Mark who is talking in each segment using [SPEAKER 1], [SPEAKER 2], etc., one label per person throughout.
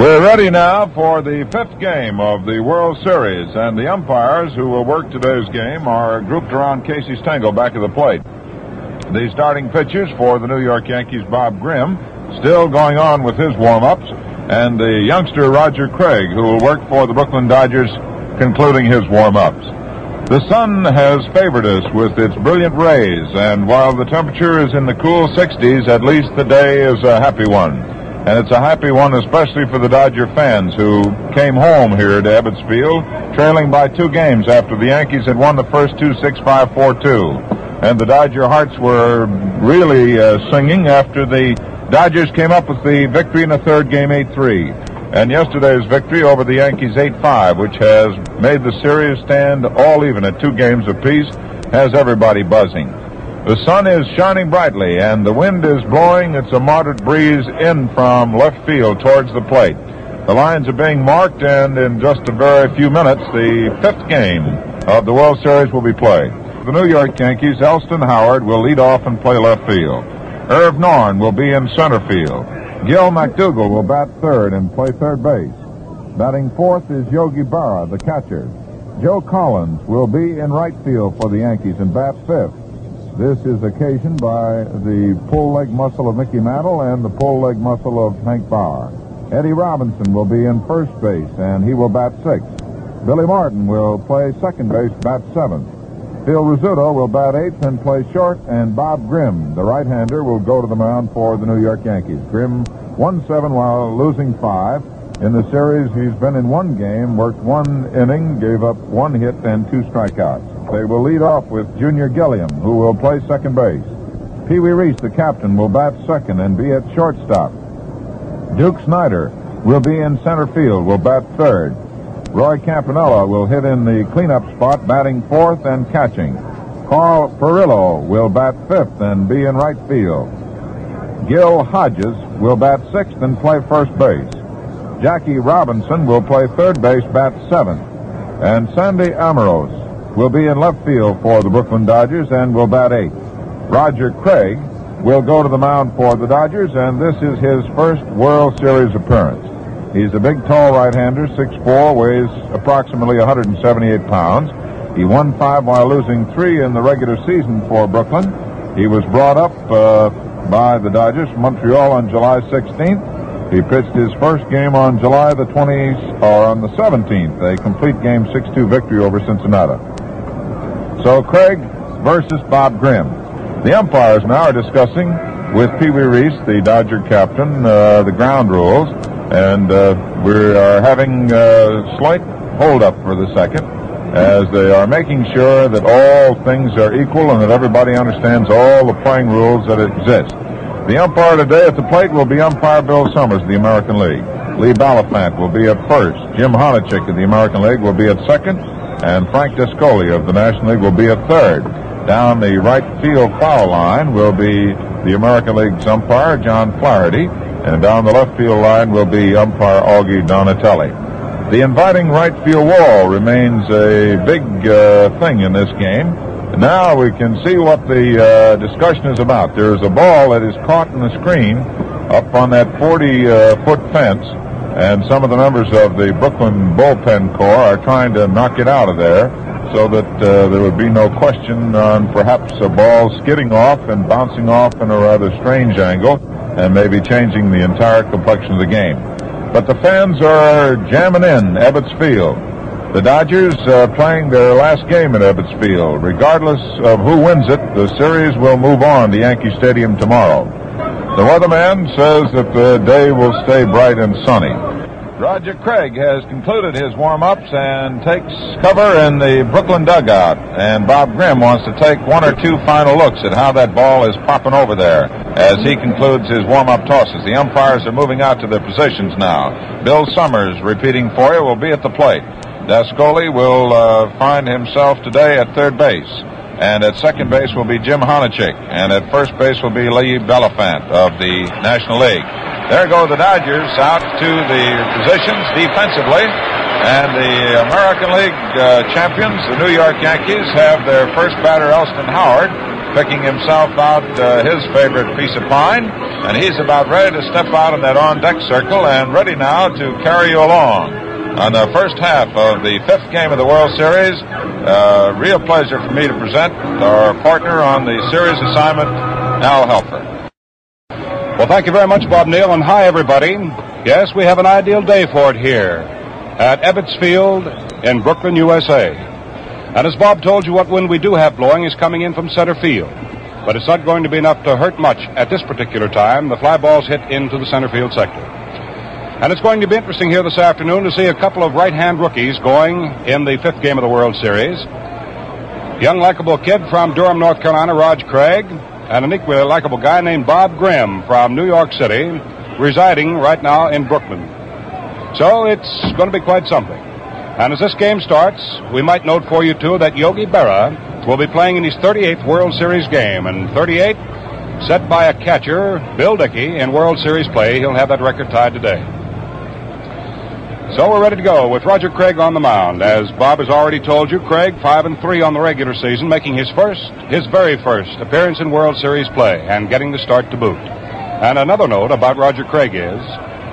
[SPEAKER 1] We're ready now for the fifth game of the World Series, and the umpires who will work today's game are grouped around Casey Stengel back of the plate. The starting pitchers for the New York Yankees, Bob Grimm, still going on with his warm-ups, and the youngster Roger Craig, who will work for the Brooklyn Dodgers, concluding his warm-ups. The sun has favored us with its brilliant rays, and while the temperature is in the cool 60s, at least the day is a happy one. And it's a happy one especially for the Dodger fans who came home here to Ebbets Field, trailing by 2 games after the Yankees had won the first 2 6-5, 4-2. And the Dodger hearts were really singing after the Dodgers came up with the victory in the third game, 8-3. And yesterday's victory over the Yankees, 8-5, which has made the series stand all even at 2 games apiece, has everybody buzzing. The sun is shining brightly, and the wind is blowing. It's a moderate breeze in from left field towards the plate. The lines are being marked, and in just a very few minutes, the fifth game of the World Series will be played. The New York Yankees, Elston Howard, will lead off and play left field. Irv Norn will be in center field. Gil McDougall will bat third and play third base. Batting fourth is Yogi Berra, the catcher. Joe Collins will be in right field for the Yankees and bat fifth. This is occasioned by the pull leg muscle of Mickey Mantle and the pull leg muscle of Hank Bauer. Eddie Robinson will be in first base, and he will bat sixth. Billy Martin will play second base, bat seventh. Phil Rizzuto will bat eighth and play short, and Bob Grimm, the right-hander, will go to the mound for the New York Yankees. Grimm won 7 while losing 5. In the series, he's been in 1 game, worked 1 inning, gave up 1 hit and 2 strikeouts. They will lead off with Junior Gilliam, who will play second base. Pee Wee Reese, the captain, will bat second and be at shortstop. Duke Snyder will be in center field, will bat third. Roy Campanella will hit in the cleanup spot, batting fourth and catching. Carl Perillo will bat fifth and be in right field. Gil Hodges will bat sixth and play first base. Jackie Robinson will play third base, bat seventh. And Sandy Amoros will be in left field for the Brooklyn Dodgers and will bat eighth. Roger Craig will go to the mound for the Dodgers, and this is his first World Series appearance. He's a big, tall right-hander, 6'4", weighs approximately 178 pounds. He won 5 while losing 3 in the regular season for Brooklyn. He was brought up by the Dodgers from Montreal on July 16th. He pitched his first game on July the 20th, or on the 17th, a complete game 6-2 victory over Cincinnati. So Craig versus Bob Grimm. The umpires now are discussing with Pee Wee Reese, the Dodger captain, the ground rules, and we are having a slight hold-up for the second, as they are making sure that all things are equal and that everybody understands all the playing rules that exist. The umpire today at the plate will be umpire Bill Summers of the American League. Lee Balafant will be at first. Jim Honachik of the American League will be at second. And Frank Descoli of the National League will be at third. Down the right field foul line will be the American League's umpire, John Flaherty. And down the left field line will be umpire Augie Donatelli. The inviting right field wall remains a big thing in this game. Now we can see what the discussion is about. There's a ball that is caught in the screen up on that 40-foot fence, and some of the members of the Brooklyn bullpen corps are trying to knock it out of there so that there would be no question on perhaps a ball skidding off and bouncing off in a rather strange angle and maybe changing the entire complexion of the game. But the fans are jamming in Ebbets Field. The Dodgers playing their last game at Ebbets Field. Regardless of who wins it, the series will move on to Yankee Stadium tomorrow. The weatherman says that the day will stay bright and sunny. Roger Craig has concluded his warm-ups and takes cover in the Brooklyn dugout. And Bob Grimm wants to take 1 or 2 final looks at how that ball is popping over there as he concludes his warm-up tosses. The umpires are moving out to their positions now. Bill Summers, repeating for you, will be at the plate. Descoli will find himself today at third base. And at second base will be Jim Honachik. And at first base will be Lee Balafant of the National League. There go the Dodgers out to the positions defensively. And the American League champions, the New York Yankees, have their first batter, Elston Howard. picking himself out his favorite piece of pine, and he's about ready to step out in that on-deck circle and ready now to carry you along on the first half of the fifth game of the World Series. Real pleasure for me to present our partner on the series assignment, Al Helfer.
[SPEAKER 2] Well, thank you very much, Bob Neal, and hi, everybody. Yes, we have an ideal day for it here at Ebbets Field in Brooklyn, USA. And as Bob told you, what wind we do have blowing is coming in from center field. But it's not going to be enough to hurt much at this particular time. The fly balls hit into the center field sector. And it's going to be interesting here this afternoon to see a couple of right-hand rookies going in the fifth game of the World Series. Young, likable kid from Durham, North Carolina, Raj Craig, and an equally likable guy named Bob Grimm from New York City, residing right now in Brooklyn. So it's going to be quite something. And as this game starts, we might note for you, too, that Yogi Berra will be playing in his 38th World Series game. And 38, set by a catcher, Bill Dickey, in World Series play. He'll have that record tied today. So we're ready to go with Roger Craig on the mound. As Bob has already told you, Craig 5-3 on the regular season, making his very first appearance in World Series play and getting the start to boot. And another note about Roger Craig is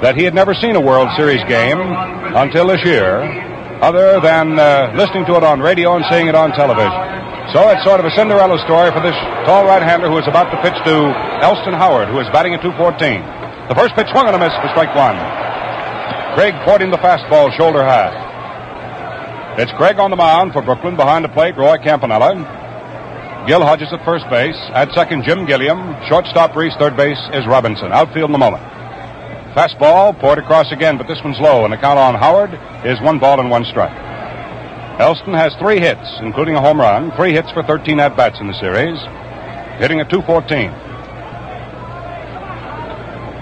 [SPEAKER 2] that he had never seen a World Series game until this year, other than listening to it on radio and seeing it on television. So it's sort of a Cinderella story for this tall right-hander who is about to pitch to Elston Howard, who is batting at .214. The first pitch swung and a miss for strike one. Craig pointing the fastball shoulder high. It's Craig on the mound for Brooklyn. Behind the plate, Roy Campanella. Gil Hodges at first base. At second, Jim Gilliam. Shortstop Reese. Third base is Robinson. Outfield in a moment. Fastball poured across again, but this one's low, and the count on Howard is 1-1 strike. Elston has 3 hits, including a home run. 3 hits for 13 at-bats in the series. Hitting at .214.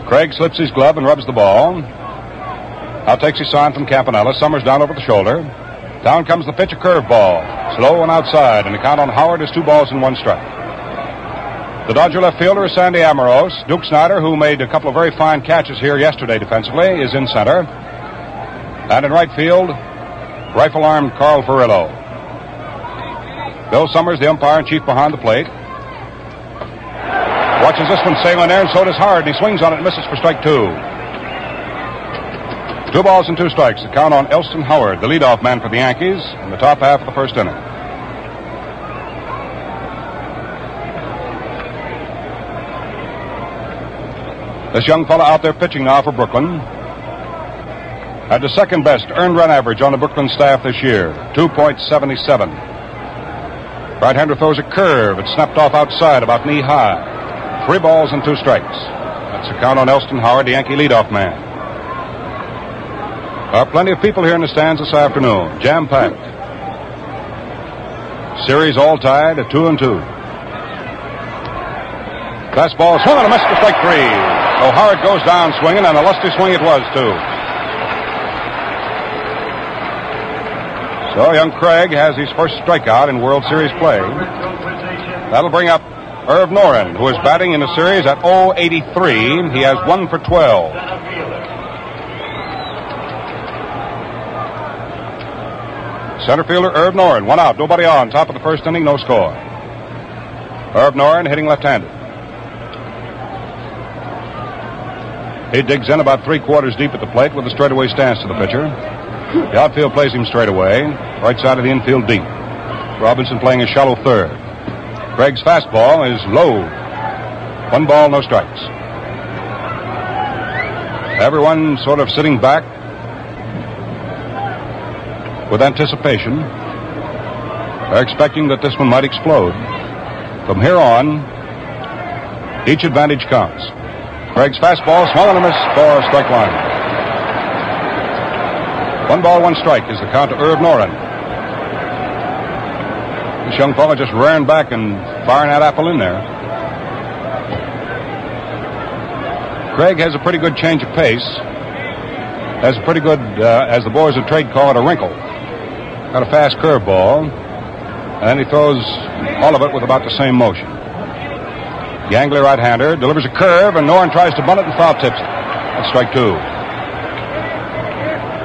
[SPEAKER 2] Craig slips his glove and rubs the ball. Now takes his sign from Campanella. Summers down over the shoulder. Down comes the pitch, a curveball. Slow and outside, and the count on Howard is 2-1 strike. The Dodger left fielder is Sandy Amoros. Duke Snyder, who made a couple of very fine catches here yesterday defensively, is in center. And in right field, rifle-armed Carl Furillo. Bill Summers, the umpire-in-chief behind the plate. Watches this one sail in there, and so does Howard. And he swings on it and misses for strike 2. 2 strikes. The count on Elston Howard, the leadoff man for the Yankees, in the top half of the first inning. This young fella out there pitching now for Brooklyn had the second best earned run average on the Brooklyn staff this year, 2.77. Right-hander throws a curve. It snapped off outside about knee high. 3 strikes. That's the count on Elston Howard, the Yankee leadoff man. There are plenty of people here in the stands this afternoon, jam-packed. Series all tied at 2-2. Fastball swung and a miss for strike 3. So Howard goes down swinging, and a lusty swing it was, too. So young Craig has his first strikeout in World Series play. That'll bring up Irv Noren, who is batting in the series at .083. He has 1 for 12. Center fielder Irv Noren, 1 out, nobody on. Top of the first inning, no score. Irv Noren hitting left-handed. He digs in about 3/4 deep at the plate with a straightaway stance to the pitcher. The outfield plays him straight away. Right side of the infield deep. Robinson playing a shallow third. Craig's fastball is low. 1 ball, no strikes. Everyone sort of sitting back with anticipation. They're expecting that this one might explode. From here on, each advantage counts. Craig's fastball swung and a miss for strike one. 1 ball, 1 strike is the count to Irv Noren. This young fellow just rearing back and firing that apple in there. Craig has a pretty good change of pace. Has a pretty good, as the boys of trade call it, a wrinkle. Got a fast curveball, and he throws all of it with about the same motion. The angler right-hander delivers a curve, and Noren tries to bunt it and foul tips it. That's strike 2.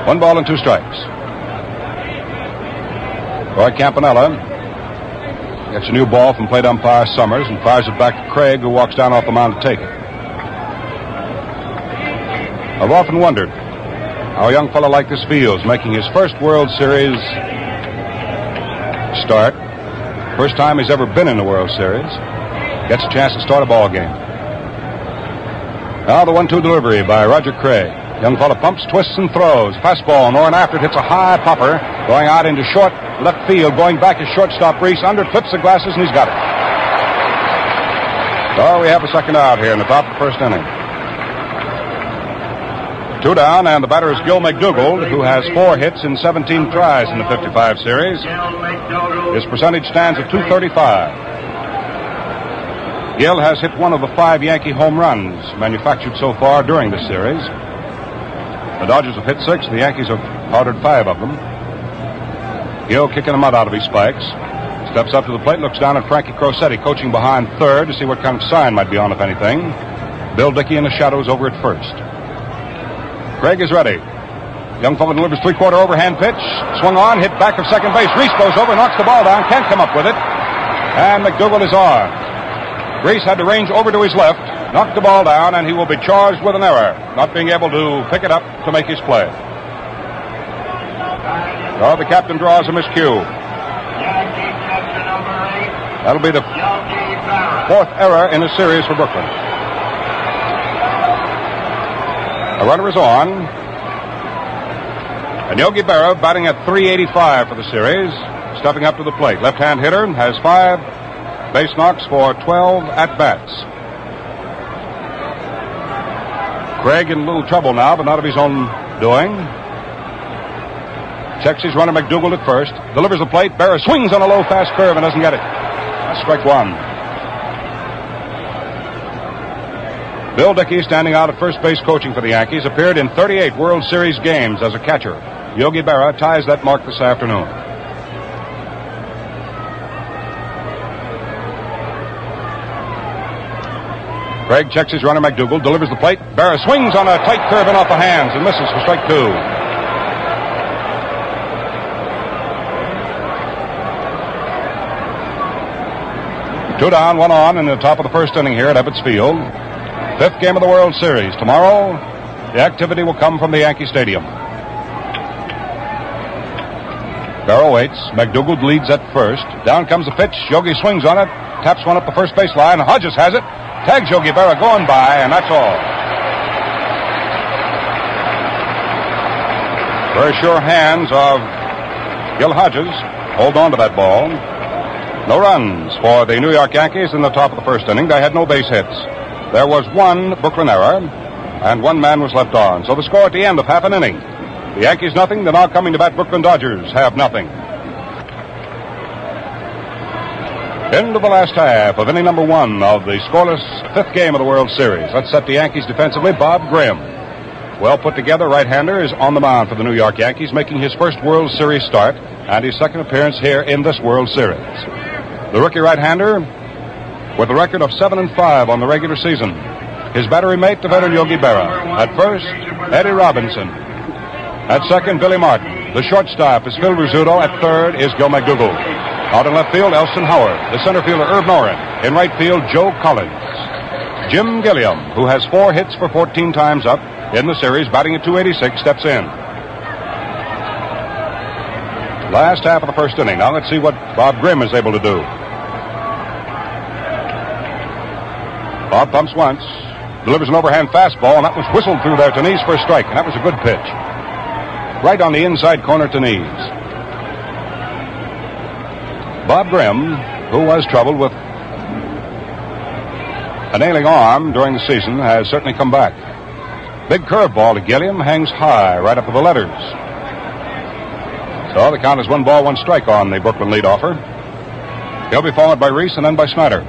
[SPEAKER 2] 1 ball and 2 strikes. Roy Campanella Gets a new ball from plate umpire Summers and fires it back to Craig, who walks down off the mound to take it. I've often wondered how a young fellow like this feels, making his first World Series start. First time he's ever been in the World Series. Gets a chance to start a ball game. Now the 1-2 delivery by Roger Craig. Young fellow pumps, twists, and throws. Fastball, and on after it hits a high popper, going out into short left field. Going back is shortstop Reese. Under it, flips the glasses, and he's got it. So we have a second out here in the top of the first inning. 2 down, and the batter is Gil McDougald, who has 4 hits in 17 tries in the 55 series. His percentage stands at .235. Gil has hit one of the 5 Yankee home runs manufactured so far during this series. The Dodgers have hit 6. The Yankees have powdered 5 of them. Gil kicking the mud out of his spikes. Steps up to the plate, looks down at Frankie Crosetti, coaching behind third to see what kind of sign might be on, if anything. Bill Dickey in the shadows over at first. Craig is ready. Young fellow delivers 3/4 overhand pitch. Swung on, hit back of second base. Reese goes over, knocks the ball down, can't come up with it. And McDougald is on. Reese had to range over to his left, knocked the ball down, and he will be charged with an error, not being able to pick it up to make his play. So the captain draws a miscue. That'll be the 4th error in a series for Brooklyn. The runner is on. And Yogi Berra batting at .385 for the series, stepping up to the plate. Left-hand hitter, has 5 base knocks for 12 at-bats. Craig in a little trouble now, but not of his own doing. Checks his runner McDougald at first. Delivers the plate. Berra swings on a low fast curve and doesn't get it. That's strike 1. Bill Dickey, standing out at first base coaching for the Yankees, appeared in 38 World Series games as a catcher. Yogi Berra ties that mark this afternoon. Craig checks his runner McDougald, delivers the plate. Berra swings on a tight curve and off the hands and misses for strike 2. Two down, 1 on in the top of the first inning here at Ebbets Field. 5th game of the World Series. Tomorrow, the activity will come from the Yankee Stadium. Berra waits. McDougald leads at first. Down comes the pitch. Yogi swings on it. Taps one up the first base line. Hodges has it. Tags Yogi Berra going by, and that's all. Very sure hands of Gil Hodges hold on to that ball. No runs for the New York Yankees in the top of the first inning. They had no base hits. There was 1 Brooklyn error, and 1 man was left on. So the score at the end of half an inning. The Yankees nothing. The now coming to bat Brooklyn Dodgers have nothing. Into the last half of inning number 1 of the scoreless 5th game of the World Series. Let's set the Yankees defensively. Bob Grimm, well put together right-hander, is on the mound for the New York Yankees, making his first World Series start and his second appearance here in this World Series. The rookie right-hander with a record of 7-5 on the regular season. His battery mate, the veteran Yogi Berra. At first, Eddie Robinson. At second, Billy Martin. The shortstop is Phil Rizzuto. At third is Gil McDougald. Out in left field, Elston Howard. The center fielder, Herb Noren. In right field, Joe Collins. Jim Gilliam, who has 4 hits for 14 times up in the series, batting at .286, steps in. Last half of the first inning. Now let's see what Bob Grimm is able to do. Bob pumps once, delivers an overhand fastball, and that was whistled through there to knees for a strike, and that was a good pitch. Right on the inside corner to knees. Bob Grimm, who was troubled with an ailing arm during the season, has certainly come back. Big curveball to Gilliam, hangs high right up to the letters. So the count is 1 ball, 1 strike on the Brooklyn leadoff. He'll be followed by Reese and then by Snyder.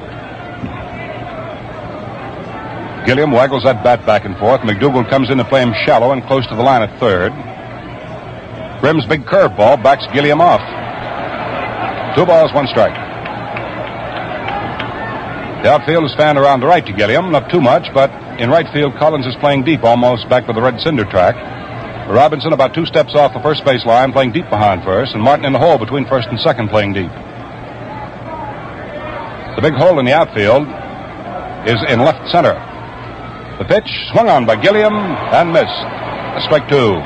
[SPEAKER 2] Gilliam waggles that bat back and forth. McDougald comes in to play him shallow and close to the line at third. Grimm's big curveball backs Gilliam off. 2 balls, 1 strike. The outfield is fanned around the right to Gilliam, not too much, but in right field, Collins is playing deep, almost back by the red cinder track. Robinson about 2 steps off the first base line, playing deep behind first, and Martin in the hole between first and second, playing deep. big hole in the outfield is in left center. The pitch swung on by Gilliam and missed. A strike two.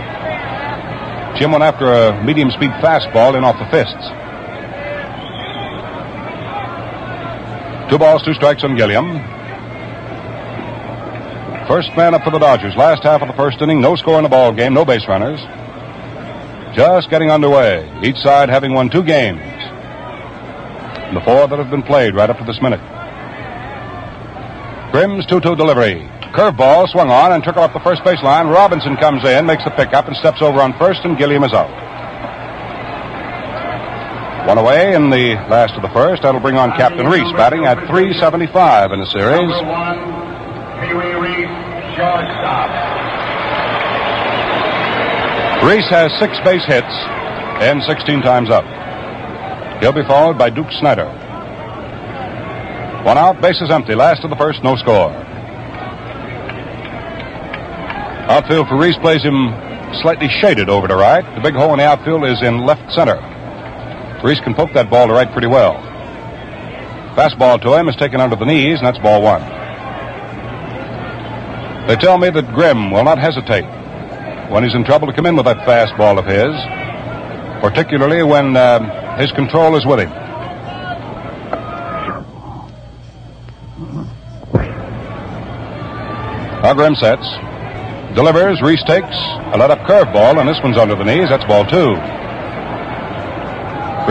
[SPEAKER 2] Jim went after a medium-speed fastball in off the fists. 2 balls, 2 strikes on Gilliam. First man up for the Dodgers. Last half of the first inning, no score in the ball game, no base runners. Just getting underway. Each side having won 2 games. The 4 that have been played right up to this minute. Grimm's 2-2 delivery. Curveball swung on and took off the first baseline. Robinson comes in, makes the pickup, and steps over on first, and Gilliam is out. 1 away in the last of the first. That'll bring on Captain Reese, batting at .375 in the series.
[SPEAKER 3] Number 1, Pee-wee Reese, shortstop.
[SPEAKER 2] Reese has 6 base hits and 16 times up. He'll be followed by Duke Snyder. 1 out, bases empty. Last of the first, no score. Outfield for Reese plays him slightly shaded over to right. The big hole in the outfield is in left center. Reese can poke that ball to right pretty well. Fastball to him is taken under the knees, and that's ball 1. They tell me that Grimm will not hesitate when he's in trouble to come in with that fastball of his, particularly when his control is with him. Now Grimm sets. Delivers. Reese takes a let-up curveball, and this one's under the knees. That's ball 2.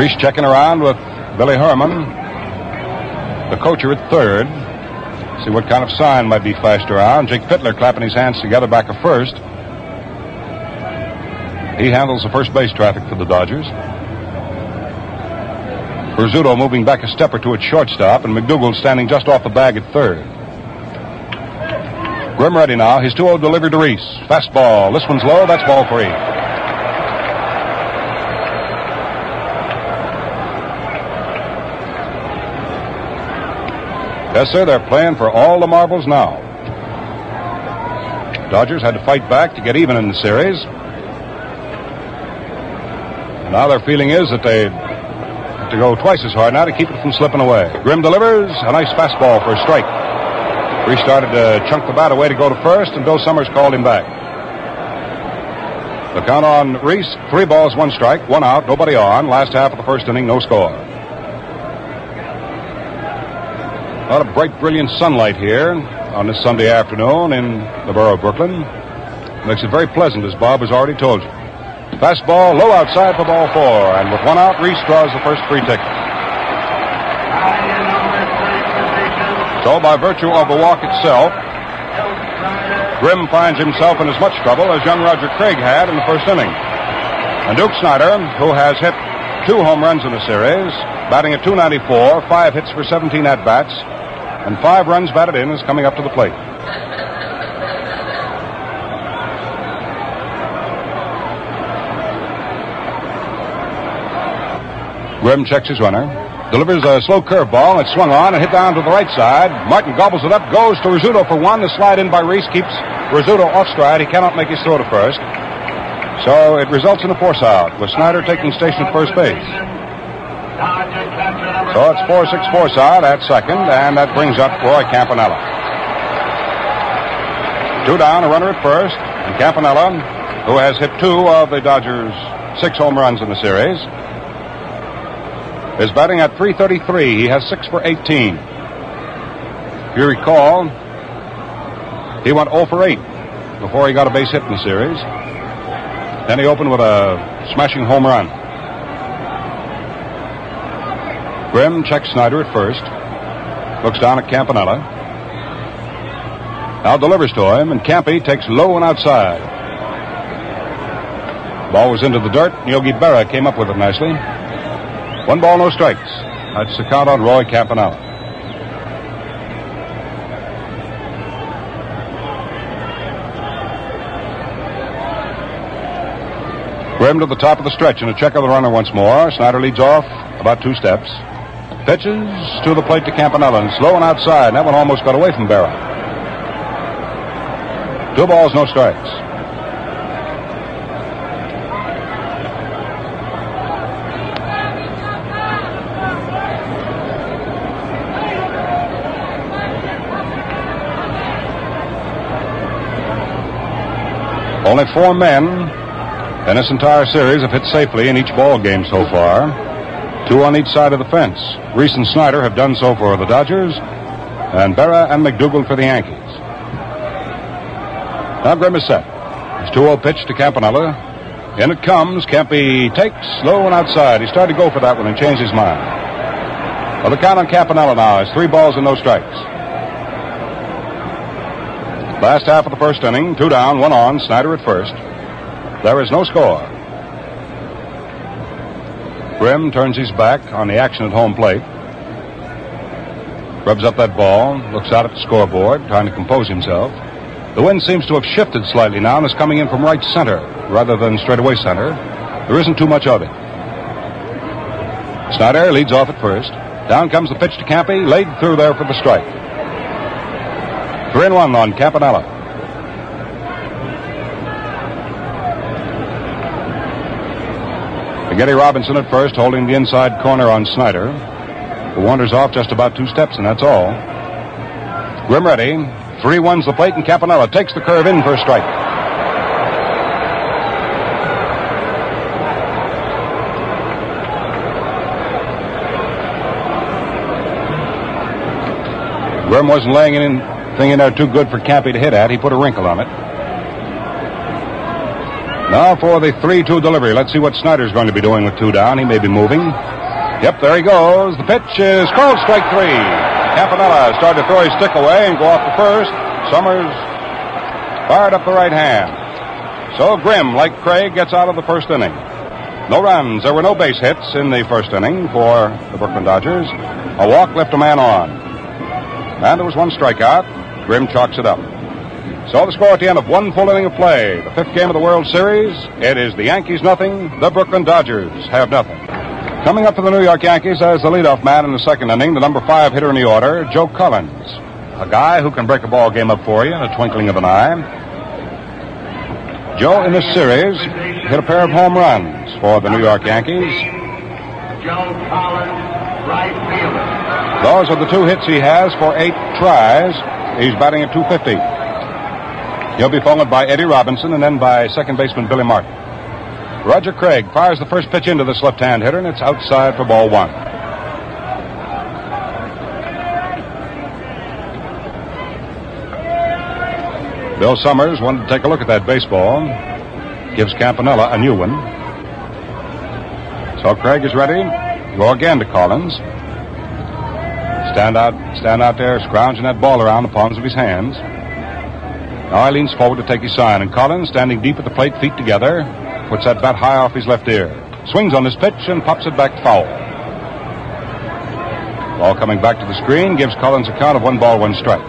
[SPEAKER 2] Reese checking around with Billy Herman, the coacher at third. See what kind of sign might be flashed around. Jake Fittler clapping his hands together back of first. He handles the first base traffic for the Dodgers. Rizzuto moving back a step or two at shortstop, and McDougal standing just off the bag at third. Grimm ready now. His 2-0 delivered to Reese. Fastball. This one's low. That's ball 3. Yes, sir, they're playing for all the marbles now. Dodgers had to fight back to get even in the series. Now their feeling is that they have to go twice as hard now to keep it from slipping away. Grimm delivers a nice fastball for a strike. Reese started to chunk the bat away to go to first, and Bill Summers called him back. The count on Reese, 3 balls, 1 strike, 1 out, nobody on. Last half of the first inning, no score. A lot of bright, brilliant sunlight here on this Sunday afternoon in the borough of Brooklyn. Makes it very pleasant, as Bob has already told you. Fastball low outside for ball 4, and with 1 out, Reese draws the first free ticket. So, by virtue of the walk itself, Grimm finds himself in as much trouble as young Roger Craig had in the first inning. And Duke Snyder, who has hit 2 home runs in the series, batting at .294, 5 hits for 17 at-bats, and 5 runs batted in, is coming up to the plate. Grimm checks his runner. Delivers a slow curveball. It's swung on and hit down to the right side. Martin gobbles it up, goes to Rizzuto for 1. The slide in by Reese keeps Rizzuto off stride. He cannot make his throw to first. So it results in a force out, with Snyder taking station at first base. So it's 4-6 force out at second, and that brings up Roy Campanella. 2 down, a runner at first, and Campanella, who has hit 2 of the Dodgers' 6 home runs in the series, is batting at .333. He has 6 for 18. If you recall, he went 0 for 8 before he got a base hit in the series. Then he opened with a smashing home run. Grimm checks Snyder at first. Looks down at Campanella. Now delivers to him, and Campy takes low and outside. Ball was into the dirt, and Yogi Berra came up with it nicely. 1 ball, no strikes. That's the count on Roy Campanella. Grimm to the top of the stretch and a check of the runner once more. Snyder leads off about 2 steps. Pitches to the plate to Campanella, and slow and outside. That one almost got away from Berra. 2 balls, no strikes. Only 4 men in this entire series have hit safely in each ball game so far. 2 on each side of the fence. Reese and Snyder have done so for the Dodgers, and Berra and McDougal for the Yankees. Now Grimm is set. His 2-0 pitch to Campanella. In it comes. Campy takes low and outside. He started to go for that one and changed his mind. Well, the count on Campanella now is 3 balls and no strikes. Last half of the first inning, 2 down, 1 on, Snyder at first. There is no score. Grimm turns his back on the action at home plate. Rubs up that ball, looks out at the scoreboard, trying to compose himself. The wind seems to have shifted slightly now and is coming in from right center rather than straightaway center. There isn't too much of it. Snyder leads off at first. Down comes the pitch to Campy, laid through there for the strike. 3-1 on Campanella. Getty Robinson at first, holding the inside corner on Snyder. The wanders off just about 2 steps, and that's all. Grimm ready. 3-1's the plate, and Campanella takes the curve in for a strike. Grimm wasn't laying anything in there too good for Campy to hit at. He put a wrinkle on it. Now for the 3-2 delivery. Let's see what Snyder's going to be doing with 2 down. He may be moving. Yep, there he goes. The pitch is called strike 3. Campanella started to throw his stick away and go off the first. Summers fired up the right hand. So Grimm, like Craig, gets out of the first inning. No runs. There were no base hits in the first inning for the Brooklyn Dodgers. A walk left a man on. And there was 1 strikeout. Grimm chalks it up. So the score at the end of 1 full inning of play. The 5th game of the World Series. It is the Yankees nothing. The Brooklyn Dodgers have nothing. Coming up for the New York Yankees as the leadoff man in the second inning, the number 5 hitter in the order, Joe Collins. A guy who can break a ball game up for you in a twinkling of an eye. Joe, in this series, hit a pair of home runs for the New York Yankees.
[SPEAKER 3] Joe Collins, right fielder.
[SPEAKER 2] Those are the 2 hits he has for 8 tries. He's batting at .250. He'll be followed by Eddie Robinson and then by second baseman Billy Martin. Roger Craig fires the first pitch into this left-hand hitter, and it's outside for ball 1. Bill Summers wanted to take a look at that baseball. Gives Campanella a new one. So Craig is ready. Go again to Collins. Stand out there, scrounging that ball around the palms of his hands. Now he leans forward to take his sign, and Collins, standing deep at the plate, feet together, puts that bat high off his left ear. Swings on this pitch and pops it back foul. Ball coming back to the screen gives Collins a count of 1 ball, 1 strike.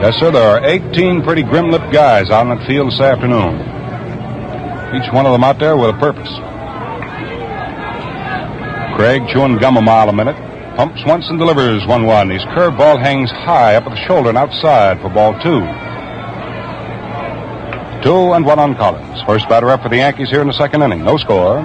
[SPEAKER 2] Yes, sir, there are 18 pretty grim-lipped guys out on that field this afternoon. Each one of them out there with a purpose. Craig chewing gum a mile a minute. Pumps once and delivers 1-1. His curveball hangs high up at the shoulder and outside for ball 2. 2-1 on Collins. First batter up for the Yankees here in the second inning. No score.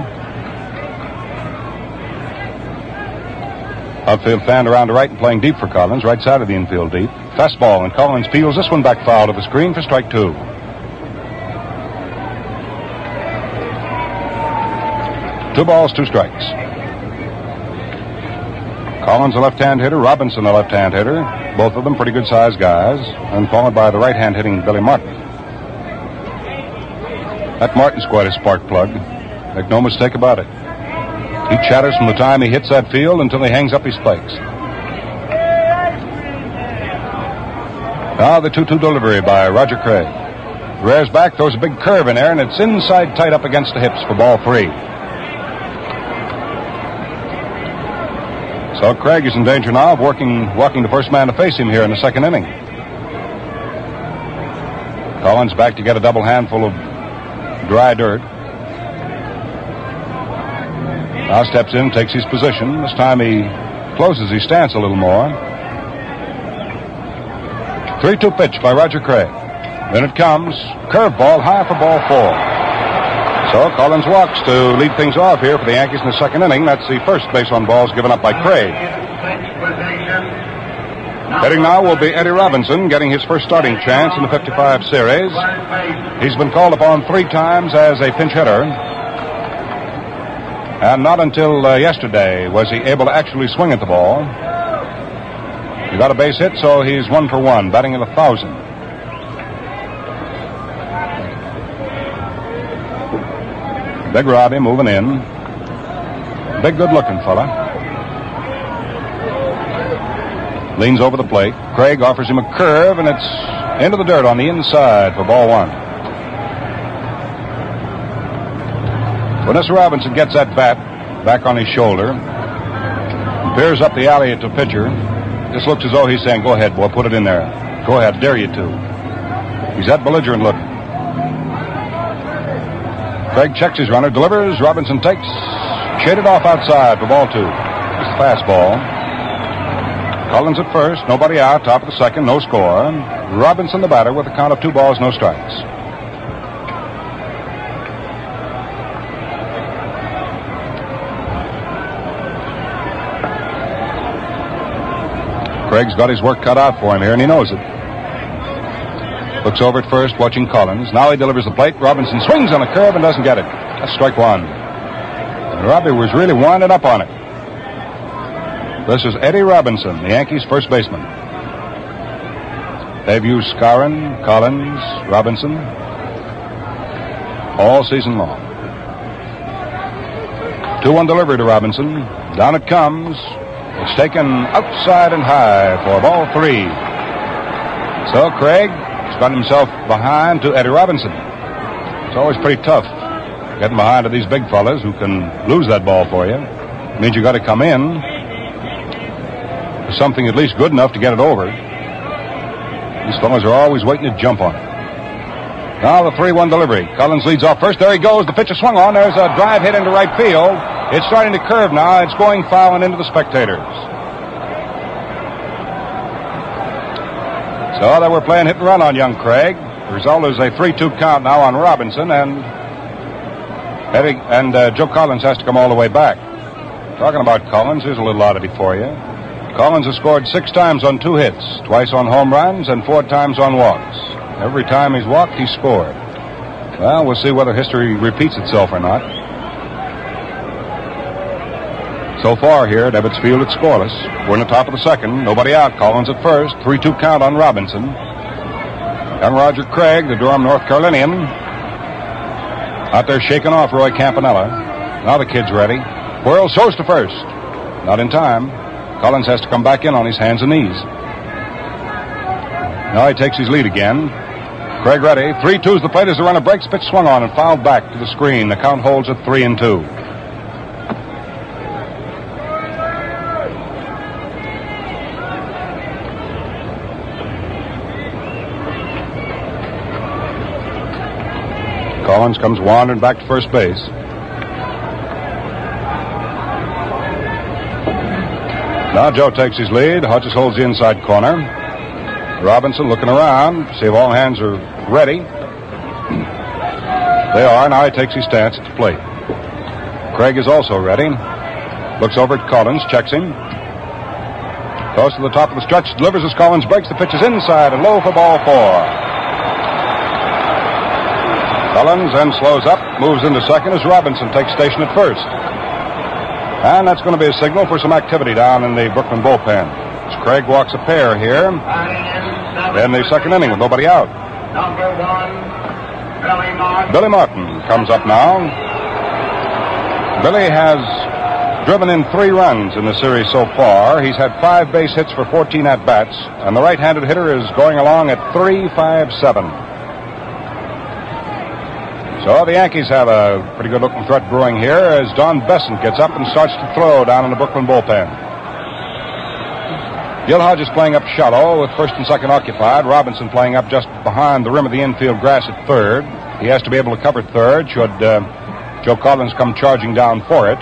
[SPEAKER 2] Outfield fanned around to right and playing deep for Collins. Right side of the infield deep. Fastball, and Collins peels this one back foul to the screen for strike 2. 2 balls, 2 strikes. Collins, a left-hand hitter. Robinson, a left-hand hitter. Both of them pretty good-sized guys. And followed by the right-hand hitting Billy Martin. That Martin's quite a spark plug. Make no mistake about it. He chatters from the time he hits that field until he hangs up his spikes. Now the 2-2 delivery by Roger Craig. Rears back, throws a big curve in there, and it's inside tight up against the hips for ball 3. So Craig is in danger now of walking the first man to face him here in the second inning. Collins back to get a double handful of dry dirt. Now steps in, takes his position. This time he closes his stance a little more. 3-2 pitch by Roger Craig. Then it comes. Curveball high for ball 4. So Collins walks to lead things off here for the Yankees in the second inning. That's the first base on balls given up by Craig. Hitting now will be Eddie Robinson, getting his first starting chance in the 55 series. He's been called upon 3 times as a pinch hitter. And not until yesterday was he able to actually swing at the ball. He got a base hit, so he's 1 for 1, batting at 1,000. Big Robbie moving in. Big, good-looking fella. Leans over the plate. Craig offers him a curve, and it's into the dirt on the inside for ball 1. When this Robinson gets that bat back on his shoulder, peers up the alley at the pitcher, just looks as though he's saying, "Go ahead, boy, put it in there. Go ahead, dare you to." He's that belligerent looking. Craig checks his runner, delivers. Robinson takes, shaded off outside for ball 2. It's the fastball. Collins at first, nobody out, top of the second, no score. Robinson the batter with a count of 2 balls, no strikes. Craig's got his work cut out for him here, and he knows it. Looks over at first, watching Collins. Now he delivers the plate. Robinson swings on a curve and doesn't get it. That's strike 1. And Robbie was really winding up on it. This is Eddie Robinson, the Yankees' first baseman. They've used Skowron, Collins, Robinson all season long. 2-1 delivery to Robinson. Down it comes. It's taken outside and high for ball 3. So Craig got himself behind to Eddie Robinson. It's always pretty tough getting behind to these big fellas who can lose that ball for you. It means you got to come in with something at least good enough to get it over. These fellas are always waiting to jump on it. Now the 3-1 delivery. Collins leads off first. There he goes. The pitch is swung on. There's a drive hit into right field. It's starting to curve now. It's going foul and into the spectators. So they were playing hit and run on young Craig. The result is a 3-2 count now on Robinson, and Joe Collins has to come all the way back. Talking about Collins, here's a little oddity for you. Collins has scored 6 times on 2 hits, twice on home runs and 4 times on walks. Every time he's walked, he's scored. Well, we'll see whether history repeats itself or not. So far here at Ebbets Field, it's scoreless. We're in the top of the second. Nobody out. Collins at first. 3-2 count on Robinson. Young Roger Craig, the Durham, North Carolinian, out there shaking off Roy Campanella. Now the kid's ready. Whirls, throws to first. Not in time. Collins has to come back in on his hands and knees. Now he takes his lead again. Craig ready. 3-2's the plate as the runner breaks. Pitch swung on and fouled back to the screen. The count holds at 3-2. Collins comes wandering back to first base. Now Joe takes his lead. Hodges holds the inside corner. Robinson looking around, see if all hands are ready. They are. Now he takes his stance at the plate. Craig is also ready. Looks over at Collins, checks him. Goes to the top of the stretch, delivers as Collins breaks. The pitch is inside and low for ball 4. Collins then slows up, moves into second as Robinson takes station at first. And that's going to be a signal for some activity down in the Brooklyn bullpen. As Craig walks a pair here in the second inning with nobody out.
[SPEAKER 3] Number 1,
[SPEAKER 2] Billy Martin comes up now. Billy has driven in 3 runs in the series so far. He's had 5 base hits for 14 at-bats, and the right-handed hitter is going along at 3.57. So the Yankees have a pretty good-looking threat brewing here as Don Besant gets up and starts to throw down in the Brooklyn bullpen. Gil Hodges playing up shallow with first and second occupied. Robinson playing up just behind the rim of the infield grass at third. He has to be able to cover third should Joe Collins come charging down for it.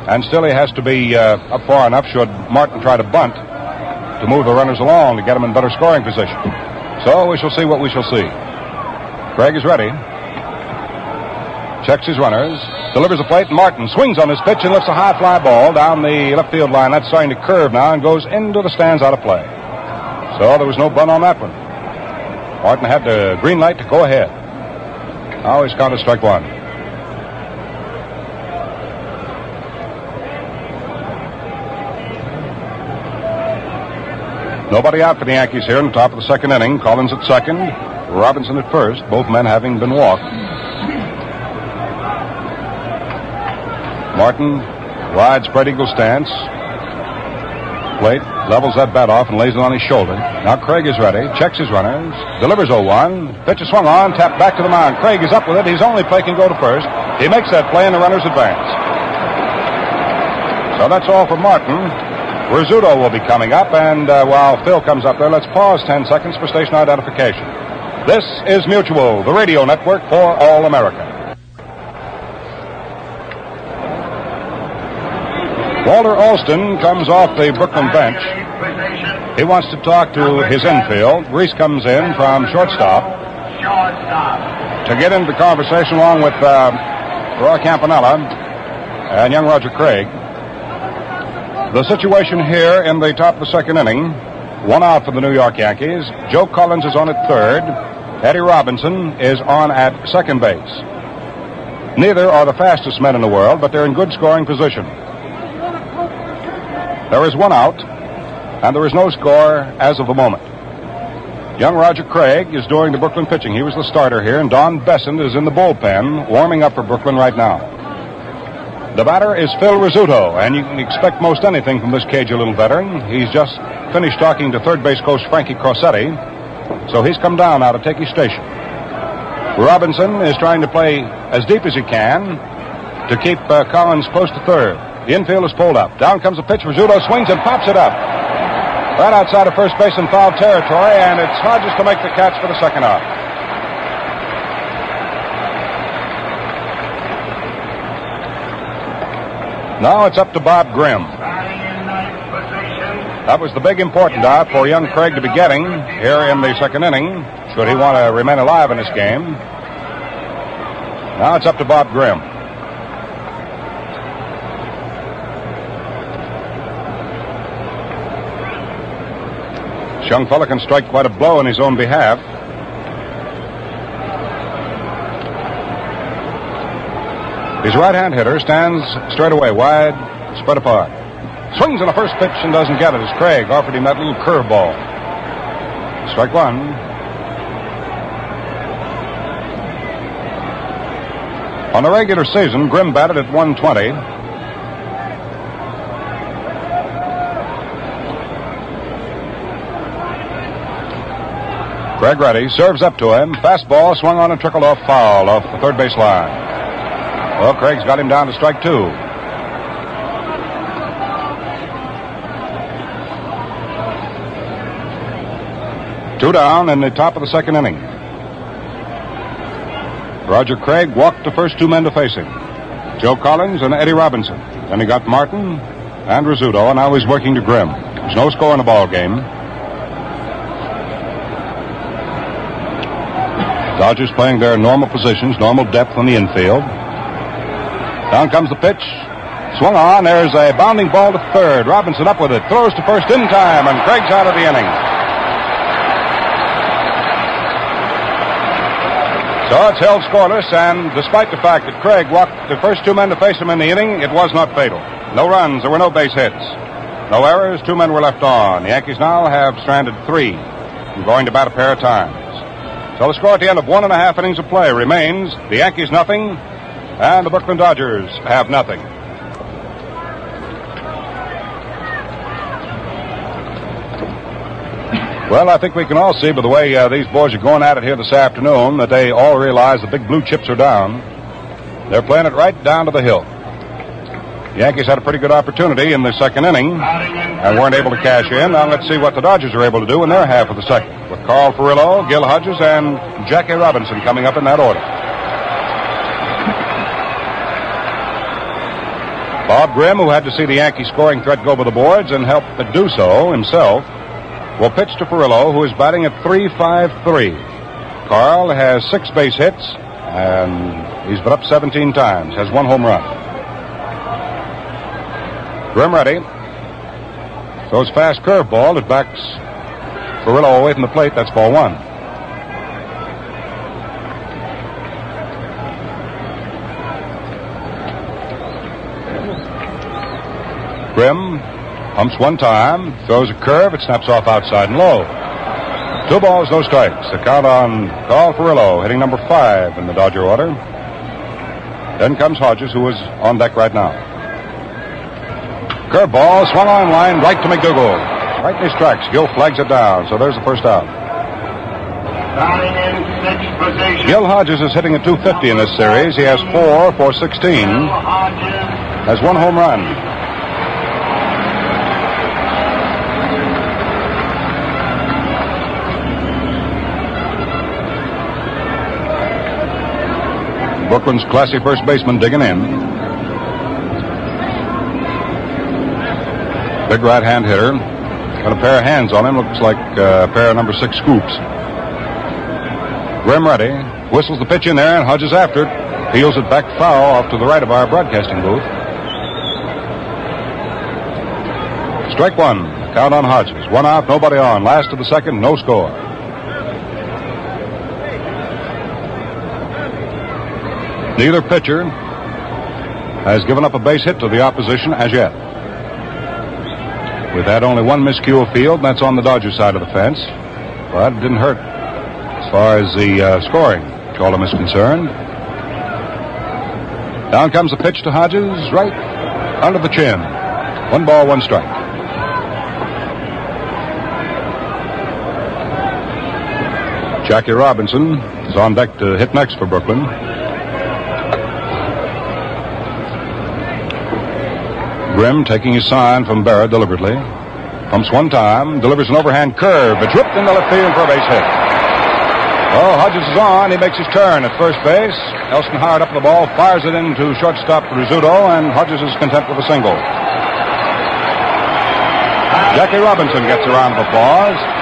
[SPEAKER 2] And still he has to be up far enough should Martin try to bunt to move the runners along to get them in better scoring position. So we shall see what we shall see. Craig is ready. Checks his runners. Delivers a plate. Martin swings on his pitch and lifts a high fly ball down the left field line. That's starting to curve now and goes into the stands out of play. So there was no bunt on that one. Martin had the green light to go ahead. Now he's counted strike one. Nobody out for the Yankees here in the top of the second inning. Collins at second, Robinson at first, both men having been walked. Martin, wide spread eagle stance. Plate, levels that bat off and lays it on his shoulder. Now Craig is ready, checks his runners, delivers 0-1. Pitch is swung on, tapped back to the mound. Craig is up with it. His only play can go to first. He makes that play and the runners advance. So that's all for Martin. Rizzuto will be coming up, and while Phil comes up there, let's pause 10 seconds for station identification. This is Mutual, the radio network for all America. Walter Alston comes off the Brooklyn bench. He wants to talk to his infield. Reese comes in from shortstop to get into the conversation along with Roy Campanella and young Roger Craig. The situation here in the top of the second inning, one out for the New York Yankees. Joe Collins is on at third. Eddie Robinson is on at second base. Neither are the fastest men in the world, but they're in good scoring position. There is one out, and there is no score as of the moment. Young Roger Craig is doing the Brooklyn pitching. He was the starter here, and Don Besson is in the bullpen, warming up for Brooklyn right now. The batter is Phil Rizzuto, and you can expect most anything from this cagey little veteran. He's just finished talking to third base coach Frankie Corsetti, so he's come down now to take his station. Robinson is trying to play as deep as he can to keep Collins close to third. The infield is pulled up. Down comes the pitch. Rizzuto swings and pops it up. Right outside of first base in foul territory, and it's Hodges to make the catch for the second out. Now it's up to Bob Grimm. That was the big important out for young Craig to be getting here in the second inning, should he want to remain alive in this game. Now it's up to Bob Grimm. This young fella can strike quite a blow in his own behalf. His right-hand hitter stands straight away, wide, spread apart. Swings on the first pitch and doesn't get it as Craig offered him that little curveball. Strike one. On the regular season, Grimm batted at 120. Craig ready, serves up to him. Fastball swung on and trickled off foul off the third base line. Well, Craig's got him down to strike two. Two down in the top of the second inning. Roger Craig walked the first two men to face him, Joe Collins and Eddie Robinson. Then he got Martin and Rizzuto, and now he's working to Grimm. There's no score in the ball game. Dodgers playing their normal positions, normal depth on the infield. Down comes the pitch. Swung on. There's a bounding ball to third. Robinson up with it. Throws to first in time, and Craig's out of the inning. So it's held scoreless, and despite the fact that Craig walked the first two men to face him in the inning, it was not fatal. No runs. There were no base hits. No errors. Two men were left on. The Yankees now have stranded three and going to bat a pair of times. So the score at the end of 1.5 innings of play remains the Yankees nothing, and the Brooklyn Dodgers have nothing. Well, I think we can all see by the way these boys are going at it here this afternoon that they all realize the big blue chips are down. They're playing it right down to the hilt. The Yankees had a pretty good opportunity in the second inning and weren't able to cash in. Now let's see what the Dodgers are able to do in their half of the second, with Carl Furillo, Gil Hodges, and Jackie Robinson coming up in that order. Bob Grimm, who had to see the Yankee scoring threat go over the boards and helped but do so himself, will pitch to Furillo, who is batting at .353. Carl has 6 base hits, And he's been up 17 times, has 1 home run. Grimm ready. Throws fast curveball. It backs Furillo away from the plate. That's ball 1. Grimm pumps 1 time, throws a curve. It snaps off outside and low. 2 balls, no strikes. The count on Carl Furillo, hitting number 5 in the Dodger order. Then comes Hodges, who is on deck right now. Curveball, swung on line, right to McDougal. Right in his tracks. Gill flags it down, so there's the first out.
[SPEAKER 3] Batting in 6th position.
[SPEAKER 2] Gil Hodges is hitting a .250 in this series. He has 4 for 16. Has 1 home run. Brooklyn's classy first baseman digging in. Big right-hand hitter. Got a pair of hands on him. Looks like a pair of number 6 scoops. Grimm ready. Whistles the pitch in there, and Hodges after it. Peels it back foul off to the right of our broadcasting booth. Strike 1. Count on Hodges. 1 out, nobody on. Last of the second, no score. Neither pitcher has given up a base hit to the opposition as yet. We've had only 1 miscue of field, and that's on the Dodger side of the fence. But it didn't hurt as far as the scoring column is concerned. Down comes the pitch to Hodges, right under the chin. 1 ball, 1 strike. Jackie Robinson is on deck to hit next for Brooklyn. Grimm taking his sign from Barrett deliberately. Pumps 1 time, delivers an overhand curve. It's ripped into left field for a base hit. Oh, Hodges is on. He makes his turn at first base. Elston Howard up the ball, fires it into shortstop Rizzuto, and Hodges is content with a single. Jackie Robinson gets a round of applause.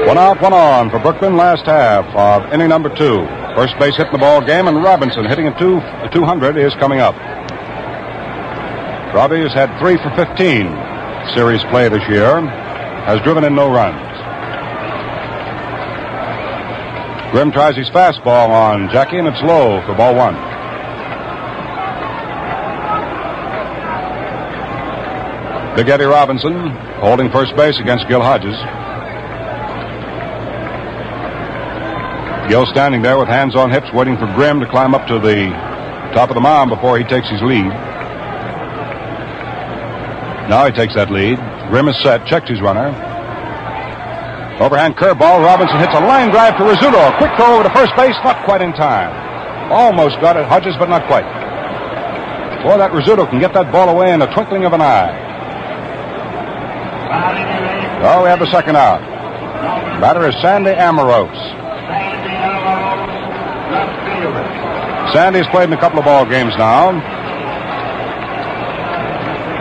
[SPEAKER 2] One out, 1 on for Brooklyn, last half of inning number 2. First base hit in the ball game, and Robinson hitting a 200 is coming up. Robbie has had 3 for 15 series play this year, has driven in no runs. Grimm tries his fastball on Jackie, and it's low for ball 1. Big Eddie Robinson holding first base against Gil Hodges. Gil standing there with hands on hips, waiting for Grimm to climb up to the top of the mound before he takes his lead. Now he takes that lead. Grimm is set, checks his runner. Overhand curveball. Robinson hits a line drive to Rizzuto. A quick throw over to first base, not quite in time. Almost got it, Hodges, but not quite. Boy, that Rizzuto can get that ball away in a twinkling of an eye. Oh, we have the second out. Batter is Sandy Amorose. Sandy's played in a couple of ball games now.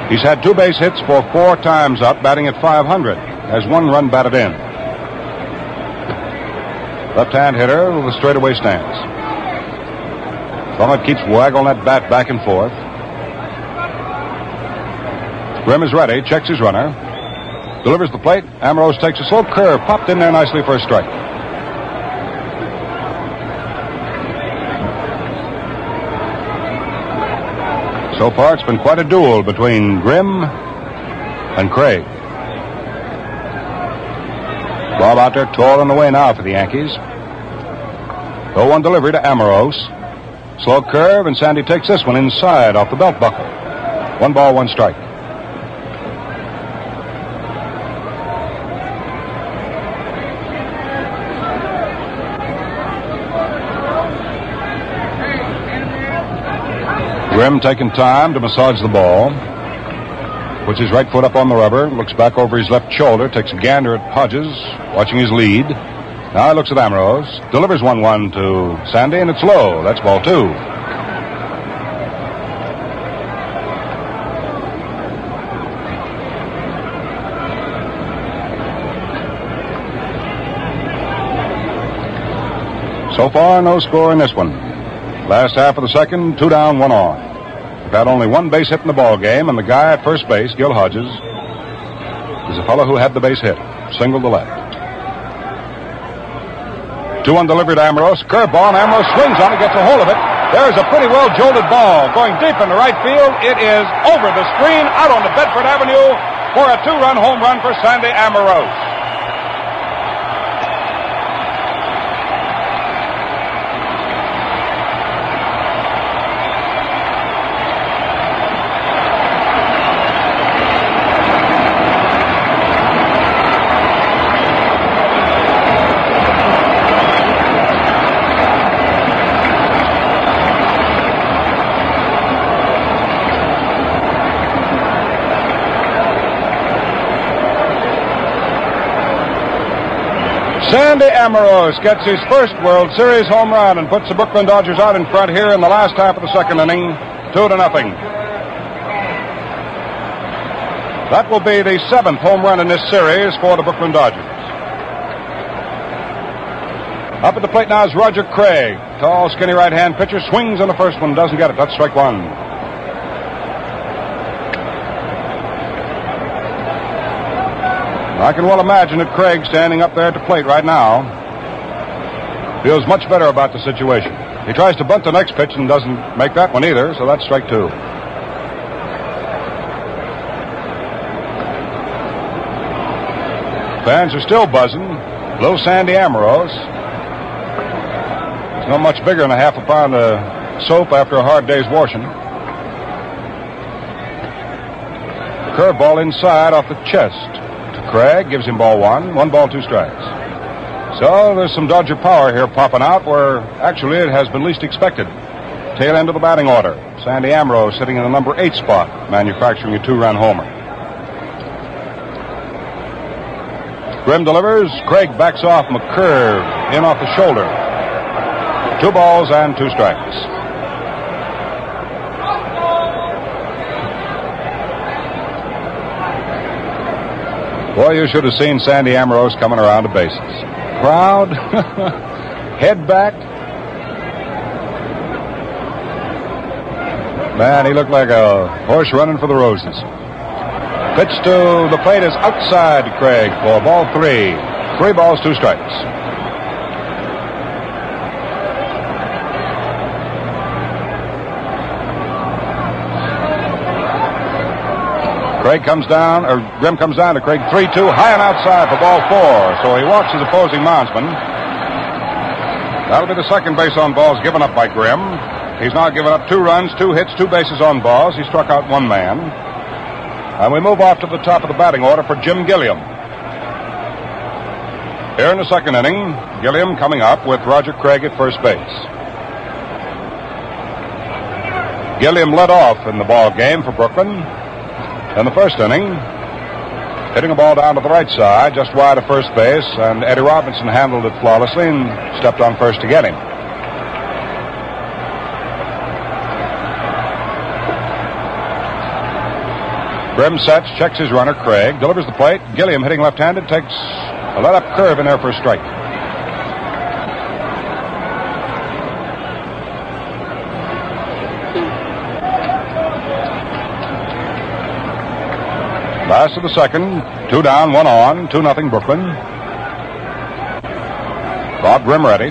[SPEAKER 2] He's had 2 base hits for 4 times up, batting at .500. Has 1 run batted in. Left-hand hitter with a straightaway stance. Thumb keeps waggling that bat back and forth. Grimm is ready, checks his runner. Delivers the plate. Amorose takes a slow curve, popped in there nicely for a strike. So far, it's been quite a duel between Grimm and Craig. Bob out there toiling away now for the Yankees. 0-1 delivery to Amorose. Slow curve, and Sandy takes this one inside off the belt buckle. 1 ball, 1 strike. Grimm taking time to massage the ball. Puts his right foot up on the rubber, looks back over his left shoulder, takes a gander at Hodges, watching his lead. Now he looks at Ambrose. Delivers 1-1 to Sandy, and it's low. That's ball 2. So far, no score in this one. Last half of the second, 2 down, 1 on. We've had only 1 base hit in the ball game, and the guy at first base, Gil Hodges, is a fellow who had the base hit. Single to left. 2-1 delivery to Ambrose. Curveball, and Ambrose swings on it, gets a hold of it. There's a pretty well jolted ball going deep into right field. It is over the screen, out on the Bedford Avenue for a 2-run home run for Sandy Ambrose. Sandy Ambrose gets his first World Series home run and puts the Brooklyn Dodgers out in front here in the last half of the second inning, 2-0. That will be the 7th home run in this series for the Brooklyn Dodgers. Up at the plate now is Roger Craig. Tall, skinny right-hand pitcher. Swings on the first one, doesn't get it. That's strike 1. I can well imagine that Craig, standing up there at the plate right now, feels much better about the situation. He tries to bunt the next pitch and doesn't make that one either, so that's strike 2. Fans are still buzzing. Low Sandy Ambrose. It's not much bigger than a half a pound of soap after a hard day's washing. Curveball inside off the chest. Craig gives him ball 1. 1 ball, 2 strikes. So there's some Dodger power here popping out where actually it has been least expected. Tail end of the batting order. Sandy Ambrose sitting in the number 8 spot, manufacturing a 2-run homer. Grimm delivers. Craig backs off McCurve in off the shoulder. 2 balls and 2 strikes. Boy, you should have seen Sandy Ambrose coming around the bases. Crowd, head back. Man, he looked like a horse running for the roses. Pitch to the plate is outside to Craig for ball 3. 3 balls, 2 strikes. Grimm comes down to Craig 3-2, high and outside for ball 4. So he walks his opposing moundsman. That'll be the second base on balls given up by Grimm. He's now given up 2 runs, 2 hits, 2 bases on balls. He struck out 1 man. And we move off to the top of the batting order for Jim Gilliam. Here in the second inning, Gilliam coming up with Roger Craig at first base. Gilliam led off in the ball game for Brooklyn. In the first inning, hitting a ball down to the right side, just wide of first base, and Eddie Robinson handled it flawlessly and stepped on first to get him. Grimm sets, checks his runner, Craig, delivers the plate. Gilliam, hitting left-handed, takes a let-up curve in there for a strike. Last of the second, 2 down, 1 on, 2-0 Brooklyn. Bob Grimm ready.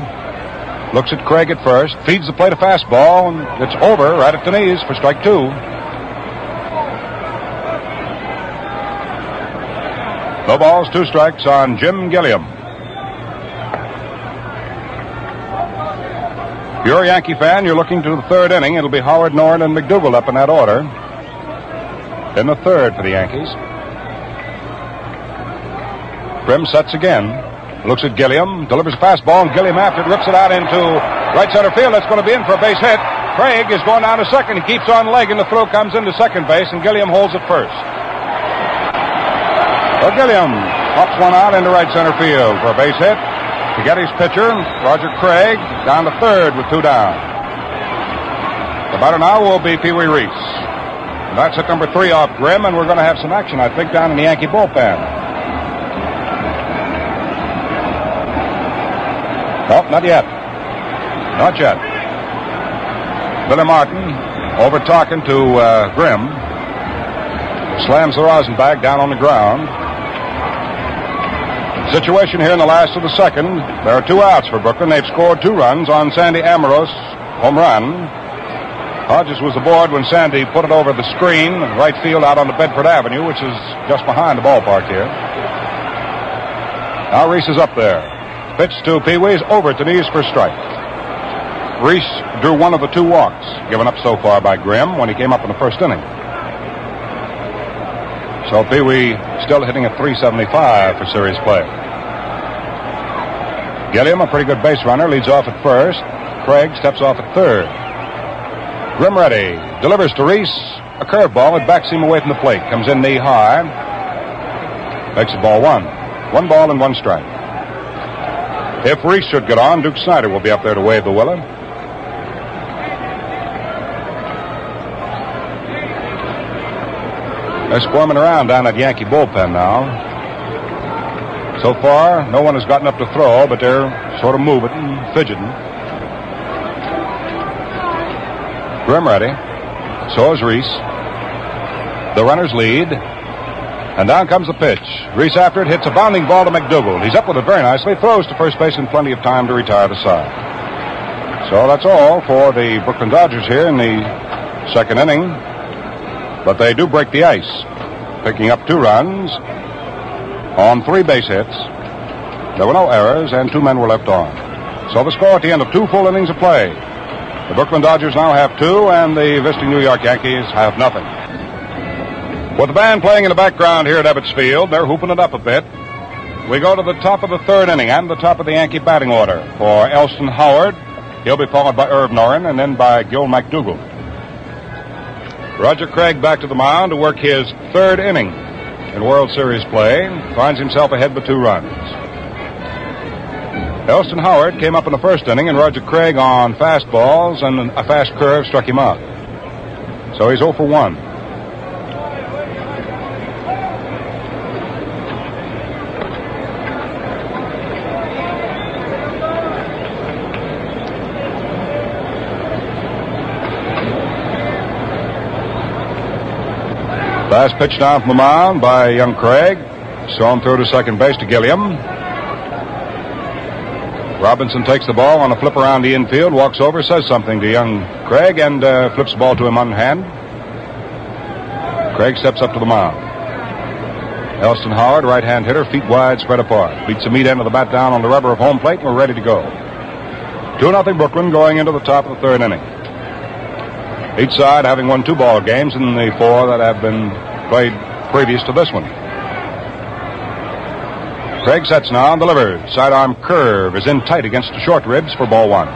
[SPEAKER 2] Looks at Craig at first, feeds the plate a fastball, and it's over right at the knees for strike 2. No balls, 2 strikes on Jim Gilliam. If you're a Yankee fan, you're looking to the third inning. It'll be Howard, Norton, and McDougal up in that order. In the third for the Yankees. Grimm sets again. Looks at Gilliam. Delivers a fastball, and Gilliam after it rips it out into right center field. That's going to be in for a base hit. Craig is going down to second. He keeps on legging. The throw comes into second base, and Gilliam holds it first. So Gilliam pops one out into right center field for a base hit. To get his pitcher, Roger Craig, down to third with 2 down. The batter now will be Pee Wee Reese. And that's hit number 3 off Grimm, and we're going to have some action, I think, down in the Yankee bullpen. Oh, not yet. Not yet. Billy Martin, over talking to Grimm, slams the rosin bag down on the ground. Situation here in the last of the second. There are 2 outs for Brooklyn. They've scored 2 runs on Sandy Amoros' home run. Hodges was aboard when Sandy put it over the screen, right field out on the Bedford Avenue, which is just behind the ballpark here. Now Reese is up there. Pitch to Pee Wee's over to knees for strike. Reese drew one of the 2 walks given up so far by Grimm when he came up in the first inning. So Pee Wee still hitting at .375 for series play. Gilliam, a pretty good base runner, leads off at first. Craig steps off at third. Grimm ready. Delivers to Reese. A curveball. It backs him away from the plate. Comes in knee high. Makes it ball 1. 1 ball and 1 strike. If Reese should get on, Duke Snyder will be up there to wave the willow. They're squirming around down at Yankee bullpen now. So far, no one has gotten up to throw, but they're sort of moving and fidgeting. Grimm ready. So is Reese. The runners lead. And down comes the pitch. Reese after it hits a bounding ball to McDougal. He's up with it very nicely. Throws to first base in plenty of time to retire the side. So that's all for the Brooklyn Dodgers here in the second inning. But they do break the ice, picking up 2 runs on 3 base hits. There were no errors, and 2 men were left on. So the score at the end of 2 full innings of play. The Brooklyn Dodgers now have 2, and the visiting New York Yankees have nothing. With the band playing in the background here at Ebbets Field, they're hooping it up a bit. We go to the top of the 3rd inning and the top of the Yankee batting order for Elston Howard. He'll be followed by Irv Noren and then by Gil McDougal. Roger Craig back to the mound to work his 3rd inning in World Series play. Finds himself ahead by 2 runs. Elston Howard came up in the 1st inning, and Roger Craig on fastballs and a fast curve struck him out. So he's 0 for 1. Last pitch down from the mound by young Craig. Saw him throw to second base to Gilliam. Robinson takes the ball on a flip around the infield, walks over, says something to young Craig, and flips the ball to him on hand. Craig steps up to the mound. Elston Howard, right-hand hitter, feet wide, spread apart. Beats the meat end of the bat down on the rubber of home plate, and we're ready to go. 2-0 Brooklyn going into the top of the 3rd inning. Each side having won 2 ball games in the 4 that have been played previous to this one. Craig sets now and delivers. Sidearm curve is in tight against the short ribs for ball 1.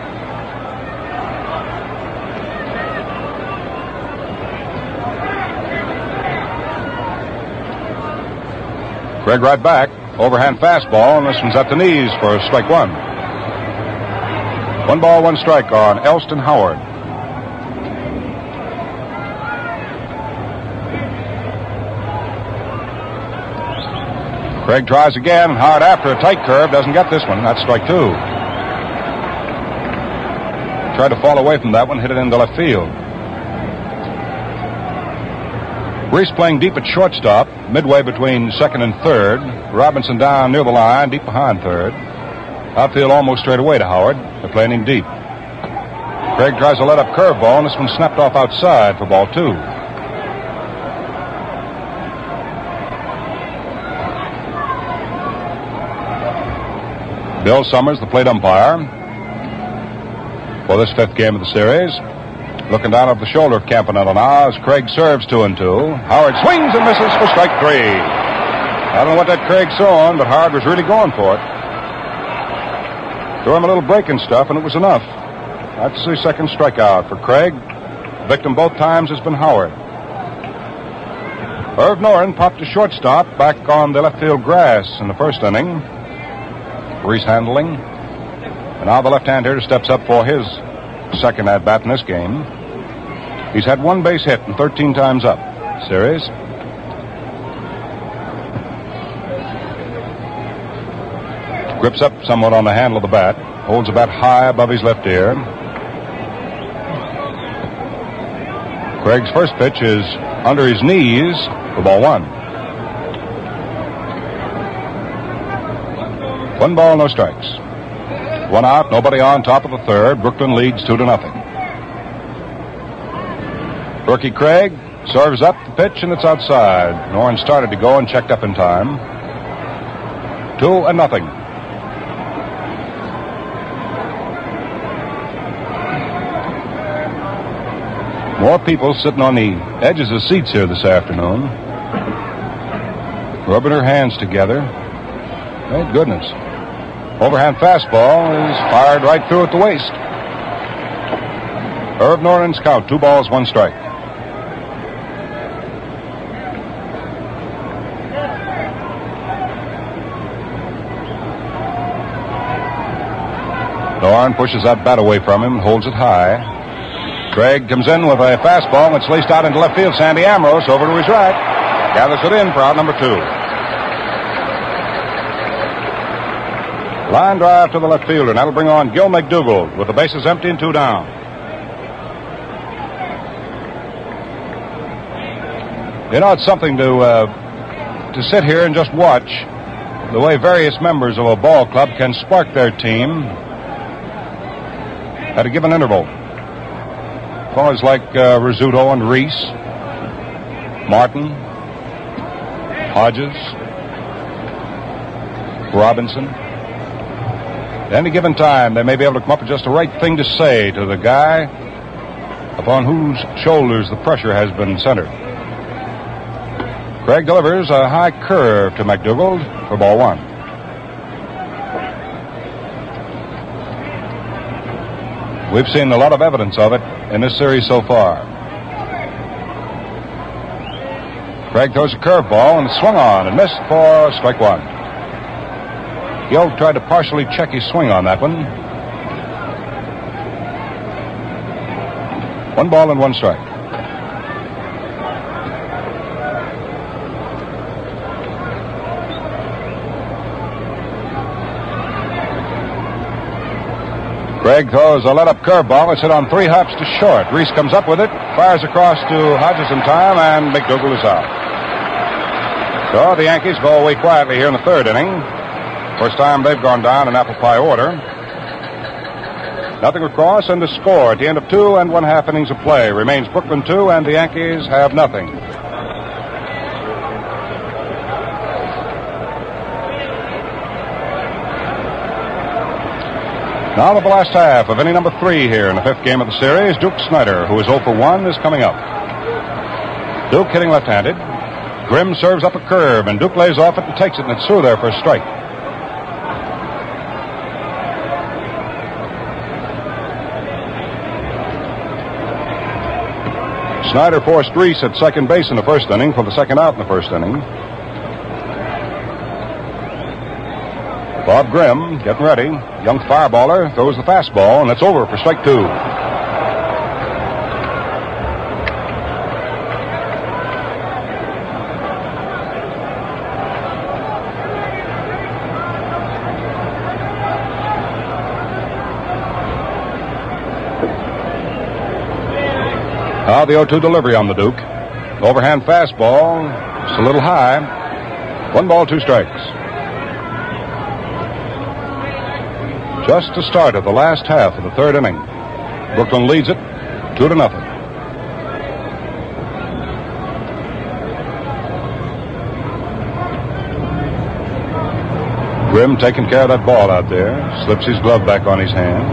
[SPEAKER 2] Craig right back. Overhand fastball, and this one's at the knees for strike 1. 1 ball, 1 strike on Elston Howard. Craig tries again, hard after a tight curve, doesn't get this one. That's strike 2. Tried to fall away from that one, hit it into left field. Reese playing deep at shortstop, midway between 2nd and 3rd. Robinson down near the line, deep behind 3rd. Outfield almost straight away to Howard. They're playing him deep. Craig tries a let-up curveball, and this one snapped off outside for ball 2. Bill Summers, the plate umpire for this 5th game of the series. Looking down over the shoulder of Campanella now as Craig serves 2-2. Howard swings and misses for strike 3. I don't know what that Craig saw on, but Howard was really going for it. Threw him a little break and stuff, and it was enough. That's the 2nd strikeout for Craig. Victim both times has been Howard. Irv Noren popped to shortstop back on the left field grass in the 1st inning. referee's handling. And now the left-hander steps up for his second at-bat in this game. He's had one base hit and 13 times up. Series. Grips up somewhat on the handle of the bat. Holds the bat high above his left ear. Craig's first pitch is under his knees for ball one. 1 ball, no strikes. 1 out, nobody on, top of the third. Brooklyn leads 2-0. Rookie Craig serves up the pitch, and it's outside. Noren started to go and checked up in time. 2-0. More people sitting on the edges of seats here this afternoon, rubbing their hands together. Thank goodness. Overhand fastball is fired right through at the waist. Herb Noren's count, 2 balls, 1 strike. Noren pushes that bat away from him, holds it high. Craig comes in with a fastball that's laced out into left field. Sandy Ambrose over to his right. Gathers it in for out number 2. Line drive to the left fielder, and that'll bring on Gil McDougald with the bases empty and 2 down. You know, it's something to sit here and just watch the way various members of a ball club can spark their team at a given interval. Fellows like Rizzuto and Reese, Martin, Hodges, Robinson. At any given time, they may be able to come up with just the right thing to say to the guy upon whose shoulders the pressure has been centered. Craig delivers a high curve to McDougald for ball 1. We've seen a lot of evidence of it in this series so far. Craig throws a curveball and swung on and missed for strike 1. Gil tried to partially check his swing on that one. 1 ball and 1 strike. Craig throws a let-up curveball. It's hit on 3 hops to short. Reese comes up with it, fires across to Hodges in time, and McDougald is out. So the Yankees go away quietly here in the 3rd inning. First time they've gone down in apple pie order. Nothing across, and the score at the end of 2 1/2 innings of play remains Brooklyn 2, and the Yankees have nothing. Now the last half of inning number 3 here in the 5th game of the series. Duke Snyder, who is 0 for 1, is coming up. Duke hitting left-handed. Grimm serves up a curve, and Duke lays off it and takes it, and it's through there for a strike. Snyder forced Reese at second base in the 1st inning for the 2nd out in the 1st inning. Bob Grimm getting ready. Young fireballer throws the fastball, and it's over for strike 2. Now the 0-2 delivery on the Duke. Overhand fastball. It's a little high. 1 ball, 2 strikes. Just the start of the last half of the 3rd inning. Brooklyn leads it 2-0. Grimm taking care of that ball out there. Slips his glove back on his hand.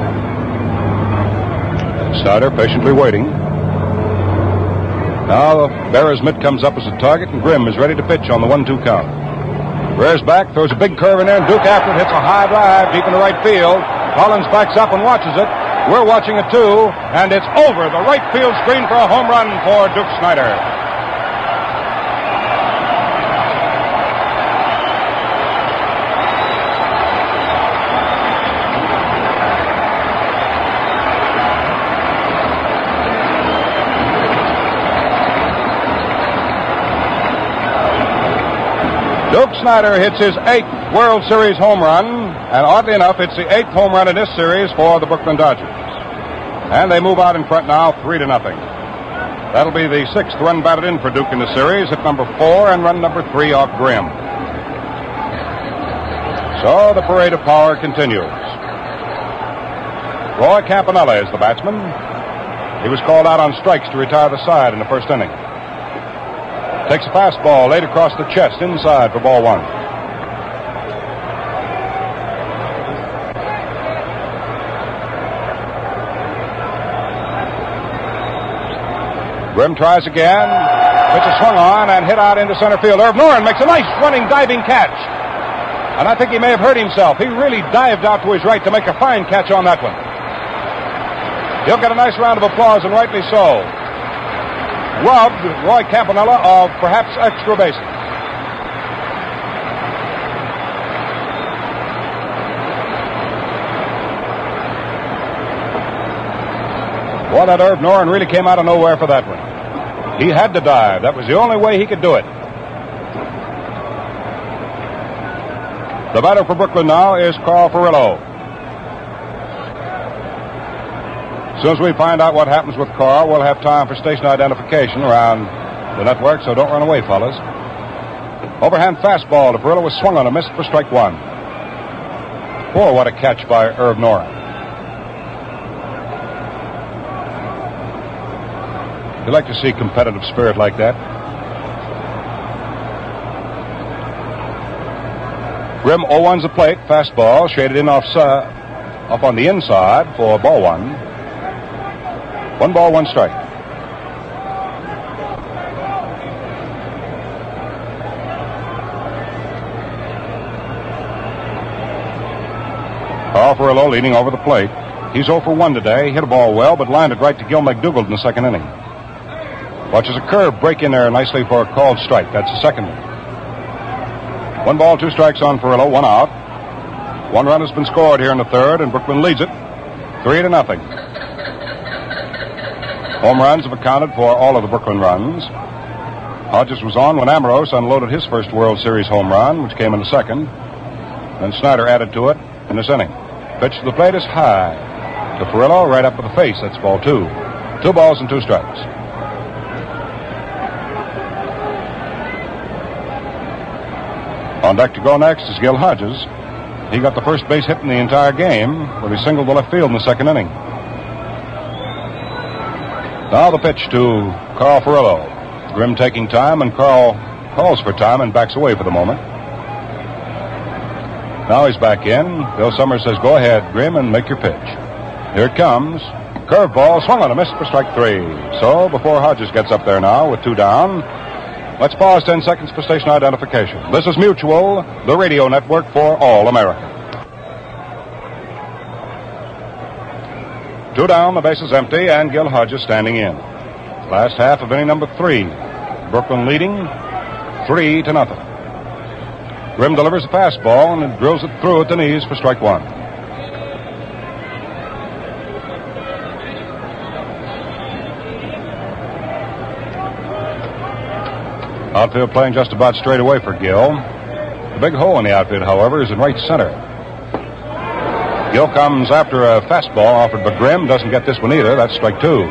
[SPEAKER 2] Snyder patiently waiting. Now the bearer's mitt comes up as a target, and Grimm is ready to pitch on the 1-2 count. Rears back, throws a big curve in there, and Duke after it hits a high drive deep in the right field. Collins backs up and watches it. We're watching it too, and it's over the right field screen for a home run for Duke Snyder. Duke Snider hits his 8th World Series home run, and oddly enough, it's the 8th home run in this series for the Brooklyn Dodgers. And they move out in front now, 3-0. That'll be the 6th run batted in for Duke in the series, hit number 4 and run number 3 off Grimm. So the parade of power continues. Roy Campanella is the batsman. He was called out on strikes to retire the side in the first inning. Takes a fastball laid across the chest inside for ball 1. Grimm tries again. Pitch is swung on and hit out into center field. Irv Noren makes a nice running diving catch. And I think he may have hurt himself. He really dived out to his right to make a fine catch on that one. He'll get a nice round of applause, and rightly so. Robbed Roy Campanella of perhaps extra bases. Boy, that Irv Noren really came out of nowhere for that one. He had to dive. That was the only way he could do it. The batter for Brooklyn now is Carl Furillo. As soon as we find out what happens with Carl, we'll have time for station identification around the network, so don't run away, fellas. Overhand fastball to Furillo was swung on and missed for strike 1. Boy, what a catch by Irv Noren. You like to see competitive spirit like that. Grimm 0-1's the plate. Fastball shaded in off on the inside for ball 1. 1 ball, 1 strike. Carl Furillo leaning over the plate. He's 0 for 1 today. Hit a ball well, but lined it right to Gil McDougald in the second inning. Watches a curve break in there nicely for a called strike. That's the second one. 1 ball, 2 strikes on Furillo, 1 out. 1 run has been scored here in the third, and Brooklyn leads it 3-0. Home runs have accounted for all of the Brooklyn runs. Hodges was on when Amorose unloaded his first World Series home run, which came in the second. Then Snider added to it in this inning. Pitch to the plate is high to Furillo, right up to the face. That's ball 2. 2 balls and 2 strikes. On deck to go next is Gil Hodges. He got the first base hit in the entire game when he singled the left field in the second inning. Now the pitch to Carl Furillo. Grimm taking time, and Carl calls for time and backs away for the moment. Now he's back in. Bill Summers says, go ahead, Grimm, and make your pitch. Here it comes. Curveball swung on a miss for strike 3. So before Hodges gets up there now with 2 down, let's pause 10 seconds for station identification. This is Mutual, the radio network for all America. 2 down, the base is empty, and Gil Hodges standing in. Last half of inning number 3. Brooklyn leading 3-0. Grimm delivers a fastball and drills it through at the knees for strike 1. Outfield playing just about straight away for Gil. The big hole in the outfield, however, is in right center. Gil comes after a fastball offered by Grimm. Doesn't get this one either. That's strike 2.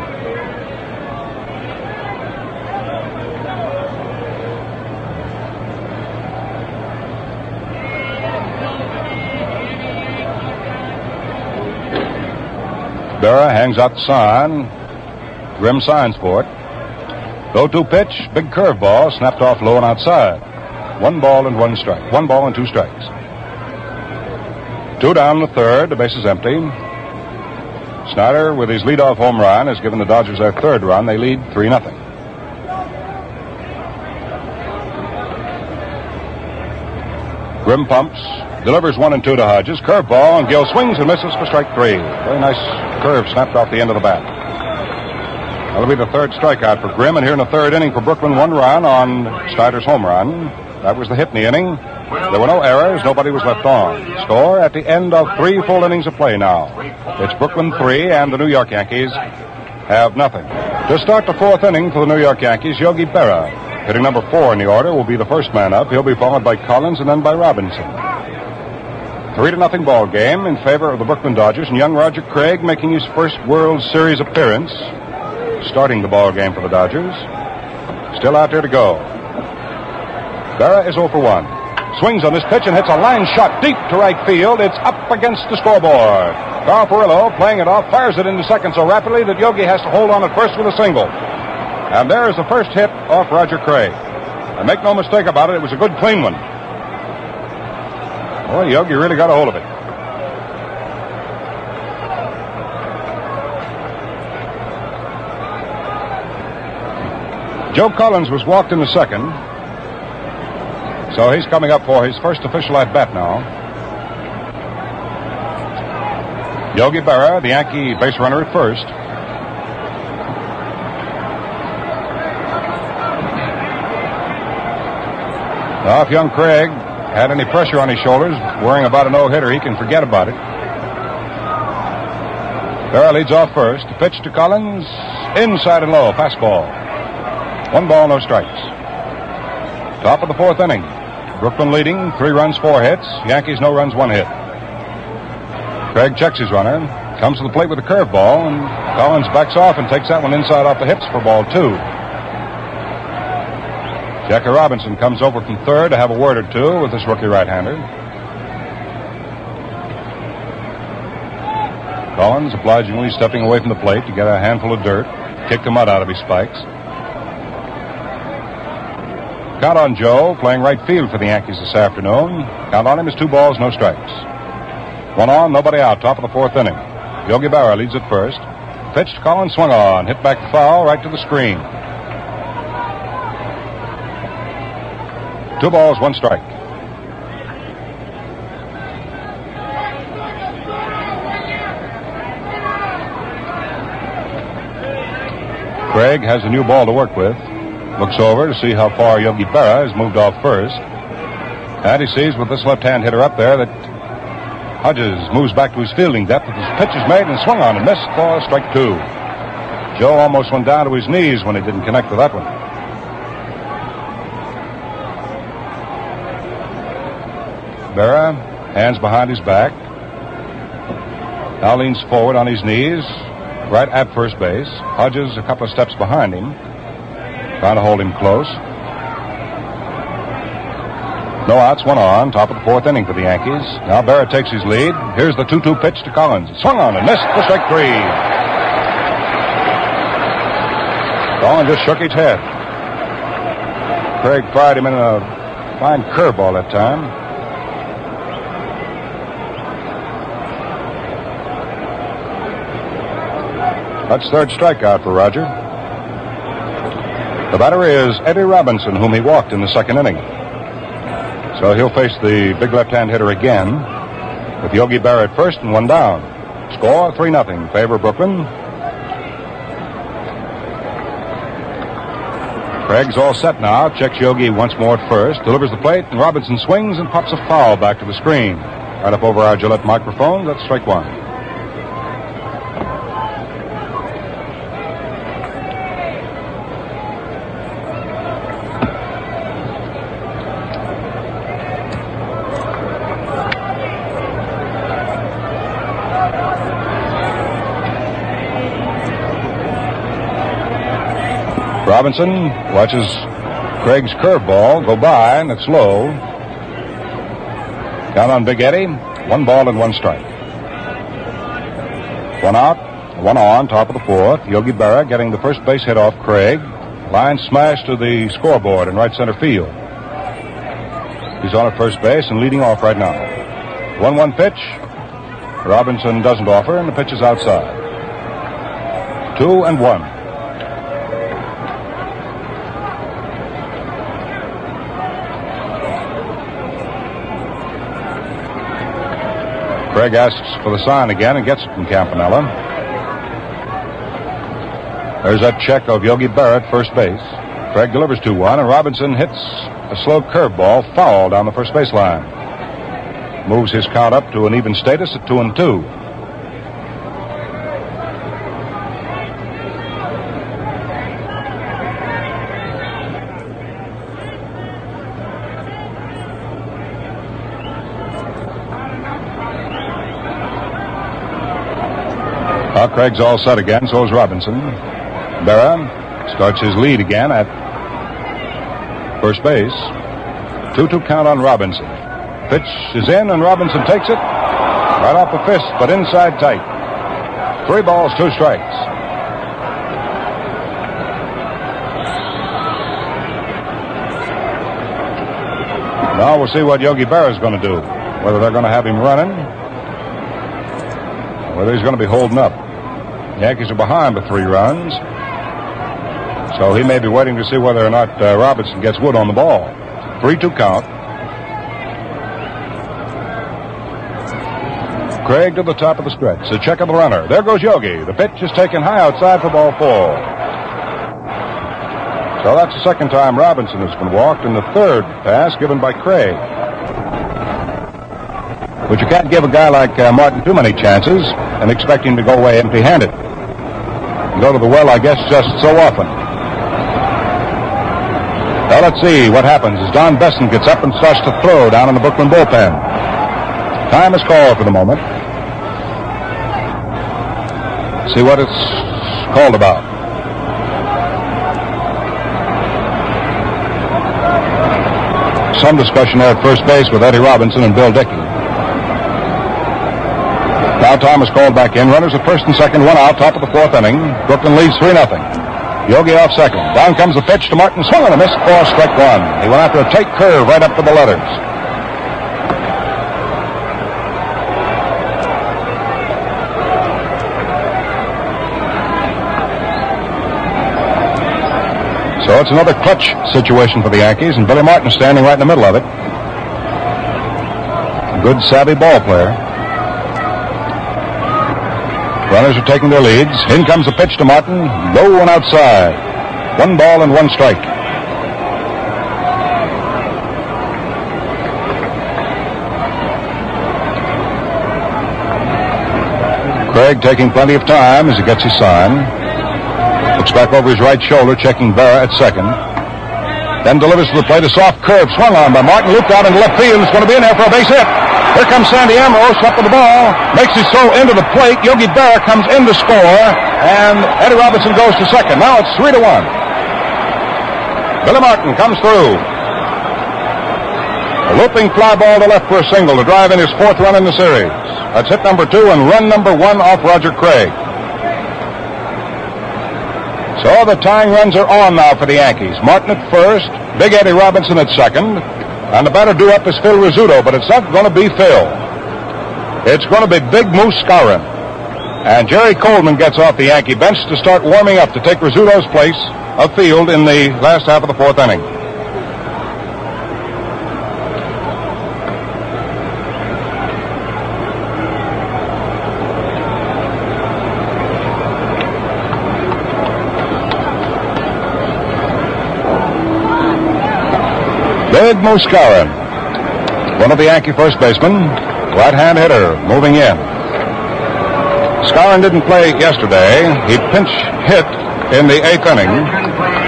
[SPEAKER 2] Berra hangs out the sign. Grimm signs for it. 0-2 pitch, big curveball, snapped off low and outside. 1 ball and 1 strike. 1 ball and 2 strikes. 2 down in the third, the base is empty. Snider, with his leadoff home run, has given the Dodgers their 3rd run. They lead 3-0. Grimm pumps, delivers 1 and 2 to Hodges. Curveball, and Gil swings and misses for strike 3. Very nice curve snapped off the end of the bat. That'll be the 3rd strikeout for Grimm, and here in the 3rd inning for Brooklyn, 1 run on Snider's home run. That was the hit in the inning. There were no errors. Nobody was left on. Score at the end of 3 full innings of play now. It's Brooklyn 3, and the New York Yankees have nothing. To start the 4th inning for the New York Yankees, Yogi Berra Hitting number 4 in the order will be the first man up. He'll be followed by Collins and then by Robinson. 3-0 ball game in favor of the Brooklyn Dodgers, and young Roger Craig making his first World Series appearance, starting the ball game for the Dodgers. Still out there to go. Berra is 0 for 1. Swings on this pitch and hits a line shot deep to right field. It's up against the scoreboard. Carl Perillo, playing it off, fires it into second so rapidly that Yogi has to hold on at first with a single. And there is the first hit off Roger Craig. And make no mistake about it, it was a good clean one. Boy, Yogi really got a hold of it. Joe Collins was walked in the second. So he's coming up for his first official at-bat now. Yogi Berra, the Yankee base runner at first. Now, if young Craig had any pressure on his shoulders, worrying about a no-hitter, he can forget about it. Berra leads off first. The pitch to Collins, inside and low, fastball. 1 ball, no strikes. Top of the 4th inning. Brooklyn leading, 3 runs, 4 hits. Yankees, no runs, 1 hit. Craig checks his runner, comes to the plate with a curveball, and Collins backs off and takes that one inside off the hips for ball 2. Jackie Robinson comes over from third to have a word or two with this rookie right-hander. Collins obligingly stepping away from the plate to get a handful of dirt, kick the mud out of his spikes. Count on Joe, playing right field for the Yankees this afternoon. Count on him is 2 balls, no strikes. 1 on, nobody out, top of the 4th inning. Yogi Berra leads at first. Pitched, Collins swung on, hit back foul, right to the screen. 2 balls, 1 strike. Craig has a new ball to work with. Looks over to see how far Yogi Berra has moved off first. And he sees with this left-hand hitter up there that Hodges moves back to his fielding depth. His pitch is made and swung on and missed for strike 2. Joe almost went down to his knees when he didn't connect with that one. Berra, hands behind his back. Now leans forward on his knees, right at first base. Hodges a couple of steps behind him, trying to hold him close. No outs, 1 on, top of the 4th inning for the Yankees. Now Berra takes his lead. Here's the 2-2 pitch to Collins. Swung on and missed for strike 3. Collins just shook his head. Craig fired him in a fine curveball that time. That's 3rd strikeout for Roger. The batter is Eddie Robinson, whom he walked in the 2nd inning. So he'll face the big left-hand hitter again with Yogi Berra at first and 1 down. Score 3-0, favor Brooklyn. Craig's all set now. Checks Yogi once more at first. Delivers the plate, and Robinson swings and pops a foul back to the screen. Right up over our Gillette microphone. That's strike 1. Robinson watches Craig's curveball go by, and it's low. Count on Big Eddie. 1 ball and 1 strike. 1 out, 1 on, top of the 4th. Yogi Berra getting the first base hit off Craig. Line smash to the scoreboard in right center field. He's on at first base and leading off right now. 1-1 pitch. Robinson doesn't offer, and the pitch is outside. 2-1. Craig asks for the sign again and gets it from Campanella. There's that check of Yogi Berra at first base. Craig delivers 2-1, and Robinson hits a slow curveball foul down the first base line. Moves his count up to an even status at 2-2. Well, Craig's all set again. So is Robinson. Berra starts his lead again at first base. 2-2 count on Robinson. Pitch is in, and Robinson takes it right off the fist, but inside tight. 3 balls, 2 strikes. Now we'll see what Yogi Berra's going to do. Whether they're going to have him running, or whether he's going to be holding up. The Yankees are behind by 3 runs. So he may be waiting to see whether or not Robinson gets wood on the ball. 3-2 count. Craig to the top of the stretch. The check of the runner. There goes Yogi. The pitch is taken high outside for ball 4. So that's the second time Robinson has been walked, and the third pass given by Craig. But you can't give a guy like Martin too many chances and expect him to go away empty-handed. Go to the well, I guess, just so often. Now let's see what happens as Don Besson gets up and starts to throw down in the Brooklyn bullpen. Time is called for the moment. See what it's called about. Some discussion there at first base with Eddie Robinson and Bill Dickey. Now time is called back in. Runners at first and second, 1 out, top of the 4th inning. Brooklyn leads 3-0. Yogi off second. Down comes the pitch to Martin. Swung on a miss. 4, strike 1. He went after a tight curve right up to the letters. So it's another clutch situation for the Yankees, and Billy Martin standing right in the middle of it. Good, savvy ball player. Runners are taking their leads. In comes the pitch to Martin. Low and outside. 1 ball and 1 strike. Craig taking plenty of time as he gets his sign. Looks back over his right shoulder, checking Berra at second. Then delivers to the plate. A soft curve swung on by Martin. Looped out into left field. It's going to be in there for a base hit. Here comes Sandy Ambrose up with the ball. Makes his throw into the plate. Yogi Berra comes in to score. And Eddie Robinson goes to second. Now it's 3-1. Billy Martin comes through. A looping fly ball to left for a single to drive in his 4th run in the series. That's hit number 2 and run number 1 off Roger Craig. So the tying runs are on now for the Yankees. Martin at first, Big Eddie Robinson at second, and the batter due up is Phil Rizzuto, but it's not going to be Phil. It's going to be Big Moose Skowron. And Jerry Coleman gets off the Yankee bench to start warming up to take Rizzuto's place of field in the last half of the 4th inning. Big Moose Skowron, one of the Yankee first basemen, right-hand hitter, moving in. Skowron didn't play yesterday. He pinch hit in the 8th inning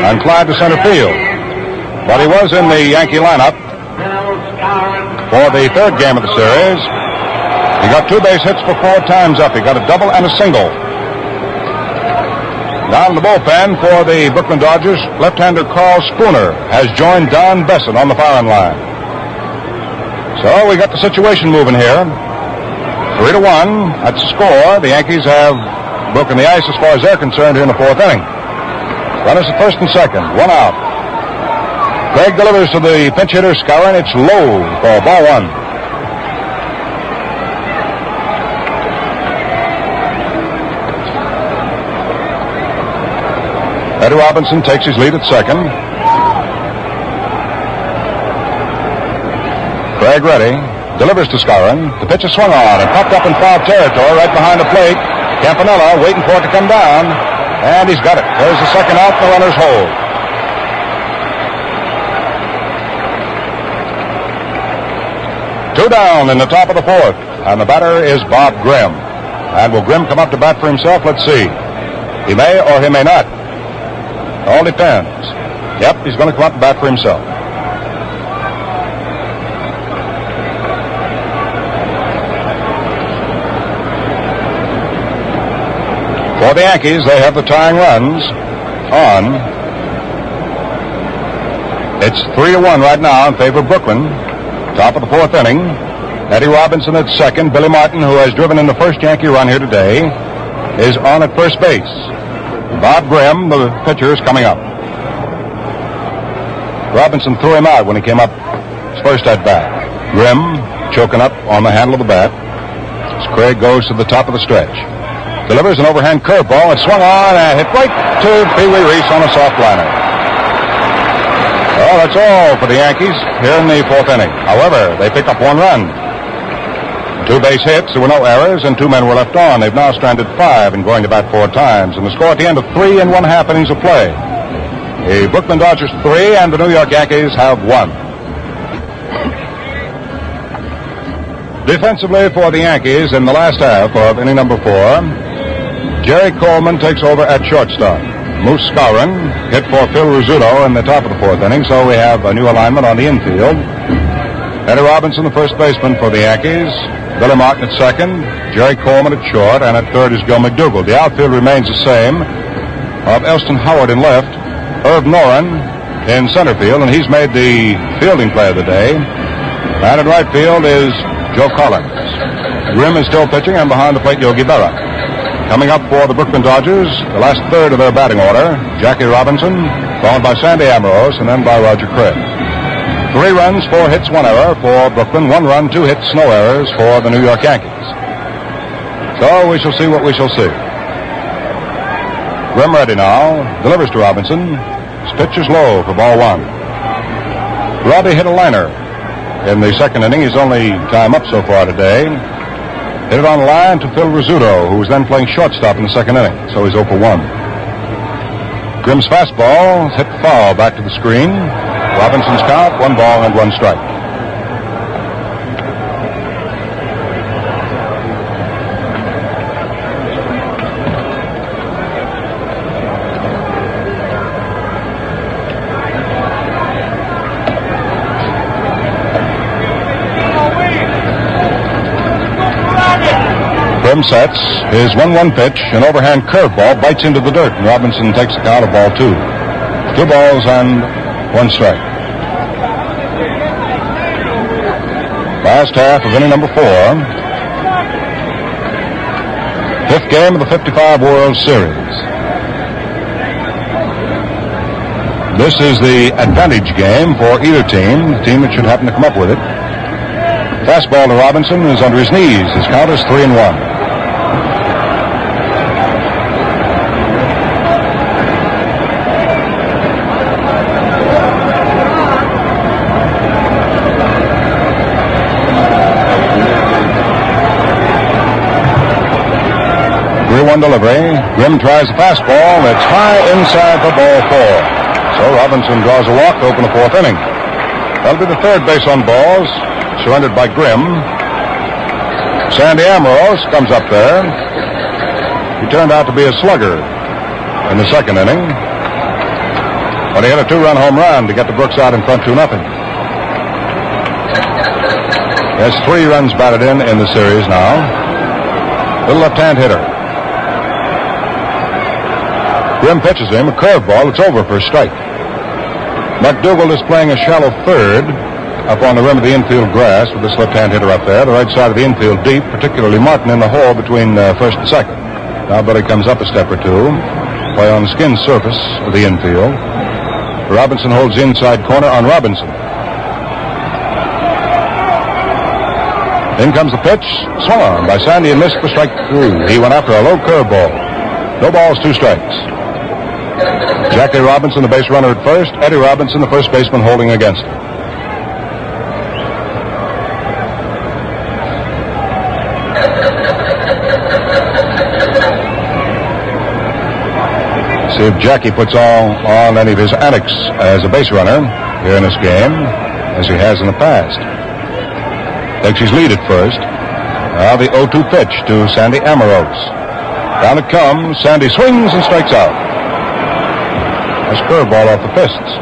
[SPEAKER 2] and flied to center field. But he was in the Yankee lineup for the 3rd game of the series. He got 2 base hits for 4 times up. He got a double and a single. Down in the bullpen for the Brooklyn Dodgers, left-hander Carl Spooner has joined Don Besson on the firing line. So we got the situation moving here. 3-1. That's the score. The Yankees have broken the ice as far as they're concerned here in the 4th inning. Runners at first and second, 1 out. Craig delivers to the pinch hitter Skowron. It's low for ball 1. Eddie Robinson takes his lead at second. Craig ready. Delivers to Skowron. The pitch is swung on and popped up in foul territory right behind the plate. Campanella waiting for it to come down. And he's got it. There's the second out. The runners hold. Two down in the top of the 4th. And the batter is Bob Grimm. And will Grimm come up to bat for himself? Let's see. He may or he may not. All depends. Yep, he's going to come up and bat for himself. For the Yankees, they have the tying runs on. It's 3-1 right now in favor of Brooklyn. Top of the fourth inning. Eddie Robinson at second. Billy Martin, who has driven in the first Yankee run here today, is on at first base. Bob Grimm, the pitcher, is coming up. Robinson threw him out when he came up his first at bat. Grimm choking up on the handle of the bat as Craig goes to the top of the stretch. Delivers an overhand curveball. It swung on and hit right to Pee Wee Reese on a soft liner. Well, that's all for the Yankees here in the fourth inning. However, they picked up one run. 2 base hits, there were no errors, and 2 men were left on. They've now stranded 5 and going to bat 4 times. And the score at the end of 3 1/2 innings of play. The Brooklyn Dodgers 3 and the New York Yankees have 1. Defensively for the Yankees in the last half of inning number 4, Jerry Coleman takes over at shortstop. Moose Skowron hit for Phil Rizzuto in the top of the 4th inning, so we have a new alignment on the infield. Eddie Robinson, the first baseman for the Yankees. Billy Martin at second. Jerry Coleman at short, and at third is Gil McDougall. The outfield remains the same of Elston Howard in left, Herb Noren in center field, and he's made the fielding play of the day. And in right field is Joe Collins. Grimm is still pitching, and behind the plate, Yogi Berra. Coming up for the Brooklyn Dodgers, the last third of their batting order, Jackie Robinson, followed by Sandy Ambrose, and then by Roger Craig. 3 runs, 4 hits, 1 error for Brooklyn. 1 run, 2 hits, no errors for the New York Yankees. So we shall see what we shall see. Grimm ready now. Delivers to Robinson. His pitch is low for ball 1. Robbie hit a liner in the second inning. His only time up so far today. Hit it on the line to Phil Rizzuto, who was then playing shortstop in the second inning. So he's 0 for 1. Grimm's fastball hit foul back to the screen. Robinson's count, 1 ball and 1 strike. Grimm sets his 1-1 pitch, an overhand curveball bites into the dirt, and Robinson takes the count of ball 2. 2 balls and 1 strike. Last half of inning number 4. 5th game of the 55 World Series. This is the advantage game for either team, the team that should happen to come up with it. Fastball to Robinson is under his knees. His count is 3-1. Delivery. Grimm tries the fastball. It's high inside for ball 4. So Robinson draws a walk to open the 4th inning. That'll be the 3rd base on balls, surrendered by Grimm. Sandy Ambrose comes up there. He turned out to be a slugger in the 2nd inning, when he hit a 2-run home run to get the Brooks out in front 2-0. There's 3 runs batted in the series now. Little left-hand hitter. Grimm pitches him a curveball. It's over for a strike. McDougall is playing a shallow third up on the rim of the infield grass with this left-hand hitter up there. The right side of the infield deep, particularly Martin in the hole between first and second. Now Billy comes up a step or 2. Play on the skin surface of the infield. Robinson holds the inside corner on Robinson. In comes the pitch. Swung on by Sandy and missed for strike 3. He went after a low curveball. No balls, 2 strikes. Jackie Robinson, the base runner at first. Eddie Robinson, the first baseman, holding against him. See if Jackie puts on any of his antics as a base runner here in this game, as he has in the past. Takes his lead at first. Now the 0-2 pitch to Sandy Ambrose. Down it comes. Sandy swings and strikes out. Nice curveball off the fists.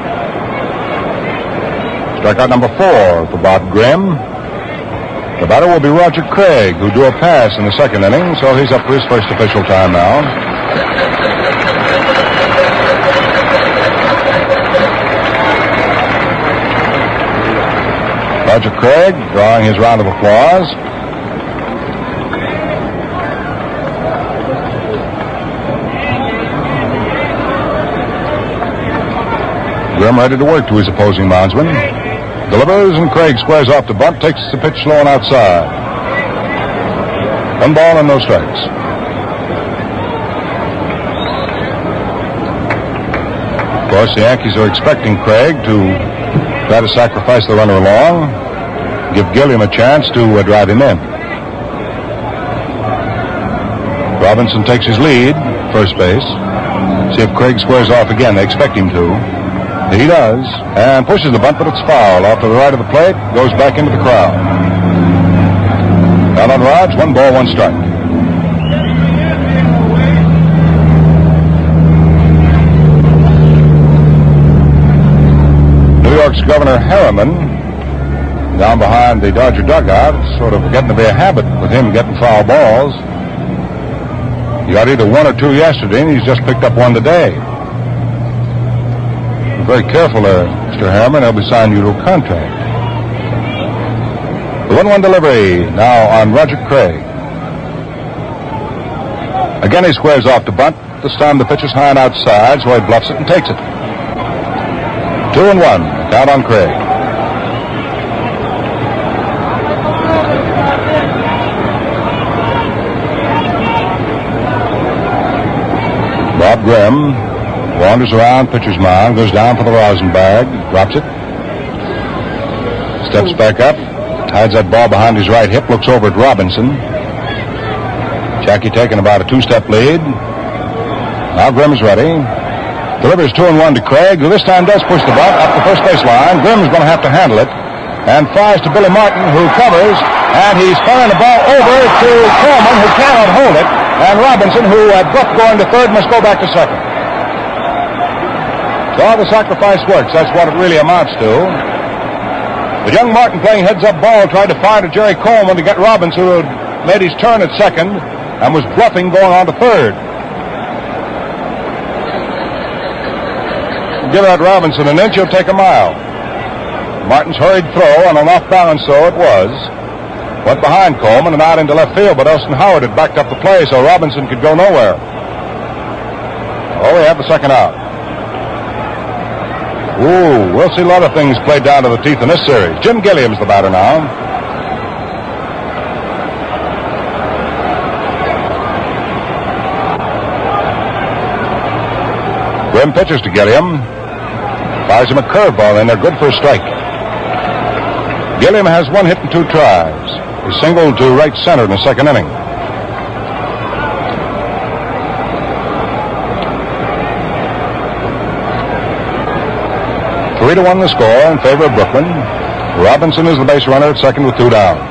[SPEAKER 2] Strikeout number 4 for Bob Grimm. The batter will be Roger Craig, who drew a pass in the 2nd inning, so he's up for his first official time now. Roger Craig drawing his round of applause. Grimm ready to work to his opposing moundsman. Delivers, and Craig squares off the bunt, takes the pitch slow and outside. 1 ball and no strikes. Of course, the Yankees are expecting Craig to try to sacrifice the runner along, give Gilliam a chance to drive him in. Robinson takes his lead, first base. See if Craig squares off again. They expect him to. He does, and pushes the bunt, but it's foul. Off to the right of the plate, goes back into the crowd. Down on rods, 1 ball, 1 strike. New York's Governor Harriman, down behind the Dodger dugout, sort of getting to be a habit with him getting foul balls. He got either 1 or 2 yesterday, and he's just picked up 1 today. Very careful there, Mr. Harriman. They'll be signing you to a contract. The 1-1 delivery now on Roger Craig. Again, he squares off the bunt. This time the pitch is high and outside, so he bluffs it and takes it. 2-1. Count on Craig. Bob Grimm wanders around pitcher's mound, goes down for the rosin bag, drops it, steps back up, hides that ball behind his right hip, looks over at Robinson. Jackie taking about a 2-step lead. Now Grimm is ready. Delivers 2-1 to Craig, who this time does push the bunt up the first base line. Grimm is going to have to handle it, and fires to Billy Martin, who covers, and he's firing the ball over to Coleman, who cannot hold it, and Robinson, who at buck going to third, must go back to second. So the sacrifice works. That's what it really amounts to. But young Martin, playing heads-up ball, tried to fire to Jerry Coleman to get Robinson, who had made his turn at second and was bluffing going on to third. Give that Robinson an inch, he'll take a mile. Martin's hurried throw on an off-balance throw it was. Went behind Coleman and out into left field, but Elston Howard had backed up the play, so Robinson could go nowhere. Oh, we have the second out. Ooh, we'll see a lot of things played down to the teeth in this series. Jim Gilliam's the batter now. Grimm pitches to Gilliam. Fires him a curveball in there, good for a strike. Gilliam has 1 hit and 2 tries. He singled to right center in the second inning. Three to 1 the score in favor of Brooklyn. Robinson is the base runner at second with 2 down.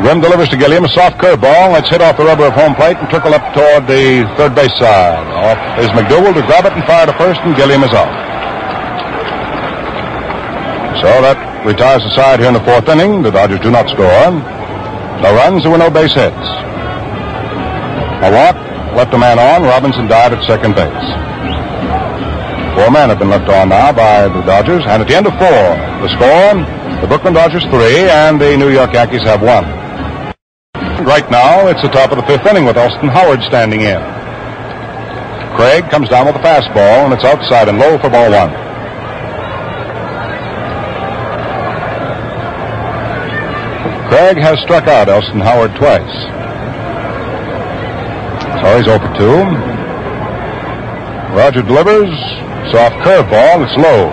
[SPEAKER 2] Grimm delivers to Gilliam a soft curveball. Let's hit off the rubber of home plate and trickle up toward the third base side. Off is McDougal to grab it and fire to first, and Gilliam is out. So that retires the side here in the 4th inning. The Dodgers do not score. No runs, there were no base hits. A walk, left a man on. Robinson died at second base. 4 men have been left on now by the Dodgers, and at the end of 4, the score, the Brooklyn Dodgers 3 and the New York Yankees have 1. Right now, it's the top of the 5th inning with Elston Howard standing in. Craig comes down with a fastball, and it's outside and low for ball 1. Craig has struck out Elston Howard twice. So he's 0 for 2. Roger delivers. Soft curveball. It's low.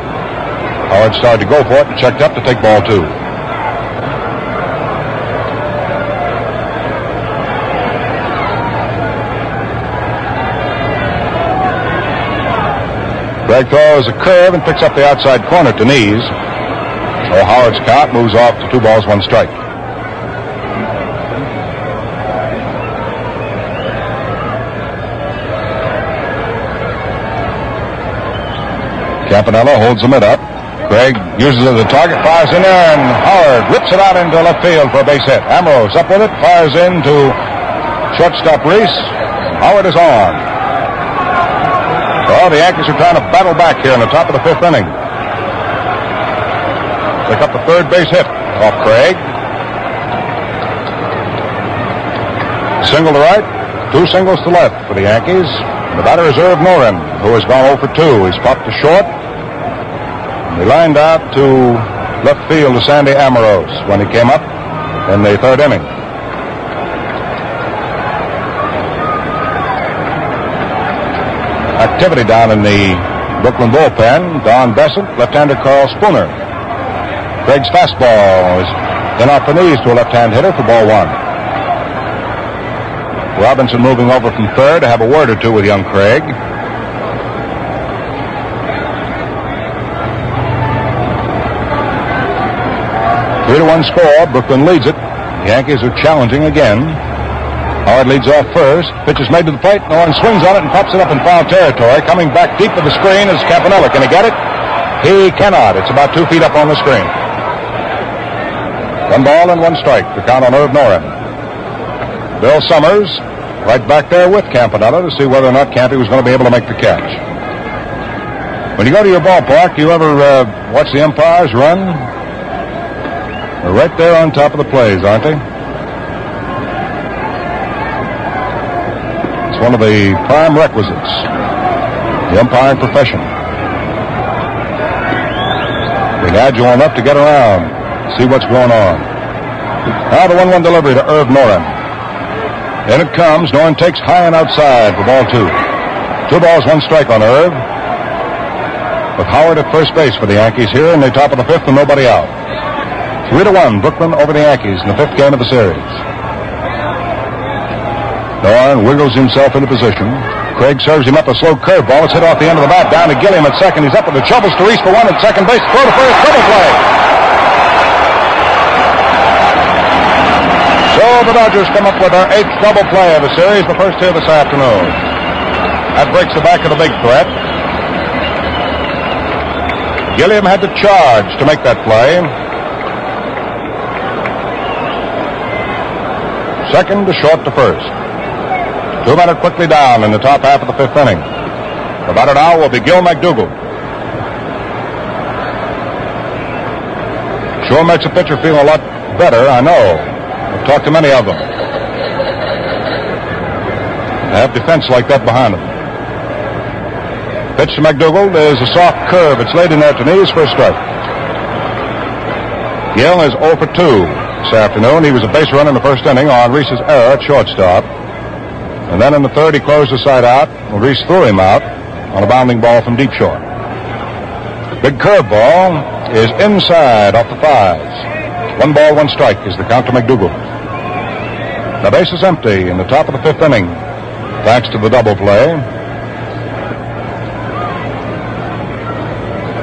[SPEAKER 2] Howard started to go for it and checked up to take ball 2. Craig throws a curve and picks up the outside corner to knees. So Howard's count moves off to 2 balls, 1 strike. Campanella holds the mid up. Craig uses it as a target, fires in there, and Howard rips it out into left field for a base hit. Ambrose up with it, fires in to shortstop Reese. Howard is on. So the Yankees are trying to battle back here in the top of the fifth inning. Pick up the third base hit off Craig. Single to right, two singles to left for the Yankees. The batter is Irv Noren, who has gone 0 for 2. He's popped to short. He lined out to left field to Sandy Amoros when he came up in the third inning. Activity down in the Brooklyn bullpen. Don Bessent, left-hander Carl Spooner. Craig's fastball is in off the knees to a left-hand hitter for ball one. Robinson moving over from third to have a word or two with young Craig. Three to one score. Brooklyn leads it. The Yankees are challenging again. Howard leads off first. Pitch is made to the plate. Noren swings on it and pops it up in foul territory. Coming back deep of the screen is Campanella. Can he get it? He cannot. It's about 2 feet up on the screen. 1 ball and 1 strike. The count on Irv Noren. Bill Summers right back there with Campanella to see whether or not Campy was going to be able to make the catch. When you go to your ballpark, do you ever watch the umpires run? They're right there on top of the plays, aren't they? It's one of the prime requisites, the umpiring profession. Being agile enough to get around, see what's going on. Now the 1-1 delivery to Irv Noren. In it comes. Noren takes high and outside for ball 2. 2 balls, 1 strike on Irv. With Howard at first base for the Yankees here in the top of the fifth and nobody out. 3-1, Brooklyn over the Yankees in the fifth game of the series. Noren wiggles himself into position. Craig serves him up a slow curveball. It's hit off the end of the bat. Down to Gilliam at second. He's up with the shovels to reach for one at second base. Throw to first. Double play. So the Dodgers come up with their 8th double play of the series, the first here this afternoon. That breaks the back of the big threat. Gilliam had to charge to make that play. Second to short to first. 2 men are quickly down in the top half of the fifth inning. The batter now will be Gil McDougald. Sure makes a pitcher feel a lot better, I know. I've talked to many of them. They have defense like that behind them. Pitch to McDougald is a soft curve. It's laid in there to knees for a strike. Gil is 0 for 2 this afternoon. He was a base runner in the first inning on Reese's error at shortstop. And then in the third, he closed the side out. Reese threw him out on a bounding ball from deep short. Big curveball is inside off the 5s. 1 ball, 1 strike is the count to McDougald. The base is empty in the top of the fifth inning, thanks to the double play.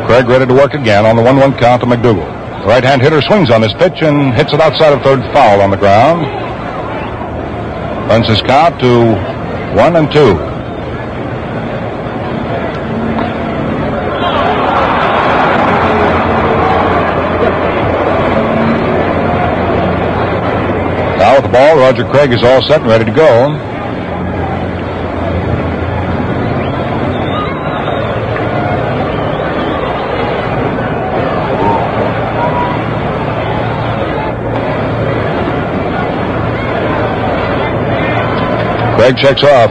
[SPEAKER 2] Craig ready to work again on the 1-1 count to McDougald. The right-hand hitter swings on this pitch and hits it outside of third, foul on the ground. Runs his count to 1-2. Now with the ball, Roger Craig is all set and ready to go. Craig checks off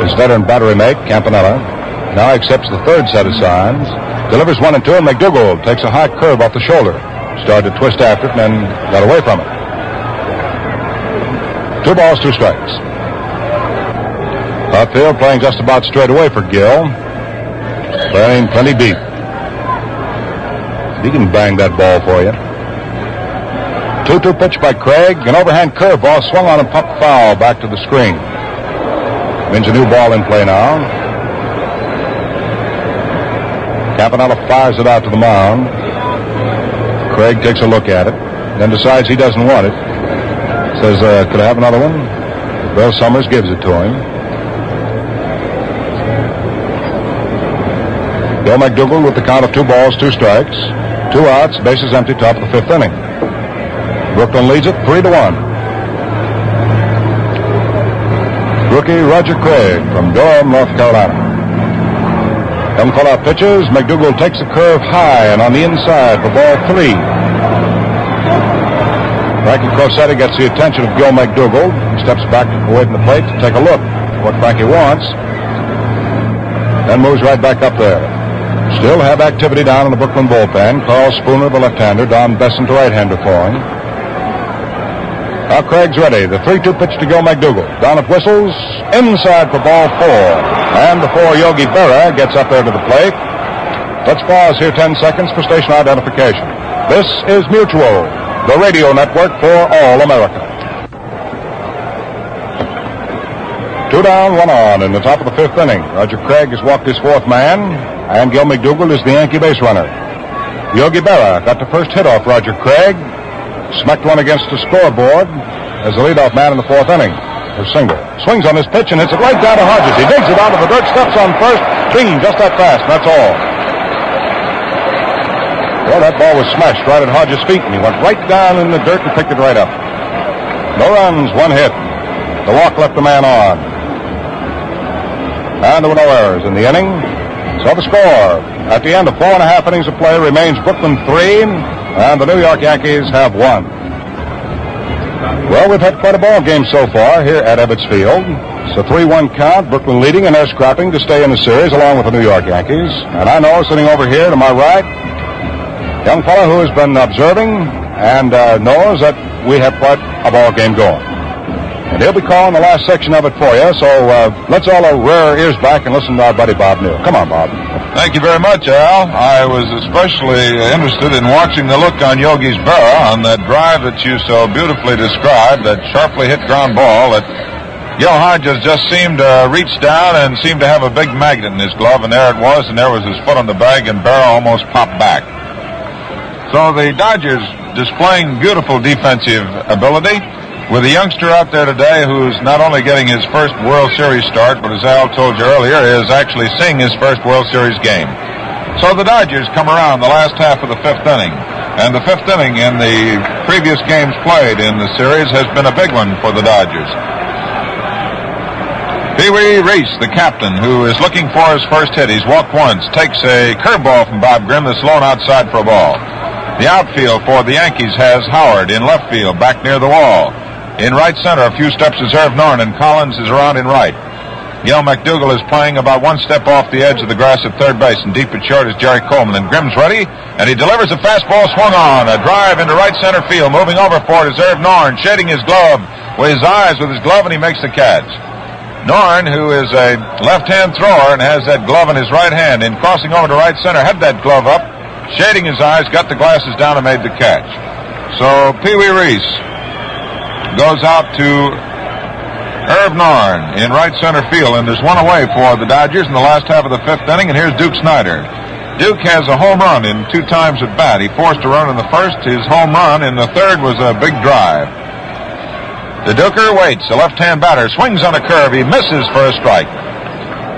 [SPEAKER 2] his veteran battery mate, Campanella. Now accepts the third set of signs. Delivers 1-2, and McDougald takes a high curve off the shoulder. Started to twist after it and then got away from it. 2 balls, 2 strikes. Outfield playing just about straight away for Gil. Playing plenty deep. He can bang that ball for you. 2-2 pitch by Craig. An overhand curveball swung on and popped foul back to the screen. Means a new ball in play now. Campanella fires it out to the mound. Craig takes a look at it, then decides he doesn't want it. Says, could I have another one? Bill Summers gives it to him. Gil McDougald with the count of 2 balls, 2 strikes. 2 outs, bases empty, top of the fifth inning. Brooklyn leads it 3-1. rookie Roger Craig from Durham, North Carolina. Young fella pitches. McDougal takes a curve high and on the inside for ball 3. Frankie Crosetti gets the attention of Gil McDougal. He steps back away from the plate to take a look at what Frankie wants. Then moves right back up there. Still have activity down in the Brooklyn bullpen. Carl Spooner, the left-hander. Don Besson, the right-hander, throwing. Now Craig's ready. The 3-2 pitch to Gil McDougal. Down it whistles. Inside for ball 4. And before Yogi Berra gets up there to the plate, let's pause here 10 seconds for station identification. This is Mutual, the radio network for all America. 2 down, 1 on in the top of the 5th inning. Roger Craig has walked his 4th man, and Gil McDougal is the Yankee base runner. Yogi Berra got the first hit off Roger Craig, smacked one against the scoreboard as the leadoff man in the 4th inning. A single. Swings on his pitch and hits it right down to Hodges. He digs it out of the dirt, steps on first. Bing, just that fast, that's all. Well, that ball was smashed right at Hodges' feet, and he went right down in the dirt and picked it right up. No runs, 1 hit. The walk left the man on. And there were no errors in the inning. So the score at the end of 4.5 innings of play remains Brooklyn 3, and the New York Yankees have won. Well, we've had quite a ball game so far here at Ebbets Field. It's a 3-1 count, Brooklyn leading, and they're scrapping to stay in the series along with the New York Yankees. And I know, sitting over here to my right, young fellow who has been observing and knows that we have quite a ball game going. And he'll be calling the last section of it for you, so let's all rear our ears back and listen to our buddy Bob Neal. Come on, Bob.
[SPEAKER 1] Thank you very much, Al. I was especially interested in watching the look on Yogi's Berra on that drive that you so beautifully described, that sharply hit ground ball that Gil Hodges just seemed to reach down and seemed to have a big magnet in his glove, and there it was, and there was his foot on the bag, and Berra almost popped back. So the Dodgers displaying beautiful defensive ability, with a youngster out there today who's not only getting his first World Series start, but as Al told you earlier, is actually seeing his first World Series game. So the Dodgers come around the last half of the 5th inning. And the 5th inning in the previous games played in the series has been a big one for the Dodgers. Pee Wee Reese, the captain, who is looking for his first hit. He's walked once, takes a curveball from Bob Grimm that's thrown outside for a ball. The outfield for the Yankees has Howard in left field, back near the wall. In right center, a few steps is Irv Norn, and Collins is around in right. Gil McDougal is playing about 1 step off the edge of the grass at third base, and deep and short is Jerry Coleman. And Grimm's ready, and he delivers a fastball swung on. A drive into right center field. Moving over for it is Irv Norn, shading his glove with his eyes with his glove, and he makes the catch. Norn, who is a left-hand thrower and has that glove in his right hand, in crossing over to right center, had that glove up, shading his eyes, got the glasses down, and made the catch. So Pee Wee Reese goes out to Irv Norn in right center field, and there's one away for the Dodgers in the last half of the 5th inning, and here's Duke Snider. Duke has a home run in 2 times at bat. He forced a run in the first. His home run in the third was a big drive. The Duker waits. The left-hand batter swings on a curve. He misses for a strike.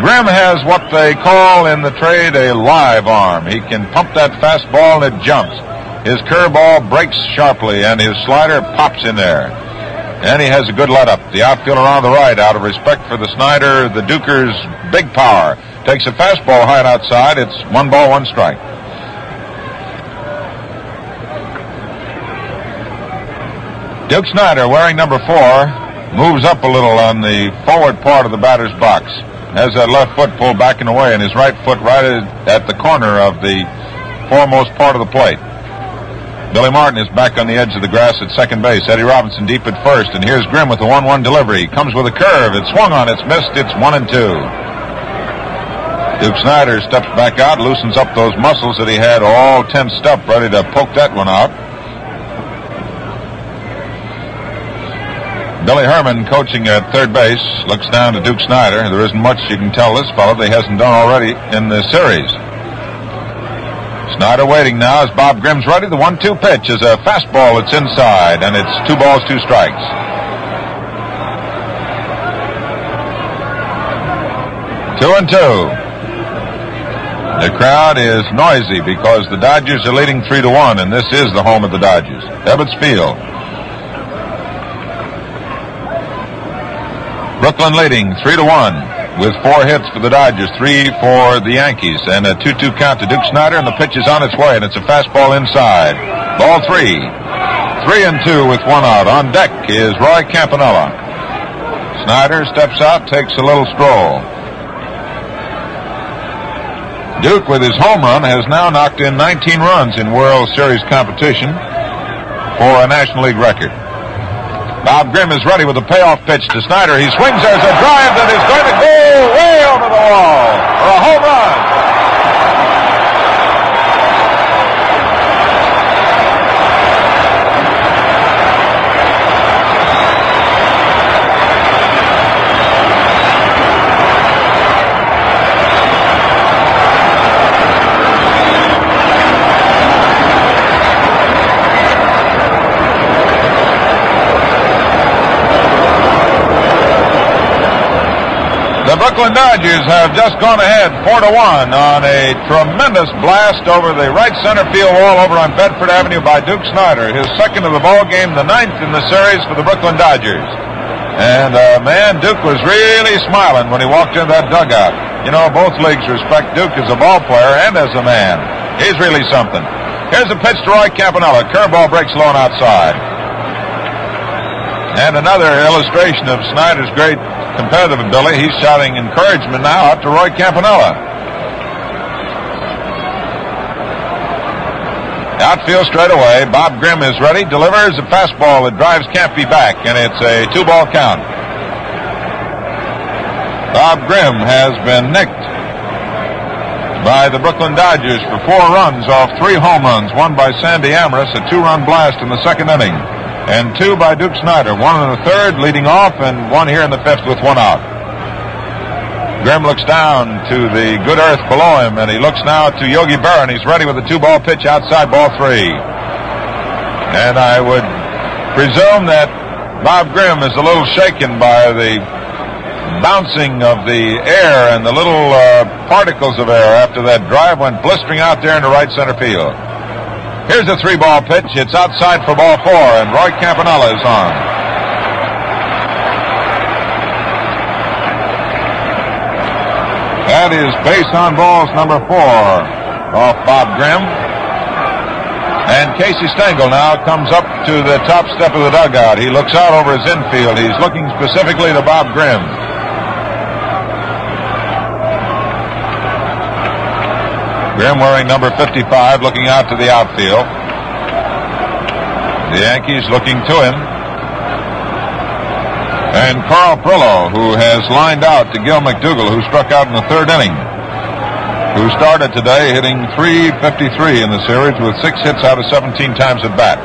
[SPEAKER 1] Grimm has what they call in the trade a live arm. He can pump that fastball and it jumps. His curveball breaks sharply, and his slider pops in there. And he has a good let-up. The outfielder on the right, out of respect for the Snider, the Duker's big power, takes a fastball high and outside. It's 1 ball, 1 strike. Duke Snider, wearing number 4, moves up a little on the forward part of the batter's box. Has that left foot pulled back and away, and his right foot right at the corner of the foremost part of the plate. Billy Martin is back on the edge of the grass at second base. Eddie Robinson deep at first, and here's Grimm with the 1-1 delivery. Comes with a curve. It's swung on. It's missed. It's 1-2. Duke Snider steps back out, loosens up those muscles that he had all tensed up, ready to poke that one out. Billy Herman, coaching at third base, looks down to Duke Snider. There isn't much you can tell this fellow that he hasn't done already in the series. Snider waiting now as Bob Grimm's ready. The 1-2 pitch is a fastball. It's inside, and it's 2 balls, 2 strikes. Two and two. The crowd is noisy because the Dodgers are leading 3-1, and this is the home of the Dodgers, Ebbets Field. Brooklyn leading 3-1 with 4 hits for the Dodgers, 3 for the Yankees, and a 2-2 count to Duke Snider, and the pitch is on its way, and it's a fastball inside. Ball 3. 3-2 with 1 out. On deck is Roy Campanella. Snider steps out, takes a little stroll. Duke, with his home run, has now knocked in 19 runs in World Series competition for a National League record. Bob Grimm is ready with a payoff pitch to Snider. He swings. There's a drive that is going to go way over the wall for a home run. The Brooklyn Dodgers have just gone ahead 4-1 on a tremendous blast over the right center field wall over on Bedford Avenue by Duke Snider. His second of the ball game, the 9th in the series for the Brooklyn Dodgers. And, man, Duke was really smiling when he walked into that dugout. You know, both leagues respect Duke as a ball player and as a man. He's really something. Here's a pitch to Roy Campanella. Curveball breaks low and outside. And another illustration of Snider's great competitive ability. He's shouting encouragement now up to Roy Campanella. Outfield straight away. Bob Grimm is ready. Delivers a fastball that drives Campy back, and it's a 2-ball count. Bob Grimm has been nicked by the Brooklyn Dodgers for 4 runs off 3 home runs, one by Sandy Amorous, a 2-run blast in the second inning, and 2 by Duke Snider, 1 in the third leading off, and 1 here in the 5th with 1 out. Grimm looks down to the good earth below him, and he looks now to Yogi Berra, and he's ready with a 2-ball pitch outside, ball 3. And I would presume that Bob Grimm is a little shaken by the bouncing of the air and the little particles of air after that drive went blistering out there into right center field. Here's a 3-ball pitch. It's outside for ball 4, and Roy Campanella is on. That is base on balls number 4 off Bob Grimm. And Casey Stengel now comes up to the top step of the dugout. He looks out over his infield. He's looking specifically to Bob Grimm. Grimm wearing number 55, looking out to the outfield. The Yankees looking to him. And Carl Perillo, who has lined out to Gil McDougall, who struck out in the 3rd inning, who started today hitting .353 in the series with 6 hits out of 17 times at bat.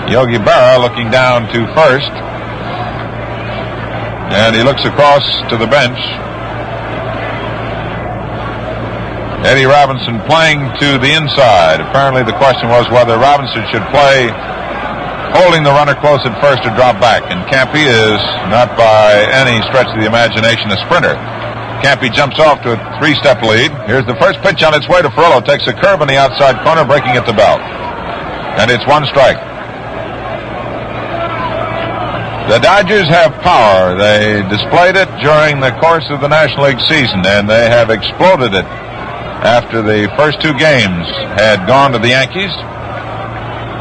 [SPEAKER 1] Yogi Berra looking down to first. And he looks across to the bench. Eddie Robinson playing to the inside. Apparently the question was whether Robinson should play holding the runner close at first or drop back. And Campy is not by any stretch of the imagination a sprinter. Campy jumps off to a 3-step lead. Here's the first pitch on its way to Perillo. Takes a curve in the outside corner, breaking at the belt. And it's 1 strike. The Dodgers have power. They displayed it during the course of the National League season, and they have exploded it after the first 2 games had gone to the Yankees.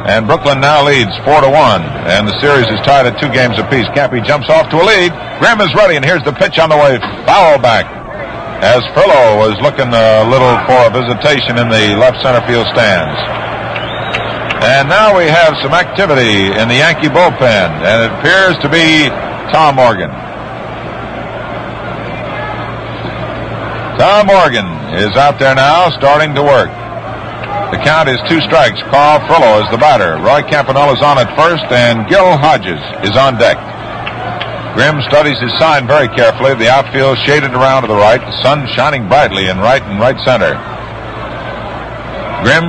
[SPEAKER 1] And Brooklyn now leads 4-1, and the series is tied at 2 games apiece. Campy jumps off to a lead. Grimm is ready, and here's the pitch on the way. Foul back, as Perillo was looking a little for a visitation in the left center field stands. And now we have some activity in the Yankee bullpen, and it appears to be Tom Morgan. Tom Morgan is out there now, starting to work. The count is 2 strikes. Carl Perillo is the batter. Roy Campanella is on at first, and Gil Hodges is on deck. Grimm studies his sign very carefully. The outfield shaded around to the right. The sun shining brightly in right and right center. Grimm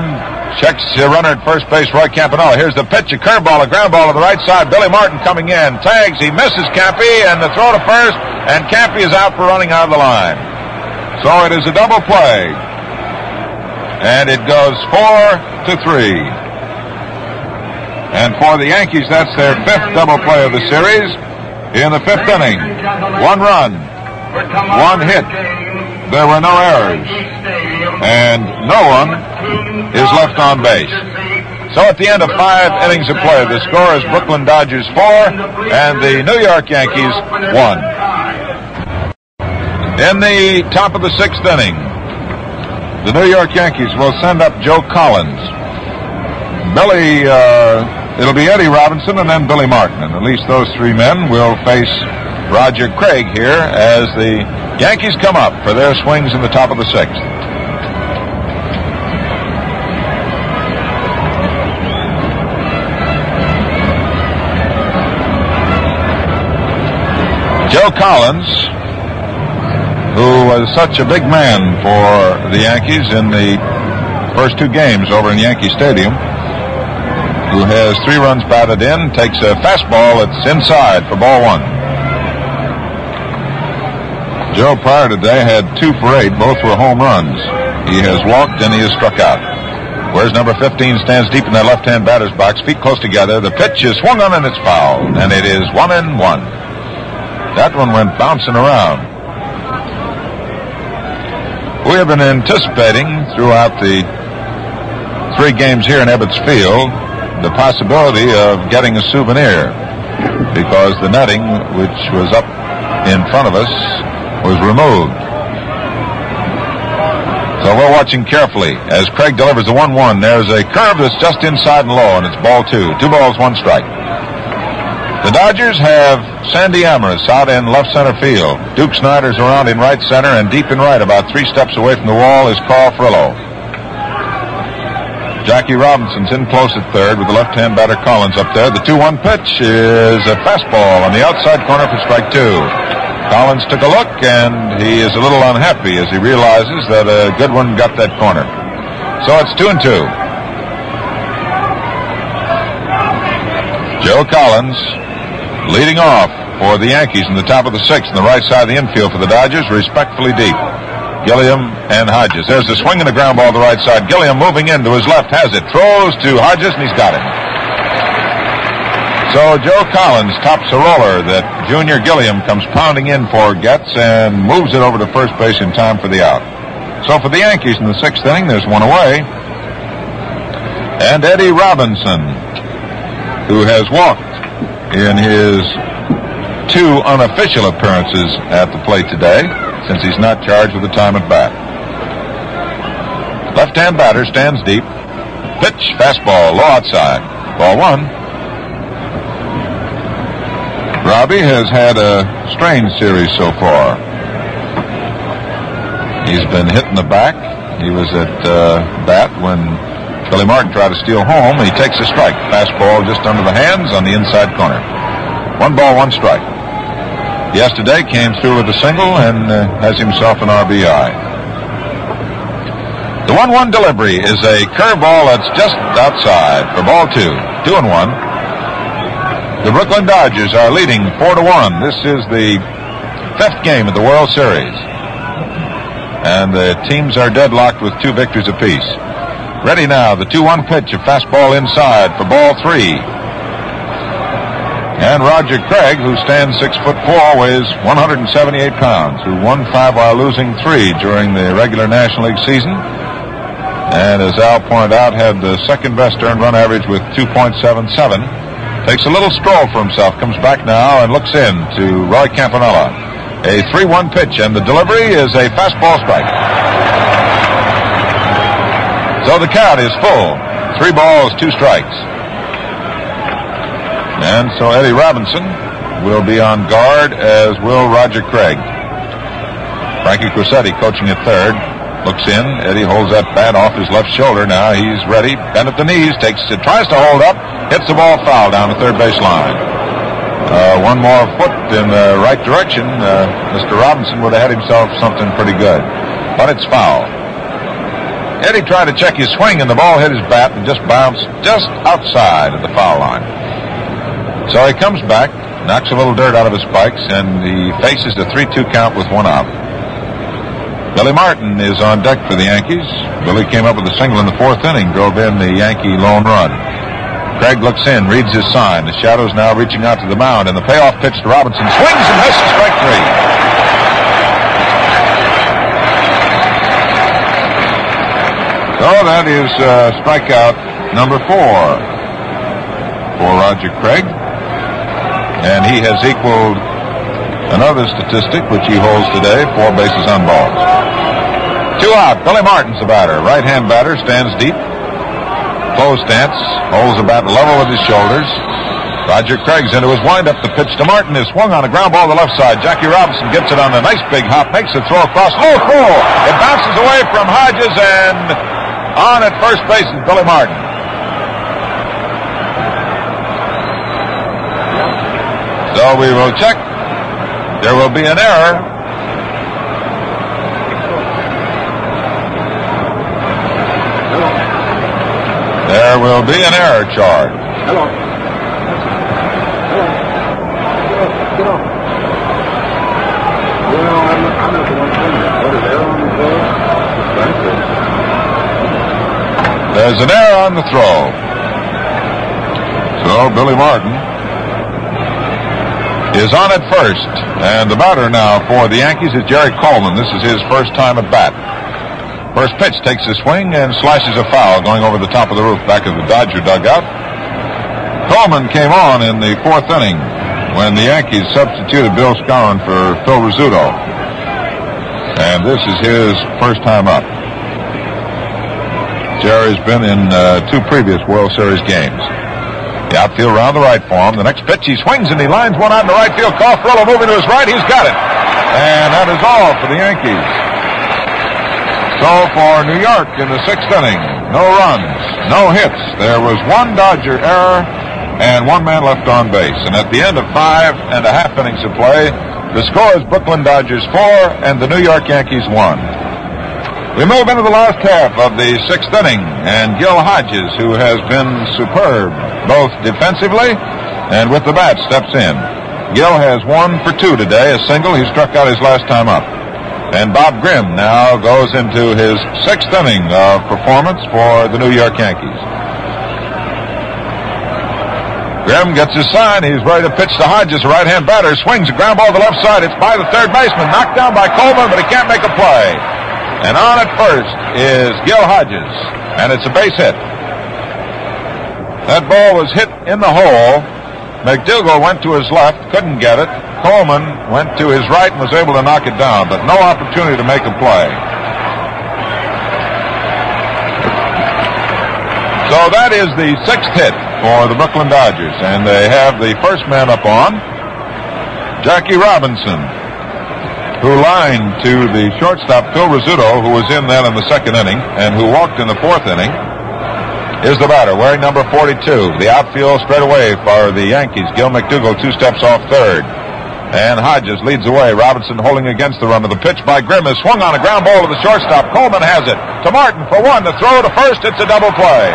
[SPEAKER 1] checks the runner at first base, Roy Campanella. Here's the pitch, a curveball, a ground ball to the right side. Billy Martin coming in. Tags, he misses Campy, and the throw to first, and Campy is out for running out of the line. So it is a double play. And it goes 4-3. And for the Yankees, that's their 5th double play of the series. in the fifth inning. 1 run, 1 hit. There were no errors, and no one is left on base. So at the end of 5 innings of play, the score is Brooklyn Dodgers 4 and the New York Yankees 1. In the top of the 6th inning, the New York Yankees will send up Joe Collins. It'll be Eddie Robinson and then Billy Martin, and at least those 3 men will face Roger Craig here as the Yankees come up for their swings in the top of the 6th. Joe Collins, who was such a big man for the Yankees in the first 2 games over in Yankee Stadium, who has 3 runs batted in, takes a fastball that's inside for ball 1. Joe prior today had 2 for 8. Both were home runs. He has walked and he has struck out. Whereas number 15 stands deep in that left-hand batter's box, feet close together. The pitch is swung on and it's fouled, and it is 1-1. That one went bouncing around. We have been anticipating throughout the 3 games here in Ebbets Field the possibility of getting a souvenir, because the netting, which was up in front of us, was removed. So we're watching carefully as Craig delivers the 1-1. There's a curve that's just inside and low, and it's ball 2. 2 balls, 1 strike. The Dodgers have Sandy Amorous out in left center field. Duke Snider's around in right center, and deep in right, about 3 steps away from the wall, is Carl Frillo. Jackie Robinson's in close at third with the left-hand batter Collins up there. The 2-1 pitch is a fastball on the outside corner for strike 2. Collins took a look, and he is a little unhappy as he realizes that a good one got that corner. So it's 2-2. Joe Collins leading off for the Yankees in the top of the 6th, in the right side of the infield for the Dodgers, respectfully deep. Gilliam and Hodges. There's the swing and a ground ball to the right side. Gilliam moving in to his left, has it, throws to Hodges, and he's got him. So Joe Collins tops a roller that Junior Gilliam comes pounding in for, gets, and moves it over to first base in time for the out. So for the Yankees in the 6th inning, there's 1 away. And Eddie Robinson, who has walked in his 2 unofficial appearances at the plate today, since he's not charged with the time at bat. Left-hand batter stands deep. Pitch, fastball, low outside. Ball 1. Robbie has had a strange series so far. He's been hit in the back. He was at bat when Billy Martin tried to steal home. He takes a strike. Fastball just under the hands on the inside corner. 1 ball, 1 strike. Yesterday came through with a single and has himself an RBI. The 1-1 delivery is a curveball that's just outside for ball 2. 2-1. The Brooklyn Dodgers are leading 4-1. This is the 5th game of the World Series, and the teams are deadlocked with 2 victories apiece. Ready now, the 2-1 pitch, a fastball inside for ball 3. And Roger Craig, who stands 6'4", weighs 178 pounds, who won 5 while losing 3 during the regular National League season. And as Al pointed out, had the 2nd best earned run average with 2.77. Takes a little stroll for himself, comes back now and looks in to Roy Campanella. A 3-1 pitch, and the delivery is a fastball strike. So the count is full. 3 balls, 2 strikes. And so Eddie Robinson will be on guard, as will Roger Craig. Frankie Crosetti coaching at third. Looks in. Eddie holds that bat off his left shoulder. Now he's ready. Bent at the knees. Tries to hold up. Hits the ball foul down the third base line. 1 more foot in the right direction. Mr. Robinson would have had himself something pretty good. But it's foul. Eddie tried to check his swing, and the ball hit his bat and just bounced just outside of the foul line. So he comes back, knocks a little dirt out of his spikes, and he faces the 3-2 count with 1 out. Billy Martin is on deck for the Yankees. Billy came up with a single in the 4th inning, drove in the Yankee lone run. Craig looks in, reads his sign. The shadow's now reaching out to the mound, and the payoff pitch to Robinson swings and misses, strike 3. So that is strikeout number 4 for Roger Craig. And he has equaled another statistic which he holds today, 4 bases on balls. 2 out. Billy Martin's the batter. Right-hand batter, stands deep. Closed stance, holds the bat level with his shoulders. Roger Craig's into his windup. The pitch to Martin is swung on a ground ball to the left side. Jackie Robinson gets it on a nice big hop, makes a throw across. Oh, cool! It bounces away from Hodges, and on at first base is Billy Martin. So we will check. There will be an error. There will be an error charge.
[SPEAKER 4] Hello. Get off. Well, I'm not the one saying that. What is error on the throw?
[SPEAKER 1] There's an error on the throw. So Billy Martin is on at first, and the batter now for the Yankees is Jerry Coleman. This is his first time at bat. First pitch takes a swing and slashes a foul going over the top of the roof back of the Dodger dugout. Coleman came on in the 4th inning when the Yankees substituted Bill Skowron for Phil Rizzuto, and this is his first time up. Jerry's been in 2 previous World Series games. The outfield round the right for him. The next pitch, he swings and he lines one out in the right field. Cofferillo moving to his right. He's got it. And that is all for the Yankees. So for New York in the 6th inning, no runs, no hits. There was 1 Dodger error and 1 man left on base. And at the end of 5 1/2 innings of play, the score is Brooklyn Dodgers 4 and the New York Yankees 1. We move into the last half of the 6th inning, and Gil Hodges, who has been superb both defensively and with the bat, steps in. Gil has 1 for 2 today, a single. He struck out his last time up. And Bob Grimm now goes into his 6th inning of performance for the New York Yankees. Grimm gets his sign. He's ready to pitch to Hodges, a right-hand batter. Swings a ground ball to the left side. It's by the third baseman. Knocked down by Coleman, but he can't make a play. And on at first is Gil Hodges, and it's a base hit. That ball was hit in the hole. McDougal went to his left, couldn't get it. Coleman went to his right and was able to knock it down, but no opportunity to make a play. So that is the 6th hit for the Brooklyn Dodgers, and they have the first man up on, Jackie Robinson, who lined to the shortstop, Phil Rizzuto, who was in then in the 2nd inning, and who walked in the 4th inning, is the batter, wearing number 42. The outfield straight away for the Yankees. Gil McDougal 2 steps off third. And Hodges leads away. Robinson holding against the run of the pitch by Grimm is swung on a ground ball to the shortstop. Coleman has it to Martin for 1. The throw to first. It's a double play.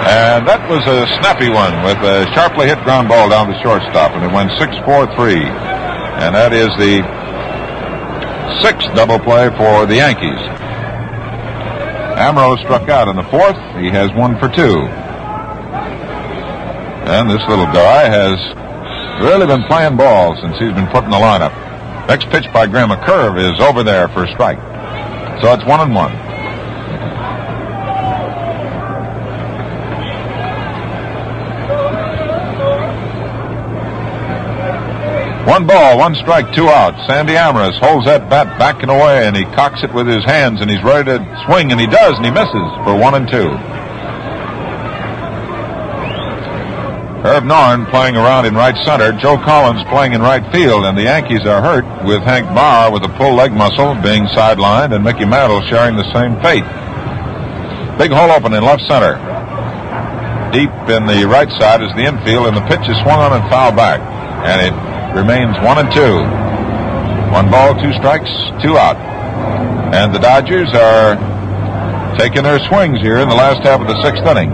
[SPEAKER 1] And that was a snappy one with a sharply hit ground ball down the shortstop, and it went 6-4-3. And that is the 6th double play for the Yankees. Amaro struck out in the 4th. He has 1 for 2. And this little guy has really been playing ball since he's been put in the lineup. Next pitch by Grimm, a curve, is over there for a strike. So it's 1-1. One ball, 1 strike, 2 out. Sandy Amaris holds that bat back and away, and he cocks it with his hands, and he's ready to swing, and he does, and he misses for 1-2. Herb Norn playing around in right center. Joe Collins playing in right field, and the Yankees are hurt with Hank Bauer with a pulled leg muscle being sidelined, and Mickey Mantle sharing the same fate. Big hole open in left center. Deep in the right side is the infield, and the pitch is swung on and fouled back, and it remains 1-2. 1 ball, 2 strikes, 2 out. And the Dodgers are taking their swings here in the last half of the 6th inning.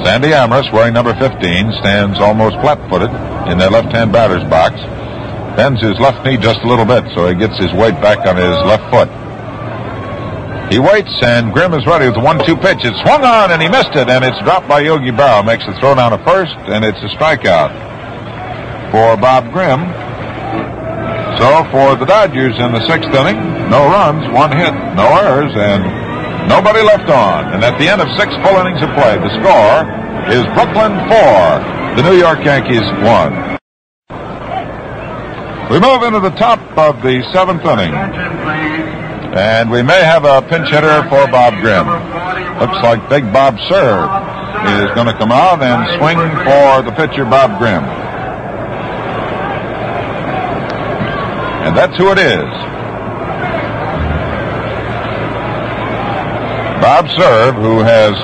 [SPEAKER 1] Sandy Amaris, wearing number 15, stands almost flat-footed in their left-hand batter's box. Bends his left knee just a little bit so he gets his weight back on his left foot. He waits, and Grimm is ready with the 1-2 pitch. It's swung on, and he missed it, and it's dropped by Yogi Berra. Makes the throw down to first, and it's a strikeout for Bob Grimm. So for the Dodgers in the 6th inning, no runs, 1 hit, no errors, and nobody left on. And at the end of 6 full innings of play, the score is Brooklyn 4, the New York Yankees 1. We move into the top of the 7th inning. And we may have a pinch hitter for Bob Grimm. Looks like Big Bob Serve is going to come out and swing for the pitcher, Bob Grimm. And that's who it is. Bob Serve, who has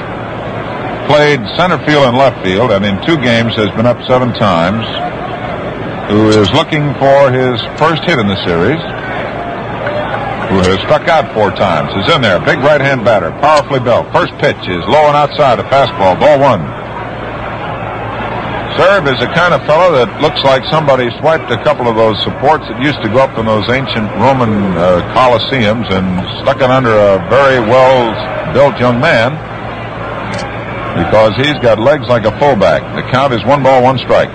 [SPEAKER 1] played center field and left field, and in 2 games has been up 7 times, who is looking for his first hit in the series, who has struck out 4 times, is in there. Big right-hand batter, powerfully built. First pitch is low and outside, a fastball, ball 1. Serve is the kind of fellow that looks like somebody swiped a couple of those supports that used to go up in those ancient Roman Colosseums and stuck it under a very well-built young man, because he's got legs like a fullback. The count is 1 ball, 1 strike.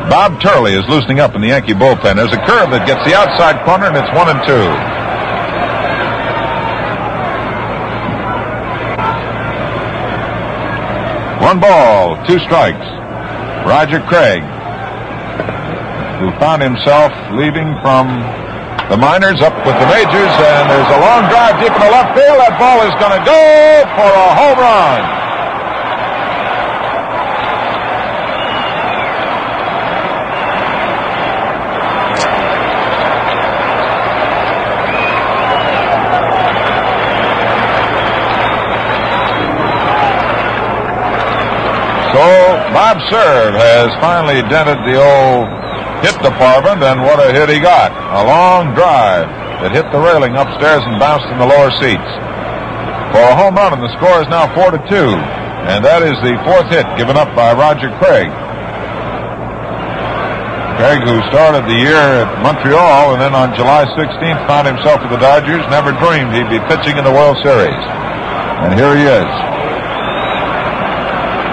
[SPEAKER 1] Bob Turley is loosening up in the Yankee bullpen. There's a curve that gets the outside corner, and it's 1-2. One ball, 2 strikes. Roger Craig, who found himself leaving from the minors up with the majors, and there's a long drive deep in the left field. That ball is going to go for a home run. So Bob Serve has finally dented the old hit department, and what a hit he got. A long drive that hit the railing upstairs and bounced in the lower seats for a home run, and the score is now 4-2. And that is the 4th hit given up by Roger Craig. Craig, who started the year at Montreal and then on July 16th found himself with the Dodgers, never dreamed he'd be pitching in the World Series. And here he is.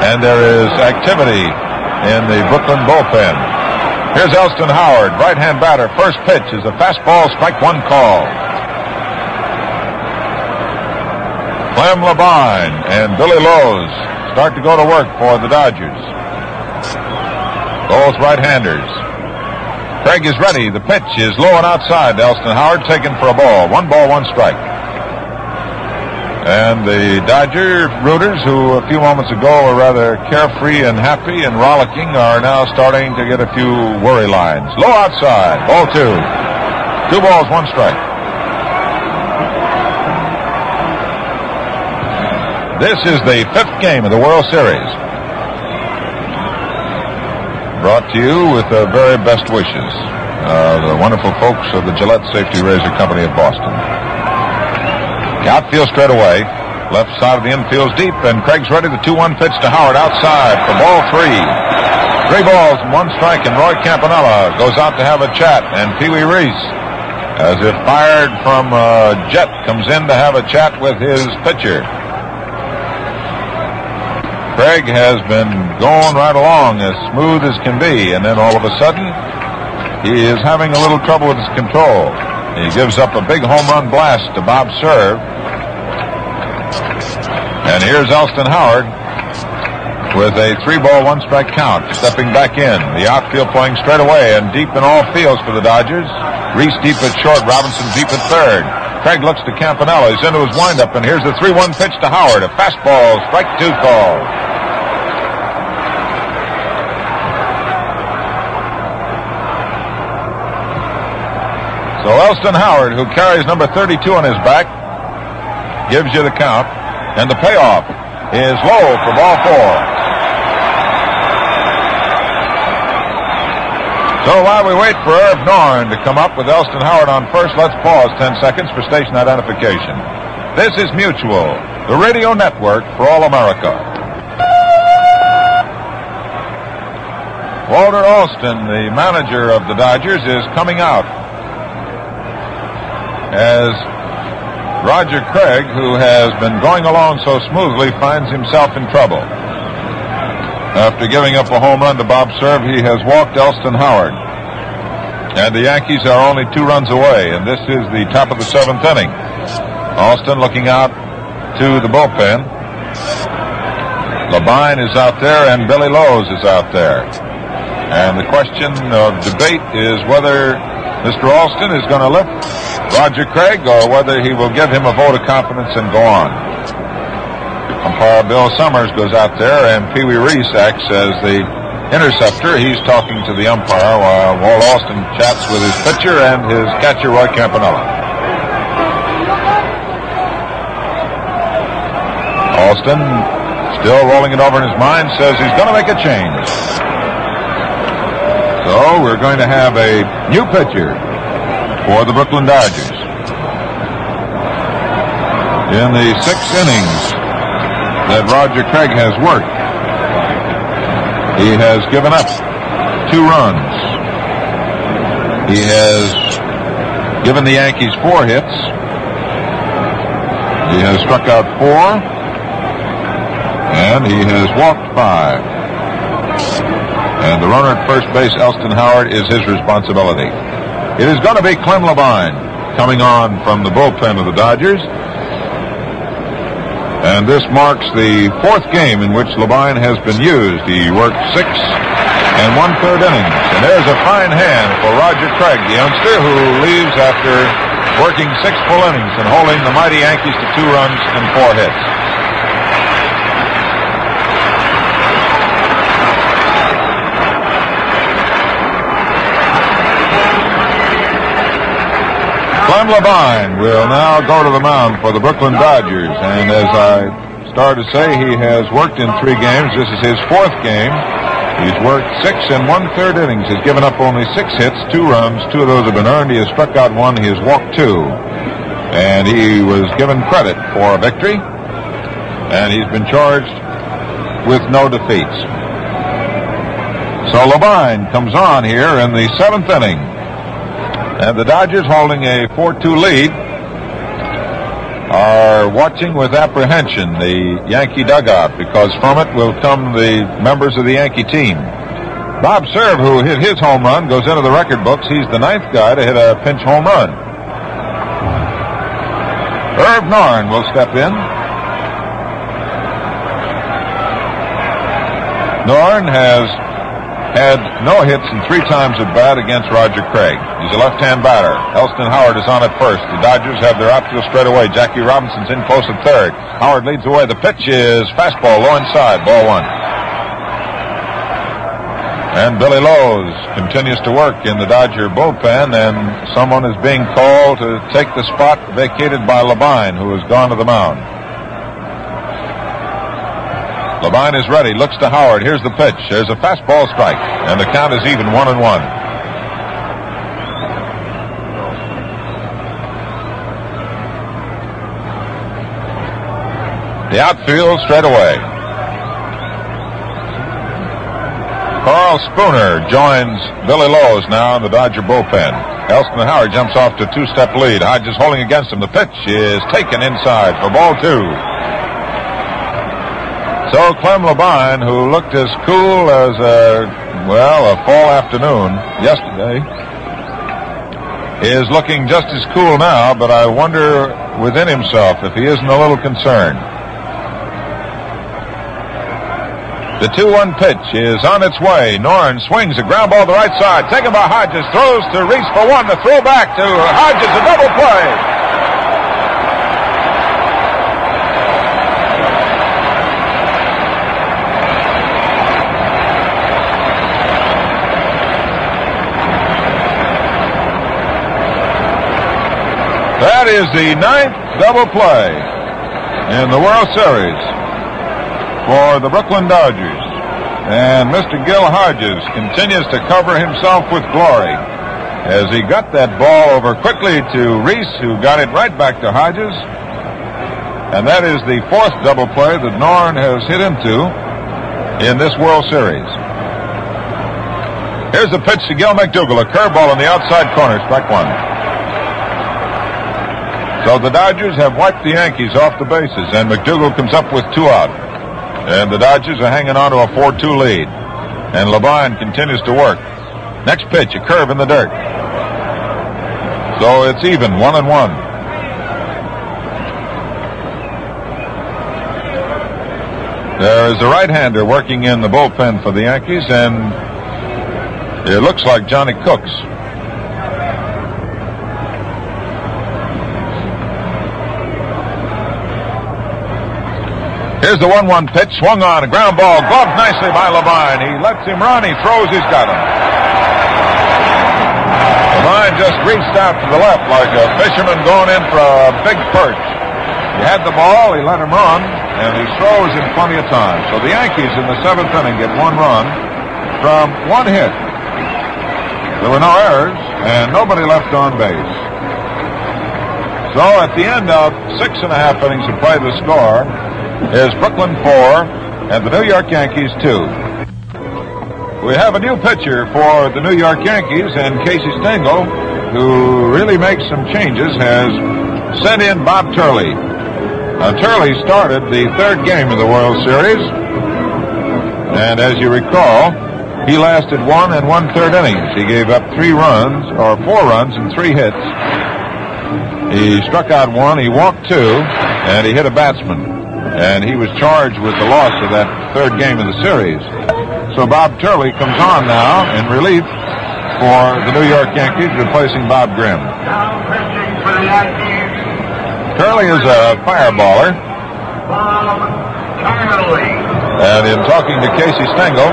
[SPEAKER 1] And there is activity in the Brooklyn bullpen. Here's Elston Howard, right-hand batter. First pitch is a fastball, strike 1 call. Clem Labine and Billy Lowe's start to go to work for the Dodgers. Both right-handers. Craig is ready. The pitch is low and outside. Elston Howard taken for a ball. 1 ball, 1 strike. And the Dodger rooters, who a few moments ago were rather carefree and happy and rollicking, are now starting to get a few worry lines. Low outside, ball 2. 2 balls, 1 strike. This is the 5th game of the World Series. Brought to you with the very best wishes. The wonderful folks of the Gillette Safety Razor Company of Boston. The outfield straight away. Left side of the infield's deep, and Craig's ready. The 2-1 pitch to Howard outside for ball 3. 3 balls and 1 strike, and Roy Campanella goes out to have a chat, and Pee Wee Reese, as if fired from a jet, comes in to have a chat with his pitcher. Craig has been going right along as smooth as can be, and then all of a sudden he is having a little trouble with his control. He gives up a big home run blast to Bob Serve. And here's Elston Howard with a 3-ball, 1 strike count, stepping back in. The outfield playing straight away and deep in all fields for the Dodgers. Reese deep at short, Robinson deep at third. Craig looks to Campanella. He's into his windup, and here's the 3-1 pitch to Howard. A fastball, strike 2 call. So Elston Howard, who carries number 32 on his back, gives you the count. And the payoff is low for ball 4. So while we wait for Irv Norn to come up with Elston Howard on first, let's pause 10 seconds for station identification. This is Mutual, the radio network for all America. Walter Alston, the manager of the Dodgers, is coming out. as Roger Craig, who has been going along so smoothly, finds himself in trouble. After giving up a home run to Bob Cerv, he has walked Elston Howard. And the Yankees are only 2 runs away, and this is the top of the 7th inning. Alston looking out to the bullpen. Labine is out there, and Billy Lowe's is out there. And the question of debate is whether Mr. Alston is going to lift Roger Craig or whether he will give him a vote of confidence and go on. Umpire Bill Summers goes out there, and Pee Wee Reese acts as the interceptor. He's talking to the umpire while Walt Alston chats with his pitcher and his catcher, Roy Campanella. Alston, still rolling it over in his mind, says he's going to make a change. So we're going to have a new pitcher for the Brooklyn Dodgers. In the 6 innings that Roger Craig has worked, he has given up 2 runs. He has given the Yankees 4 hits. He has struck out 4. And he has walked 5. And the runner at first base, Elston Howard, is his responsibility. It is going to be Clem Labine coming on from the bullpen of the Dodgers. And this marks the 4th game in which Labine has been used. He worked 6 1/3 innings. And there's a fine hand for Roger Craig, the youngster who leaves after working 6 full innings and holding the mighty Yankees to 2 runs and 4 hits. Clem Labine will now go to the mound for the Brooklyn Dodgers. And as I started to say, he has worked in 3 games. This is his 4th game. He's worked 6 1/3 innings. He's given up only 6 hits, 2 runs. 2 of those have been earned. He has struck out 1. He has walked 2. And he was given credit for a victory. And he's been charged with no defeats. So Labine comes on here in the 7th inning. And the Dodgers, holding a 4-2 lead, are watching with apprehension the Yankee dugout, because from it will come the members of the Yankee team. Bob Cerv, who hit his home run, goes into the record books. He's the 9th guy to hit a pinch home run. Herb Norrin will step in. Norrin has had no hits and 3 times at bat against Roger Craig. He's a left-hand batter. Elston Howard is on at first. The Dodgers have their outfield straight away. Jackie Robinson's in close at third. Howard leads the way. The pitch is fastball, low inside, ball 1. And Billy Lowe's continues to work in the Dodger bullpen, and someone is being called to take the spot vacated by Labine, who has gone to the mound. Labine is ready, looks to Howard. Here's the pitch. There's a fastball strike, and the count is even 1-1. The outfield straight away. Carl Spooner joins Billy Lowe's now in the Dodger bullpen. Elston Howard jumps off to a 2-step lead. Hodges holding against him. The pitch is taken inside for ball 2. So Clem Labine, who looked as cool as a fall afternoon yesterday, is looking just as cool now, but I wonder within himself if he isn't a little concerned. The 2-1 pitch is on its way. Norrin swings a ground ball to the right side, taken by Hodges, throws to Reese for 1, the throw back to Hodges, a double play. That is the 9th double play in the World Series for the Brooklyn Dodgers. And Mr. Gil Hodges continues to cover himself with glory as he got that ball over quickly to Reese, who got it right back to Hodges. And that is the 4th double play that Norrin has hit into in this World Series. Here's the pitch to Gil McDougall, a curveball on the outside corner, strike 1. So the Dodgers have wiped the Yankees off the bases, and McDougal comes up with 2 out. And the Dodgers are hanging on to a 4-2 lead. And Labine continues to work. Next pitch, a curve in the dirt. So it's even, 1-1. There is a right-hander working in the bullpen for the Yankees, and it looks like Johnny Cooks. Here's the 1-1 pitch, swung on, a ground ball, gloved nicely by Labine. He lets him run, he throws, he's got him. Labine just reached out to the left like a fisherman going in for a big perch. He had the ball, he let him run, and he throws in plenty of time. So the Yankees in the 7th inning get 1 run from 1 hit. There were no errors, and nobody left on base. So at the end of 6.5 innings of play, the score is Brooklyn 4 and the New York Yankees 2. We have a new pitcher for the New York Yankees, and Casey Stengel, who really makes some changes, has sent in Bob Turley. Turley started the 3rd game of the World Series, and as you recall, he lasted 1 1/3 innings. He gave up 4 runs and 3 hits. He struck out 1, he walked 2, and he hit a batsman. And he was charged with the loss of that 3rd game of the series. So Bob Turley comes on now in relief for the New York Yankees, replacing Bob Grimm.
[SPEAKER 3] Now pitching for the Yankees,
[SPEAKER 1] Turley is a fireballer.
[SPEAKER 3] Bob Turley.
[SPEAKER 1] And in talking to Casey Stengel,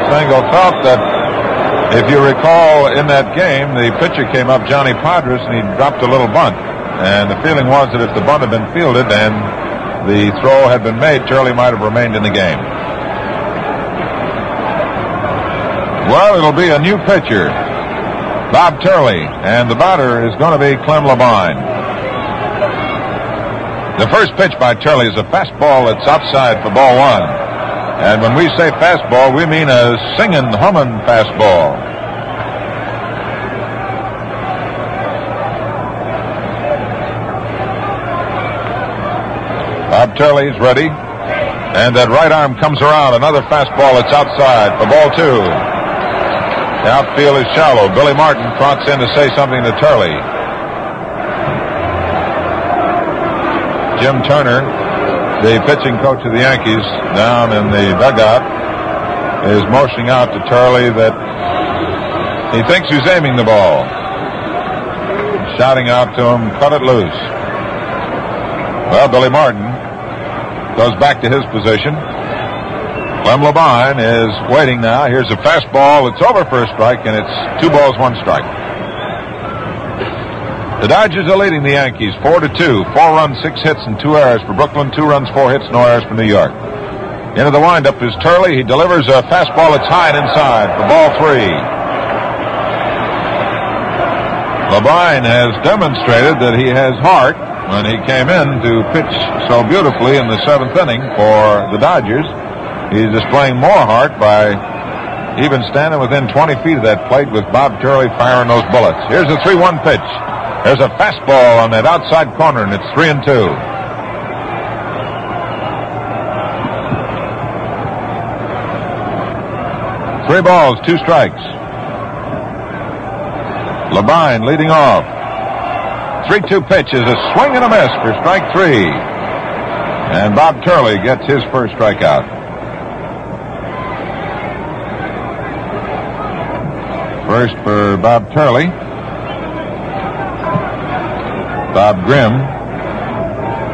[SPEAKER 1] Stengel felt that, if you recall, in that game, the pitcher came up, Johnny Podres, and he dropped a little bunt. And the feeling was that if the bunt had been fielded and the throw had been made, Turley might have remained in the game. Well, it'll be a new pitcher, Bob Turley, and the batter is going to be Clem Labine. The first pitch by Turley is a fastball that's outside for ball 1. And when we say fastball, we mean a singing, humming fastball. Bob Turley's ready, and that right arm comes around. Another fastball that's outside for ball 2. The outfield is shallow. Billy Martin trots in to say something to Turley. Jim Turner, the pitching coach of the Yankees, down in the dugout, is motioning out to Turley that he thinks he's aiming the ball. Shouting out to him, cut it loose. Well, Billy Martin goes back to his position. Clem Labine is waiting now. Here's a fastball. It's over for a strike, and it's 2 balls, 1 strike. The Dodgers are leading the Yankees 4-2. 4 runs, 6 hits, and 2 errors for Brooklyn. 2 runs, 4 hits, no errors for New York. Into the windup is Turley. He delivers a fastball that's high and inside for ball 3. Labine has demonstrated that he has heart when he came in to pitch so beautifully in the 7th inning for the Dodgers. He's displaying more heart by even standing within 20 feet of that plate with Bob Turley firing those bullets. Here's a 3-1 pitch. There's a fastball on that outside corner, and it's 3-2. Three balls, 2 strikes. Labine leading off. 3-2 pitch is a swing and a miss for strike 3. And Bob Turley gets his first strikeout. First for Bob Turley. Bob Grimm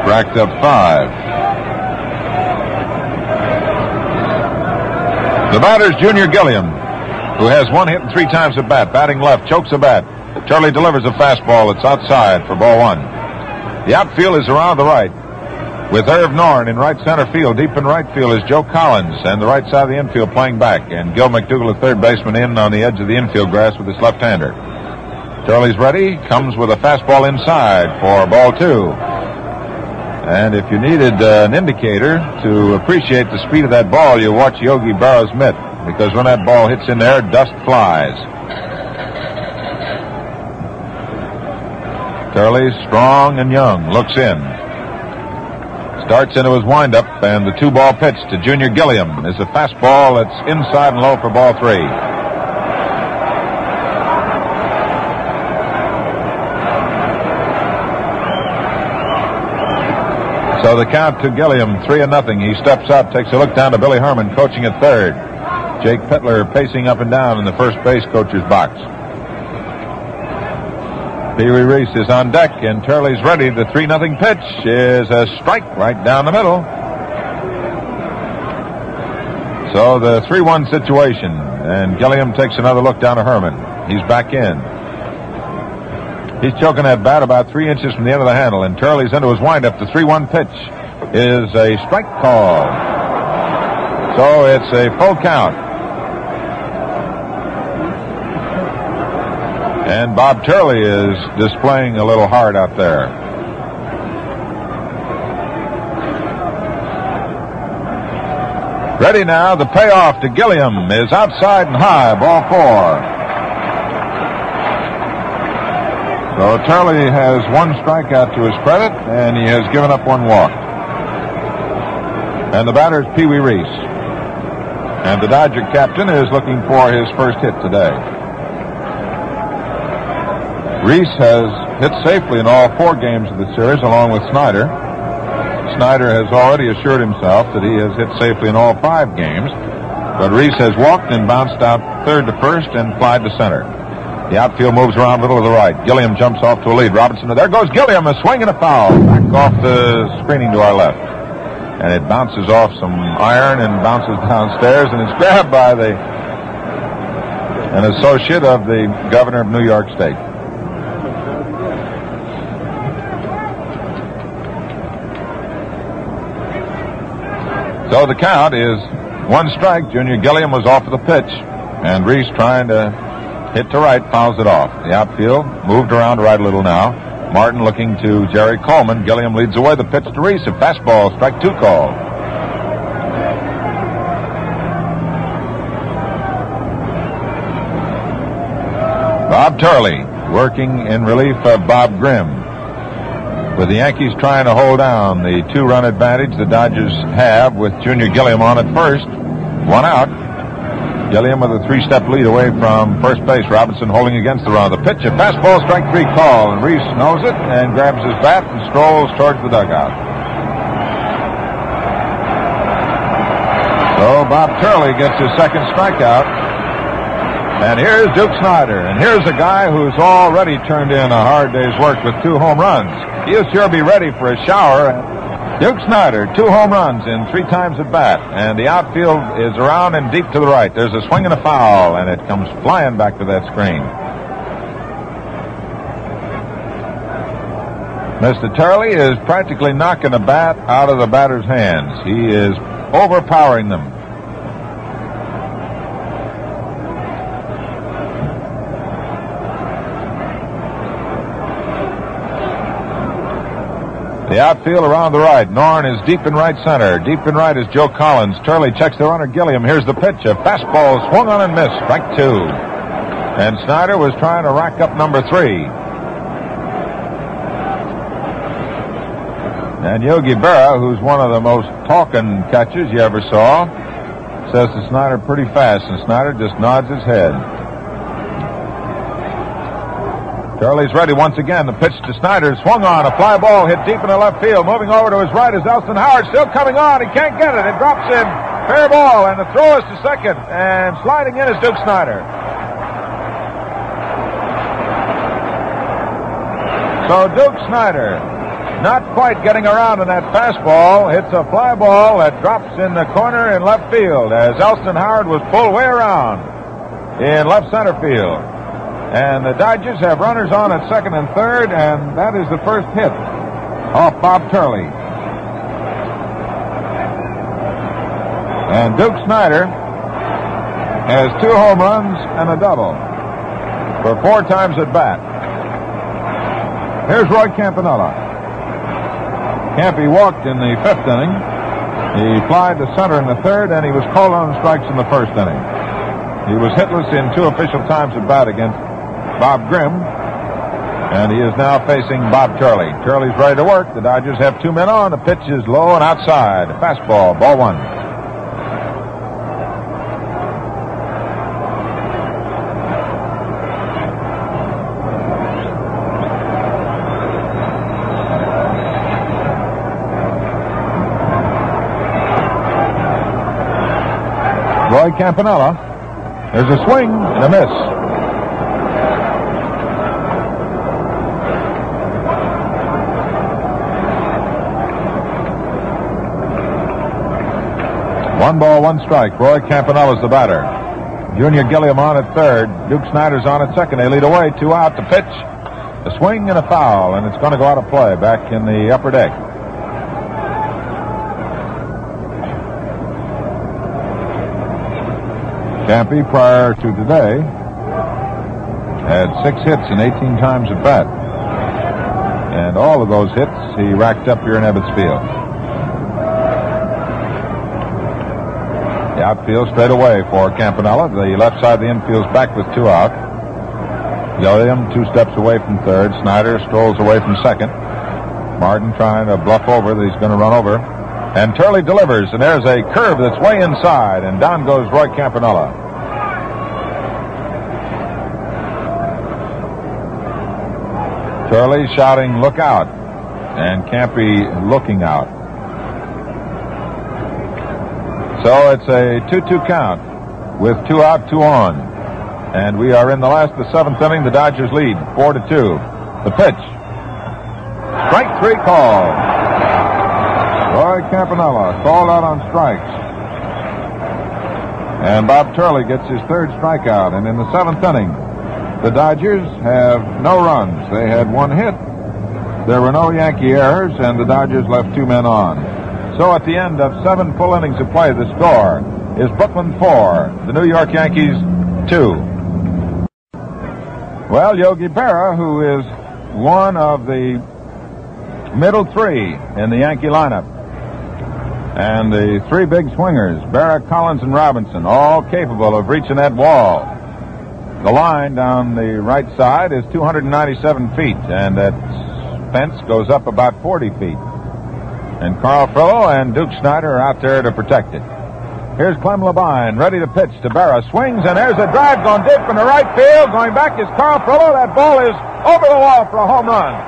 [SPEAKER 1] racked up 5. The batter's Junior Gilliam, who has 1 hit and 3 times at bat. Batting left, chokes a bat. Turley delivers a fastball. It's outside for ball 1. The outfield is around the right, with Irv Norn in right center field. Deep in right field is Joe Collins, and the right side of the infield playing back. And Gil McDougal, a third baseman, in on the edge of the infield grass with his left-hander. Turley's ready, comes with a fastball inside for ball 2. And if you needed an indicator to appreciate the speed of that ball, you watch Yogi Berra's mitt, because when that ball hits in there, dust flies. Turley, strong and young, looks in. Starts into his windup, and the 2-ball pitch to Junior Gilliam is a fastball that's inside and low for ball 3. So the count to Gilliam, 3-0. He steps up, takes a look down to Billy Herman, coaching at third. Jake Pittler pacing up and down in the first base coacher's box. Pee Wee Reese is on deck, and Turley's ready. The 3-0 pitch is a strike right down the middle. So the 3-1 situation, and Gilliam takes another look down to Herman. He's back in. He's choking that bat about 3 inches from the end of the handle, and Turley's into his windup. The 3-1 pitch is a strike call. So it's a full count. And Bob Turley is displaying a little heart out there. Ready now. The payoff to Gilliam is outside and high. Ball 4. So Turley has 1 strikeout to his credit, and he has given up 1 walk. And the batter is Pee Wee Reese. And the Dodger captain is looking for his first hit today. Reese has hit safely in all 4 games of the series, along with Snyder. Snyder has already assured himself that he has hit safely in all 5 games, but Reese has walked and bounced out third to first and flied to center. The outfield moves around middle to the right. Gilliam jumps off to a lead. Robinson, there goes Gilliam, a swing and a foul. Back off the screening to our left. And it bounces off some iron and bounces downstairs, and it's grabbed by an associate of the governor of New York State. So the count is 1 strike. Junior Gilliam was off of the pitch, and Reese trying to hit to right, fouls it off. The outfield moved around to right a little now. Martin looking to Jerry Coleman. Gilliam leads away. The pitch to Reese, a fastball, strike 2 call. Bob Turley working in relief of Bob Grimm. With the Yankees trying to hold down the 2-run advantage the Dodgers have with Junior Gilliam on at first. 1 out. Gilliam with a 3-step lead away from first base. Robinson holding against the run. The pitch, a fastball, strike 3 call. And Reese knows it and grabs his bat and strolls towards the dugout. So Bob Turley gets his second strikeout. And here's Duke Snyder. And here's a guy who's already turned in a hard day's work with 2 home runs. He'll sure be ready for a shower. Duke Snyder, 2 home runs in 3 times at bat. And the outfield is around and deep to the right. There's a swing and a foul, and it comes flying back to that screen. Mr. Turley is practically knocking the bat out of the batter's hands. He is overpowering them. The outfield around the right. Norn is deep in right center. Deep in right is Joe Collins. Turley checks the runner, Gilliam. Here's the pitch. A fastball swung on and missed. Strike 2. And Snyder was trying to rack up number 3. And Yogi Berra, who's one of the most talking catchers you ever saw, says to Snyder pretty fast, and Snyder just nods his head. Turley's ready once again. The pitch to Snyder, swung on, a fly ball hit deep in the left field. Moving over to his right is Elston Howard, still coming on. He can't get it. It drops in. Fair ball, and the throw is to second. And sliding in is Duke Snyder. So Duke Snyder, not quite getting around in that fastball, hits a fly ball that drops in the corner in left field as Elston Howard was pulled way around in left center field. And the Dodgers have runners on at second and third, and that is the first hit off Bob Turley. And Duke Snyder has 2 home runs and a double for 4 times at bat. Here's Roy Campanella. Campy walked in the 5th inning. He flied to center in the 3rd, and he was called on strikes in the 1st inning. He was hitless in 2 official times at bat against Bob Grimm. And he is now facing Bob Turley. Turley's ready to work. The Dodgers have 2 men on. The pitch is low and outside. Fastball, ball 1. Roy Campanella. There's a swing and a miss. One ball, one strike. Roy Campanella's the batter. Junior Gilliam on at third. Duke Snider's on at second. They lead away. 2 out. The pitch. A swing and a foul, and it's going to go out of play back in the upper deck. Campy, prior to today, had 6 hits and 18 times at bat. And all of those hits he racked up here in Ebbets Field. The outfield straight away for Campanella. The left side of the infield's back with 2 out. Gilliam 2 steps away from third. Snider strolls away from second. Martin trying to bluff over that he's going to run over. And Turley delivers, and there's a curve that's way inside, and down goes Roy Campanella. Turley shouting, "Look out," and Campy looking out. So it's a 2-2 count with 2 out, 2 on. And we are in the last of the 7th inning. The Dodgers lead 4-2. The pitch. Strike 3 call. Roy Campanella called out on strikes. And Bob Turley gets his 3rd strikeout. And in the 7th inning, the Dodgers have no runs. They had 1 hit. There were no Yankee errors, and the Dodgers left 2 men on. So at the end of 7 full innings of play, the score is Brooklyn 4, the New York Yankees 2. Well, Yogi Berra, who is one of the middle 3 in the Yankee lineup, and the 3 big swingers, Berra, Collins, and Robinson, all capable of reaching that wall. The line down the right side is 297 feet, and that fence goes up about 40 feet. And Carl Frillo and Duke Snider are out there to protect it. Here's Clem Labine, ready to pitch to Berra. Swings, and there's a drive going deep in the right field. Going back is Carl Frillo. That ball is over the wall for a home run.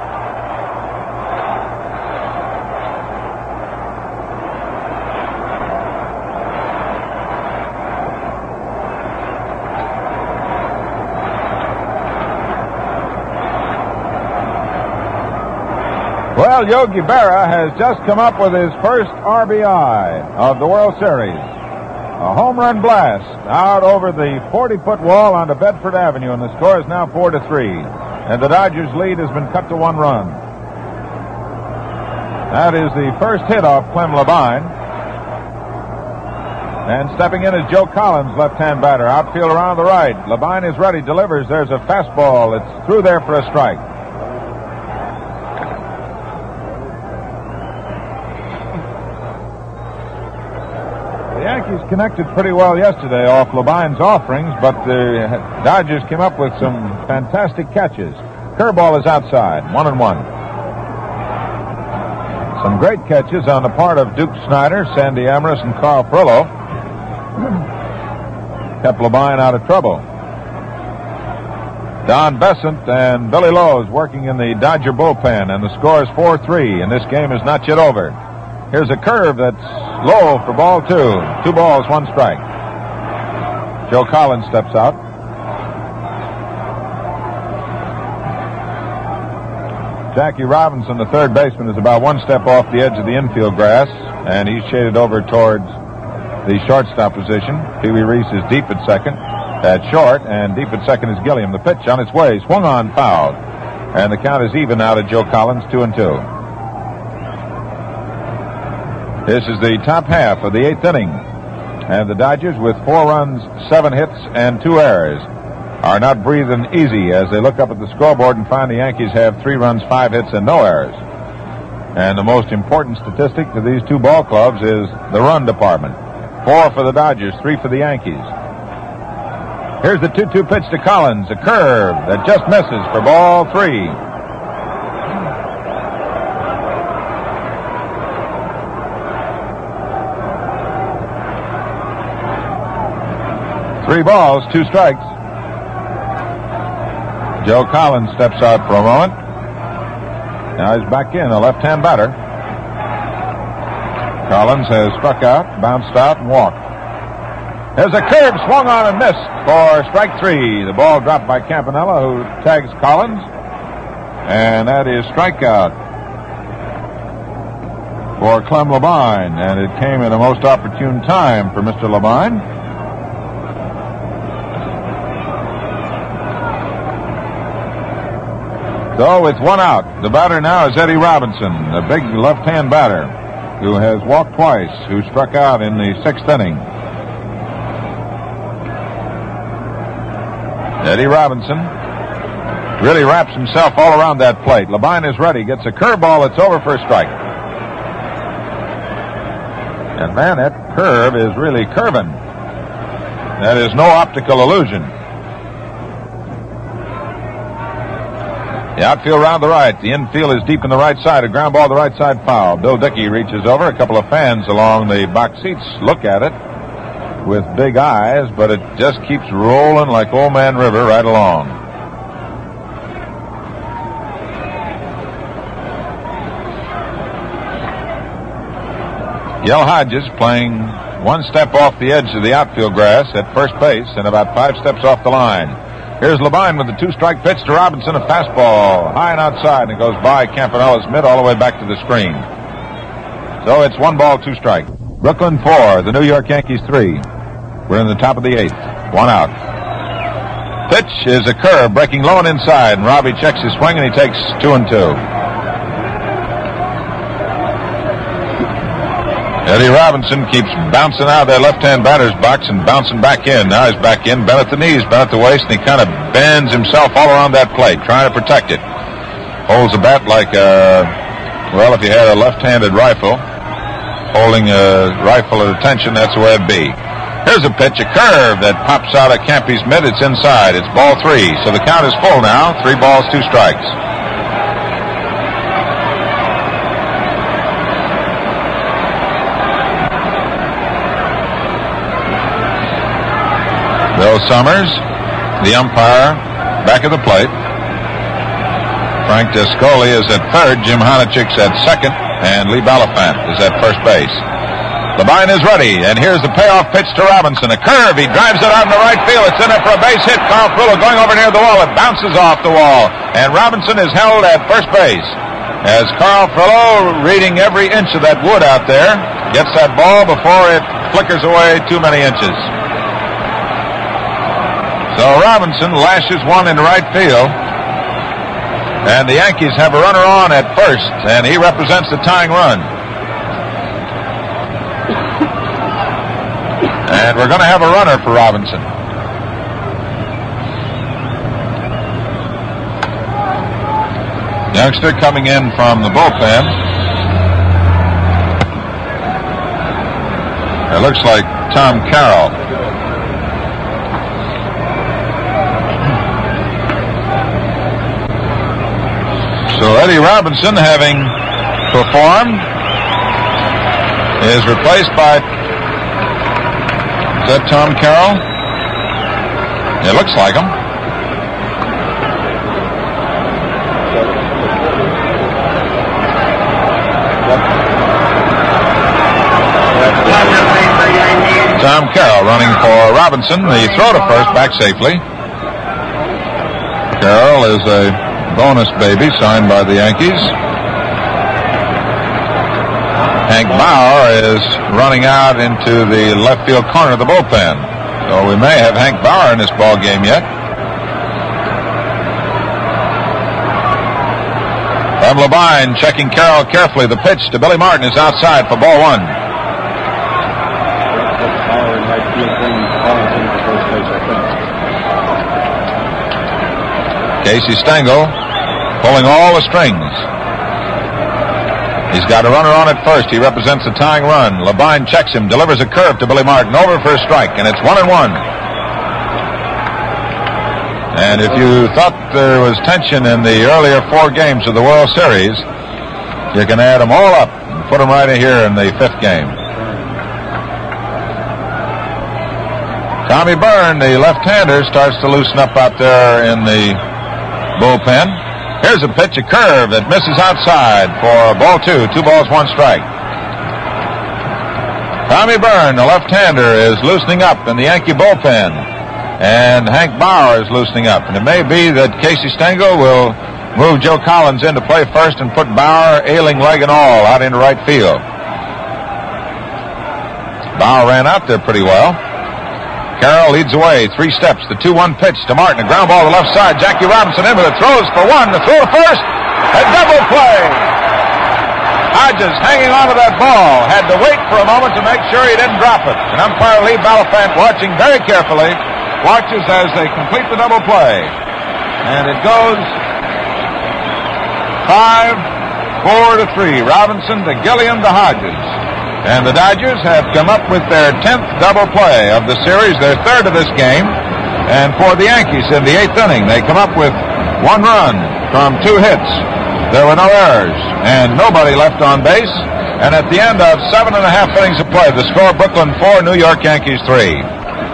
[SPEAKER 1] Well, Yogi Berra has just come up with his first RBI of the World Series. A home run blast out over the 40-foot wall onto Bedford Avenue, and the score is now 4-3. And the Dodgers' lead has been cut to 1 run. That is the first hit off Clem Labine. And stepping in is Joe Collins, left-hand batter. Outfield around the right. Labine is ready, delivers. There's a fastball. It's through there for a strike. The Yankees connected pretty well yesterday off Labine's offerings, but the Dodgers came up with some fantastic catches. Curveball is outside, 1-1. Some great catches on the part of Duke Snider, Sandy Amorous, and Carl Frillo. Kept Labine out of trouble. Don Besant and Billy Lowe's working in the Dodger bullpen, and the score is 4-3, and this game is not yet over. Here's a curve that's low for ball 2. 2 balls, 1 strike. Joe Collins steps out. Jackie Robinson, the third baseman, is about 1 step off the edge of the infield grass, and he's shaded over towards the shortstop position. Pee Wee Reese is deep at second, at short, and deep at second is Gilliam. The pitch on its way, swung on, fouled, and the count is even now to Joe Collins, 2-2. This is the top half of the 8th inning, and the Dodgers, with 4 runs, 7 hits, and 2 errors, are not breathing easy as they look up at the scoreboard and find the Yankees have 3 runs, 5 hits, and no errors. And the most important statistic to these 2 ball clubs is the run department. 4 for the Dodgers, 3 for the Yankees. Here's the 2-2 pitch to Collins, a curve that just misses for ball 3. 3 balls, 2 strikes. Joe Collins steps out for a moment. Now he's back in, a left-hand batter. Collins has struck out, bounced out, and walked. There's a curve swung on and missed for strike 3. The ball dropped by Campanella, who tags Collins. And that is strikeout for Clem Labine. And it came at a most opportune time for Mr. Labine. So with 1 out, the batter now is Eddie Robinson, the big left-hand batter, who has walked twice, who struck out in the 6th inning. Eddie Robinson really wraps himself all around that plate. Labine is ready, gets a curveball that's over for a strike. And man, that curve is really curving. That is no optical illusion. The outfield round the right. The infield is deep in the right side. A ground ball to the right side foul. Bill Dickey reaches over. A couple of fans along the box seats look at it with big eyes, but it just keeps rolling like Old Man River right along. Yale Hodges playing 1 step off the edge of the outfield grass at first base and about 5 steps off the line. Here's Labine with the 2-strike pitch to Robinson, a fastball high and outside, and it goes by Campanella's mitt all the way back to the screen. So it's 1 ball, 2 strikes. Brooklyn 4, the New York Yankees 3. We're in the top of the 8th. 1 out. Pitch is a curve breaking low and inside, and Robbie checks his swing and he takes 2-2. Eddie Robinson keeps bouncing out of that left-hand batter's box and bouncing back in. Now he's back in, bent at the knees, bent at the waist, and he kind of bends himself all around that plate, trying to protect it. Holds the bat like if you had a left-handed rifle, holding a rifle at attention, that's the way it'd be. Here's a pitch, a curve that pops out of Campy's mitt. It's inside. It's ball 3. So the count is full now. 3 balls, 2 strikes. Bill Summers, the umpire, back of the plate. Frank Descoli is at third. Jim Honachik's at second. And Lee Balafant is at first base. Labine is ready, and here's the payoff pitch to Robinson. A curve. He drives it out in the right field. It's in there for a base hit. Carl Fuller going over near the wall. It bounces off the wall, and Robinson is held at first base. As Carl Fuller, reading every inch of that wood out there, gets that ball before it flickers away too many inches. So Robinson lashes one in right field, and the Yankees have a runner on at first, and he represents the tying run. And we're going to have a runner for Robinson. Youngster coming in from the bullpen. It looks like Tom Carroll. So Eddie Robinson, having performed, is replaced by, is that Tom Carroll? It looks like him. Tom Carroll running for Robinson. The throw to first, back safely. Carroll is a bonus baby signed by the Yankees. Hank Bauer is running out into the left field corner of the bullpen. So we may have Hank Bauer in this ball game yet. From Labine, checking Carroll carefully. The pitch to Billy Martin is outside for ball 1. Casey Stengel pulling all the strings. He's got a runner on at first. He represents the tying run. Labine checks him, delivers a curve to Billy Martin, over for a strike, and it's 1-1. And if you thought there was tension in the earlier 4 games of the World Series, you can add them all up and put them right in here in the 5th game. Tommy Byrne, the left-hander, starts to loosen up out there in the bullpen. Here's a pitch, a curve that misses outside for ball 2. 2 balls, 1 strike. Tommy Byrne, the left-hander, is loosening up in the Yankee bullpen. And Hank Bauer is loosening up. And it may be that Casey Stengel will move Joe Collins in to play first and put Bauer, ailing leg and all, out into right field. Bauer ran out there pretty well. Carroll leads away, 3 steps. The 2-1 pitch to Martin. A ground ball to the left side. Jackie Robinson in with it. Throws for 1. The throw to first. A double play. Hodges hanging on to that ball. Had to wait for a moment to make sure he didn't drop it. And umpire Lee Balafant, watching very carefully, watches as they complete the double play. And it goes 5-4-3. Robinson to Gilliam to Hodges. And the Dodgers have come up with their 10th double play of the series, their 3rd of this game. And for the Yankees in the 8th inning, they come up with 1 run from 2 hits. There were no errors and nobody left on base. And at the end of 7.5 innings of play, the score: Brooklyn 4, New York Yankees 3.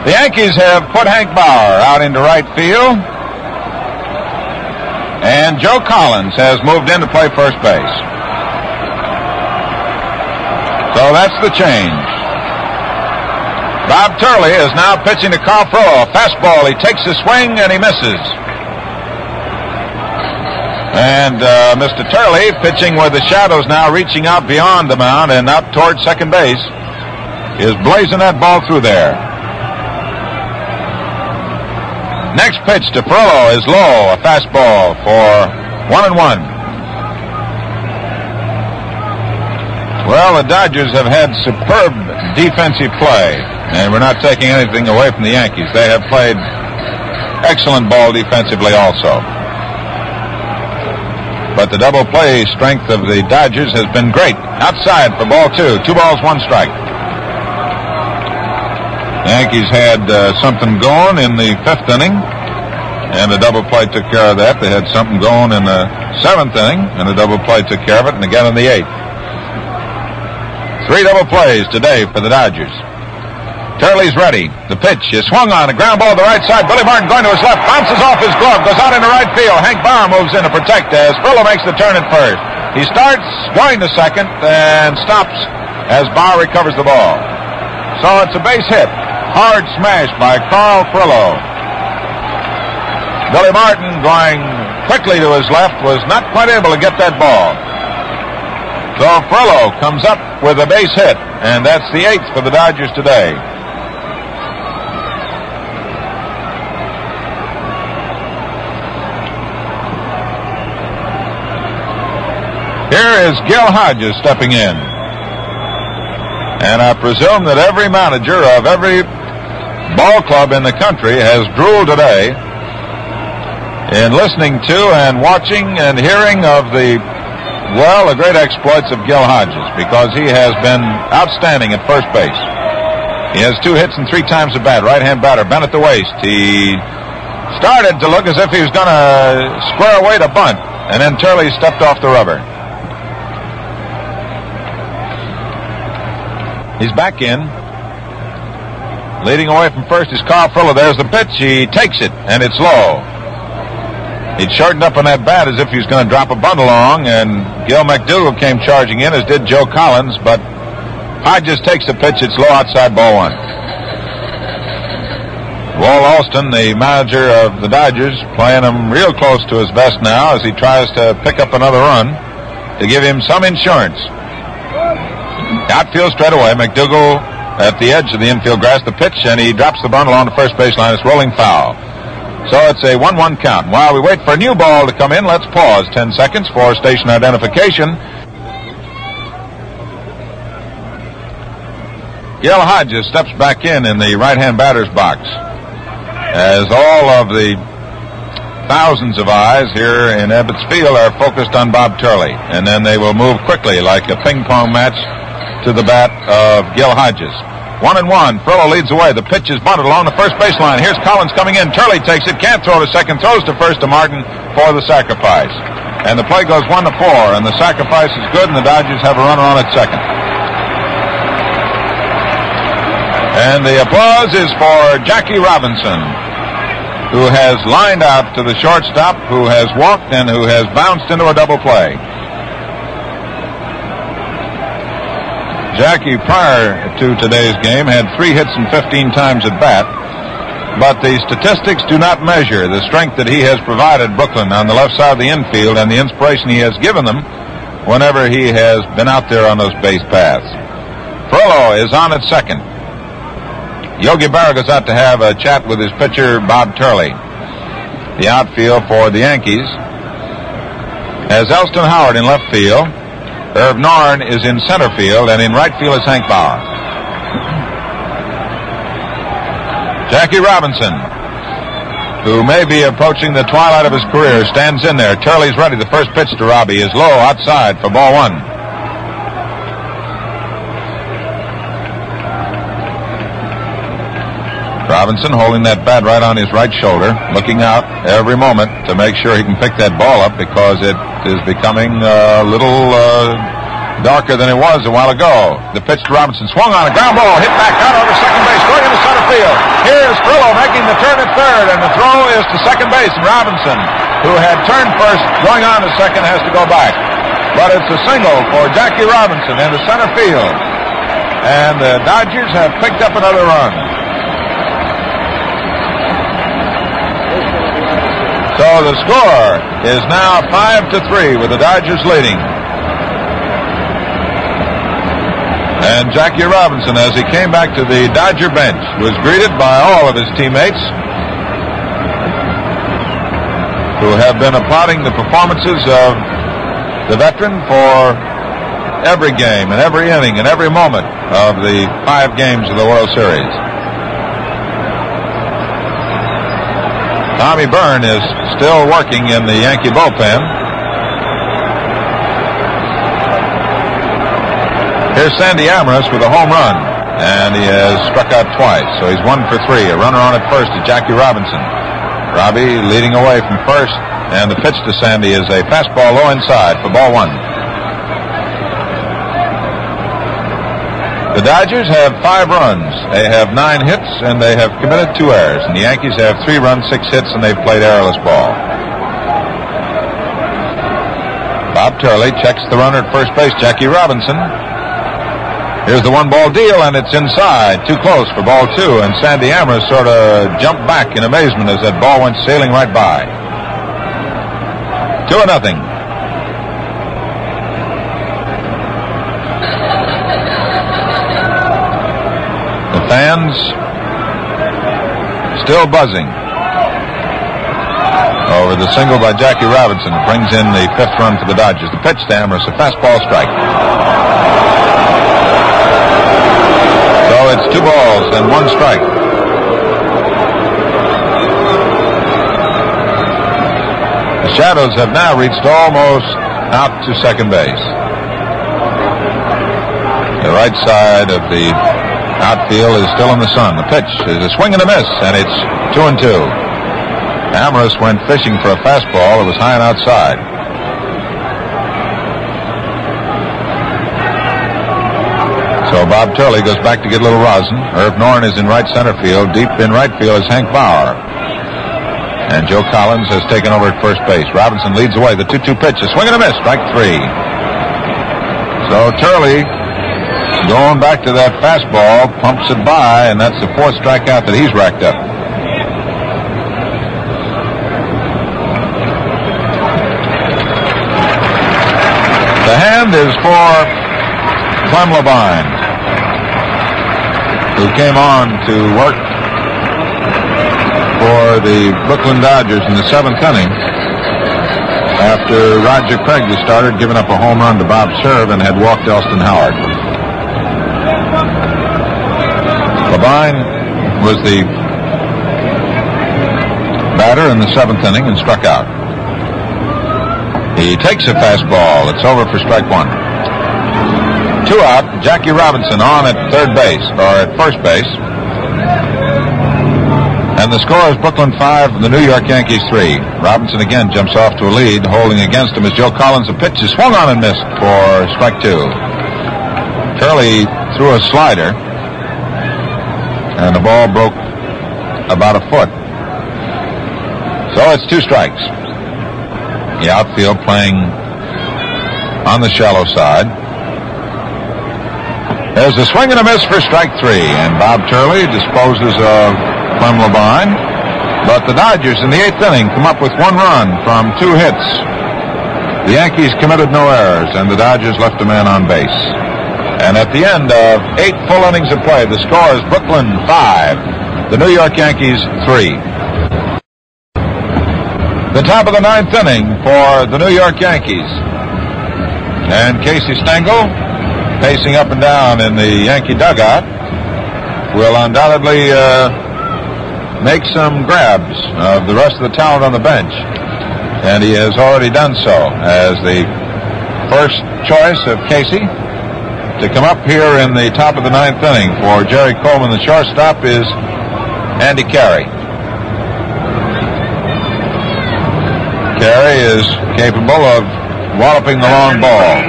[SPEAKER 1] The Yankees have put Hank Bauer out into right field. And Joe Collins has moved in to play first base. So that's the change. Bob Turley is now pitching to Carl Froh. A fastball. He takes a swing and he misses. And Mr. Turley, pitching with the shadows now reaching out beyond the mound and out toward second base, is blazing that ball through there. Next pitch to Froh is low. A fastball for 1-1. Well, the Dodgers have had superb defensive play, and we're not taking anything away from the Yankees. They have played excellent ball defensively also. But the double play strength of the Dodgers has been great. Outside for ball 2. 2 balls, 1 strike. The Yankees had something going in the 5th inning, and the double play took care of that. They had something going in the 7th inning, and the double play took care of it, and again in the 8th. 3 double plays today for the Dodgers. Turley's ready. The pitch is swung on. A ground ball to the right side. Billy Martin going to his left. Bounces off his glove. Goes out into right field. Hank Bauer moves in to protect as Frillo makes the turn at first. He starts going to second and stops as Bauer recovers the ball. So it's a base hit. Hard smash by Carl Frillo. Billy Martin, going quickly to his left, was not quite able to get that ball. So Frillo comes up with a base hit, and that's the 8th for the Dodgers today. Here is Gil Hodges stepping in. And I presume that every manager of every ball club in the country has drooled today in listening to and watching and hearing of the great exploits of Gil Hodges, because he has been outstanding at first base. He has 2 hits and 3 times at bat. Right-hand batter, bent at the waist. He started to look as if he was going to square away to bunt, and then Turley stepped off the rubber. He's back in. Leading away from first is Carl Frillo. There's the pitch. He takes it, and it's low. He'd shortened up on that bat as if he was going to drop a bunt along, and Gil McDougall came charging in, as did Joe Collins, but Hodges takes the pitch. It's low outside, ball 1. Walt Alston, the manager of the Dodgers, playing him real close to his best now as he tries to pick up another run to give him some insurance. Outfield straight away. McDougall at the edge of the infield grass. The pitch, and he drops the bunt along the first baseline. It's rolling foul. So it's a 1-1 count. While we wait for a new ball to come in, let's pause 10 seconds for station identification. Gil Hodges steps back in the right-hand batter's box as all of the thousands of eyes here in Ebbets Field are focused on Bob Turley, and then they will move quickly like a ping-pong match to the bat of Gil Hodges. 1-1. Frillo leads away. The pitch is bunted along the first baseline. Here's Collins coming in. Turley takes it. Can't throw to second. Throws to first to Martin for the sacrifice. And the play goes 1-4. And the sacrifice is good, and the Dodgers have a runner on at second. And the applause is for Jackie Robinson, who has lined out to the shortstop, who has walked, and who has bounced into a double play. Jackie, prior to today's game, had 3 hits and 15 times at bat, but the statistics do not measure the strength that he has provided Brooklyn on the left side of the infield and the inspiration he has given them whenever he has been out there on those base paths. Frollo is on at second. Yogi Berra goes out to have a chat with his pitcher, Bob Turley. The outfield for the Yankees has Elston Howard in left field. Irv Norn is in center field, and in right field is Hank Bauer. Jackie Robinson, who may be approaching the twilight of his career, stands in there. Turley's ready. The first pitch to Robbie is low outside for ball 1. Robinson holding that bat right on his right shoulder, looking out every moment to make sure he can pick that ball up because it is becoming a little darker than it was a while ago. The pitch to Robinson swung on a ground ball, hit back out over second base, going into center field. Here's Frollo making the turn at third, and the throw is to second base, and Robinson, who had turned first, going on to second, has to go back. But it's a single for Jackie Robinson into center field, and the Dodgers have picked up another run. So the score is now 5-3 with the Dodgers leading. And Jackie Robinson, as he came back to the Dodger bench, was greeted by all of his teammates who have been applauding the performances of the veteran for every game and every inning and every moment of the 5 games of the World Series. Tommy Byrne is still working in the Yankee bullpen. Here's Sandy Amorous with a home run, and he has struck out twice, so he's 1 for 3. A runner on at first to Jackie Robinson. Robbie leading away from first, and the pitch to Sandy is a fastball low inside for ball 1. The Dodgers have 5 runs. They have 9 hits, and they have committed 2 errors. And the Yankees have 3 runs, 6 hits, and they've played errorless ball. Bob Turley checks the runner at first base, Jackie Robinson. Here's the 1-ball deal, and it's inside. Too close for ball 2, and Sandy Amorous sort of jumped back in amazement as that ball went sailing right by. 2-0. Fans still buzzing over the single by Jackie Robinson. It brings in the 5th run for the Dodgers. The pitch to Amorous, a fastball strike. So it's 2 balls and 1 strike. The Shadows have now reached almost out to second base. The right side of the outfield is still in the sun. The pitch is a swing and a miss, and it's 2-2. Amorous went fishing for a fastball that was high and outside. So Bob Turley goes back to get a little rosin. Irv Norn is in right center field. Deep in right field is Hank Bauer. And Joe Collins has taken over at first base. Robinson leads away. The 2-2 pitch, a swing and a miss, strike 3. So Turley, going back to that fastball, pumps it by, and that's the 4th strikeout that he's racked up. The hand is for Clem Levine, who came on to work for the Brooklyn Dodgers in the 7th inning after Roger Craig, the starter, had given up a home run to Bob Cerv and had walked Elston Howard. Levine was the batter in the 7th inning and struck out. He takes a fastball. It's over for strike 1. 2 out. Jackie Robinson on at third base, or at first base. And the score is Brooklyn 5, the New York Yankees 3. Robinson again jumps off to a lead. Holding against him is Joe Collins. The pitch is swung on and missed for strike 2. Turley threw a slider. and the ball broke about a foot. So it's 2 strikes. The outfield playing on the shallow side. There's a swing and a miss for strike 3, and Bob Turley disposes of Clem Labine. But the Dodgers in the 8th inning come up with 1 run from 2 hits. The Yankees committed no errors, and the Dodgers left a man on base. And at the end of 8 full innings of play, the score is Brooklyn 5, the New York Yankees 3. The top of the 9th inning for the New York Yankees. And Casey Stengel, pacing up and down in the Yankee dugout, will undoubtedly make some grabs of the rest of the talent on the bench. And he has already done so, as the first choice of Casey to come up here in the top of the 9th inning for Jerry Coleman. The shortstop is Andy Carey. Carey is capable of walloping the long ball,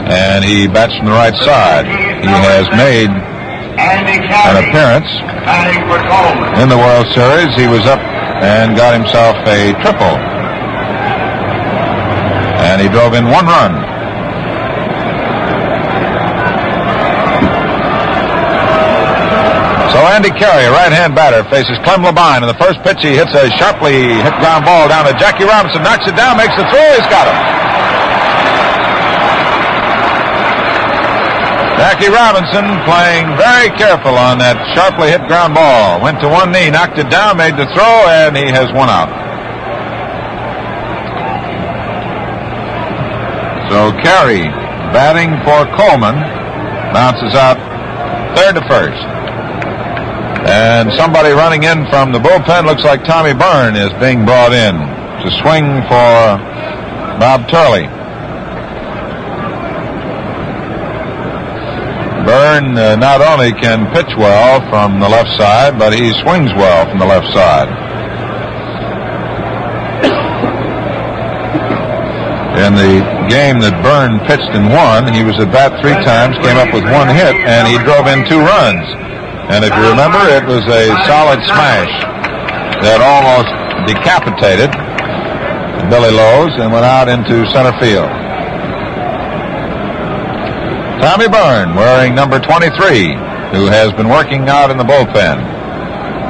[SPEAKER 1] and he bats from the right side. He has made an appearance in the World Series. He was up and got himself a triple, and he drove in 1 run. So Andy Carey, a right-hand batter, faces Clem Labine. In the first pitch, he hits a sharply hit ground ball down to Jackie Robinson, knocks it down, makes the throw, he's got him. Jackie Robinson playing very careful on that sharply hit ground ball. Went to one knee, knocked it down, made the throw, and he has 1 out. So Carey, batting for Coleman, bounces out 3rd to 1st. And somebody running in from the bullpen, looks like Tommy Byrne, is being brought in to swing for Bob Turley. Byrne not only can pitch well from the left side, but he swings well from the left side. In the game that Byrne pitched and won, he was at bat 3 times, came up with 1 hit, and he drove in 2 runs. And if you remember, it was a solid smash that almost decapitated Billy Lowe's and went out into center field. Tommy Byrne, wearing number 23, who has been working out in the bullpen,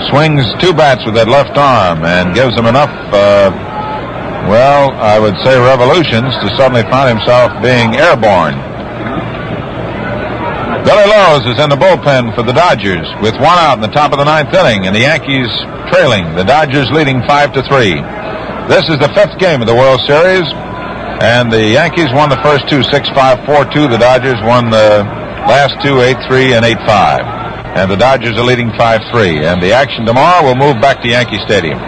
[SPEAKER 1] swings 2 bats with that left arm and gives him enough, I would say revolutions to suddenly find himself being airborne. Billy Lowe's is in the bullpen for the Dodgers with 1 out in the top of the 9th inning, and the Yankees trailing, the Dodgers leading 5-3. This is the 5th game of the World Series, and the Yankees won the first 2 6-5, 4-2. The Dodgers won the last 2 8-3 and 8-5, and the Dodgers are leading 5-3. And the action tomorrow will move back to Yankee Stadium.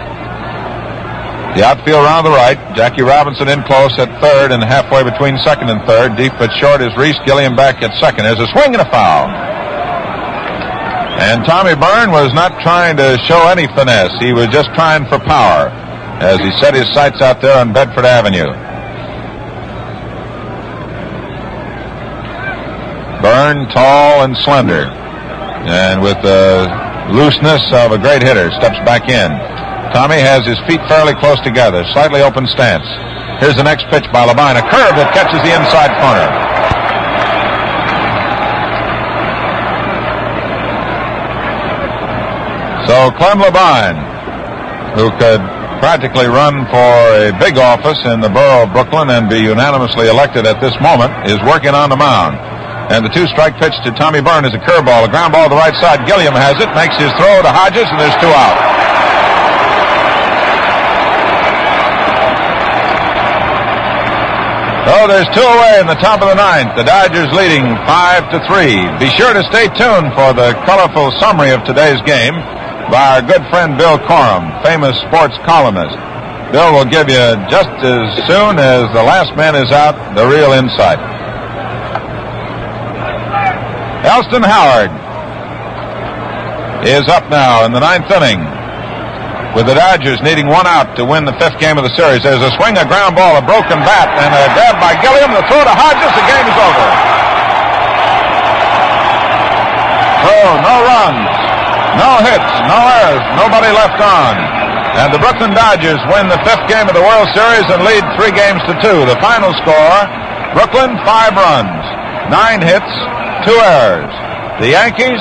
[SPEAKER 1] The outfield around the right, Jackie Robinson in close at 3rd and halfway between 2nd and 3rd. Deep but short is Reese Gilliam back at 2nd. There's a swing and a foul. And Tommy Byrne was not trying to show any finesse. He was just trying for power as he set his sights out there on Bedford Avenue. Byrne, tall and slender, and with the looseness of a great hitter, steps back in. Tommy has his feet fairly close together, slightly open stance. Here's the next pitch by Labine, a curve that catches the inside corner. So Clem Labine, who could practically run for a big office in the borough of Brooklyn and be unanimously elected at this moment, is working on the mound. And the 2-strike pitch to Tommy Byrne is a curveball, a ground ball to the right side. Gilliam has it, makes his throw to Hodges, and there's 2 out. So there's 2 away in the top of the 9th. The Dodgers leading 5-3. Be sure to stay tuned for the colorful summary of today's game by our good friend Bill Corum, famous sports columnist. Bill will give you, just as soon as the last man is out, the real insight. Elston Howard is up now in the 9th inning, with the Dodgers needing 1 out to win the 5th game of the series. There's a swing, a ground ball, a broken bat, and a grab by Gilliam. The throw to Hodges. The game is over. For no runs, no hits, no errors, nobody left on. And the Brooklyn Dodgers win the 5th game of the World Series and lead 3-2. The final score, Brooklyn 5 runs, 9 hits, 2 errors. The Yankees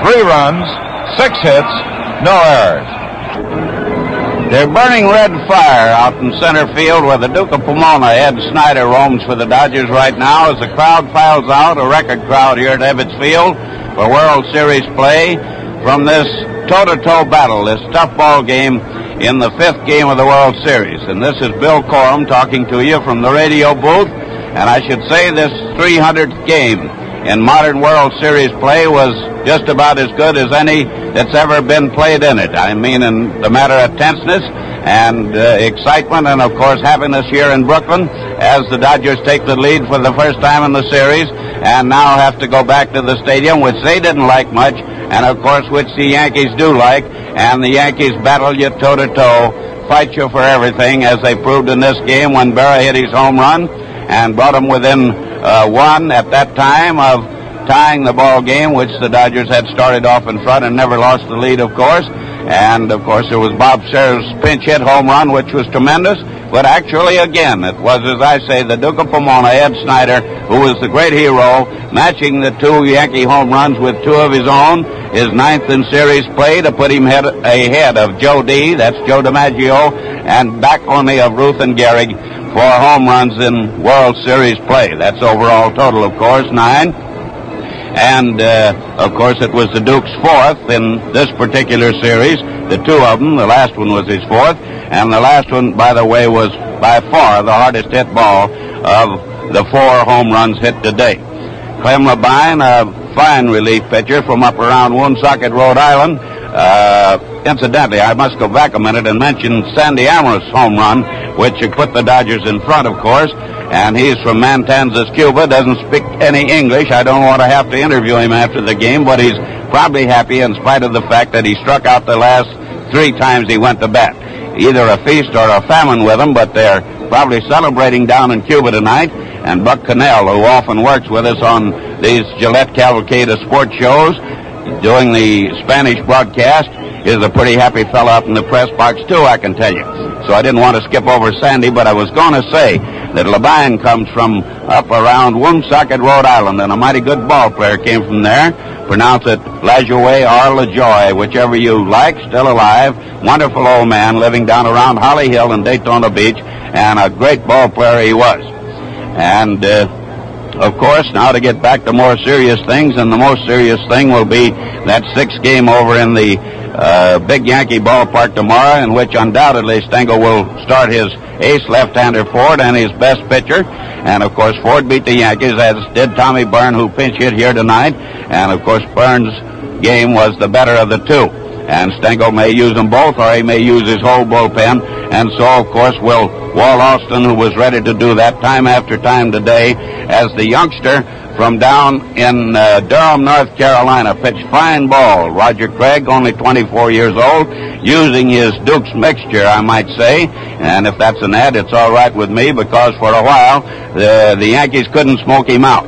[SPEAKER 1] 3 runs, 6 hits, no errors.
[SPEAKER 5] They're burning red fire out in center field where the Duke of Pomona, Ed Snyder, roams for the Dodgers right now as the crowd files out, a record crowd here at Ebbets Field for World Series play from this toe-to-toe battle, this tough ball game in the 5th game of the World Series. And this is Bill Corum talking to you from the radio booth. And I should say this 300th game in modern World Series play was just about as good as any that's ever been played in it. I mean, in the matter of tenseness and excitement and, of course, happiness here in Brooklyn as the Dodgers take the lead for the first time in the series and now have to go back to the stadium, which they didn't like much, and, of course, which the Yankees do like. And the Yankees battle you toe-to-toe, fight you for everything, as they proved in this game when Berra hit his home run and brought them within 1 at that time of tying the ball game, which the Dodgers had started off in front and never lost the lead, of course. And, of course, there was Bob Serra's pinch hit home run, which was tremendous. But actually, again, it was, as I say, the Duke of Pomona, Ed Snyder, who was the great hero, matching the 2 Yankee home runs with 2 of his own, his 9th in series play to put him ahead of Joe D., that's Joe DiMaggio, and back only of Ruth and Gehrig for home runs in World Series play. That's overall total, of course, 9. And, of course, it was the Duke's 4th in this particular series, the 2 of them. The last one was his 4th. And the last one, by the way, was by far the hardest hit ball of the 4 home runs hit today. Clem Labine, a fine relief pitcher from up around Woonsocket, Rhode Island. Incidentally, I must go back a minute and mention Sandy Amorous' home run, which put the Dodgers in front, of course. And he's from Matanzas, Cuba, doesn't speak any English. I don't want to have to interview him after the game, but he's probably happy in spite of the fact that he struck out the last 3 times he went to bat. Either a feast or a famine with him, but they're probably celebrating down in Cuba tonight. And Buck Cannell, who often works with us on these Gillette Cavalcade of sports shows, doing the Spanish broadcast, is a pretty happy fellow up in the press box, too, I can tell you. So I didn't want to skip over Sandy, but I was going to say that Labine comes from up around Woonsocket, Rhode Island, and a mighty good ball player came from there. Pronounce it LaJoie or LaJoy, whichever you like, still alive. Wonderful old man living down around Holly Hill in Daytona Beach, and a great ball player he was. And, of course, now to get back to more serious things, and the most serious thing will be that 6th game over in the big Yankee ballpark tomorrow, in which undoubtedly Stengel will start his ace left-hander Ford and his best pitcher. And, of course, Ford beat the Yankees, as did Tommy Byrne, who pinch hit here tonight. And, of course, Byrne's game was the better of the 2. And Stengel may use them both, or he may use his whole bullpen. And so, of course, will Walt Austin, who was ready to do that time after time today, as the youngster from down in Durham, North Carolina, pitched fine ball. Roger Craig, only 24 years old, using his Duke's mixture, I might say. And if that's an ad, it's all right with me, because for a while the Yankees couldn't smoke him out.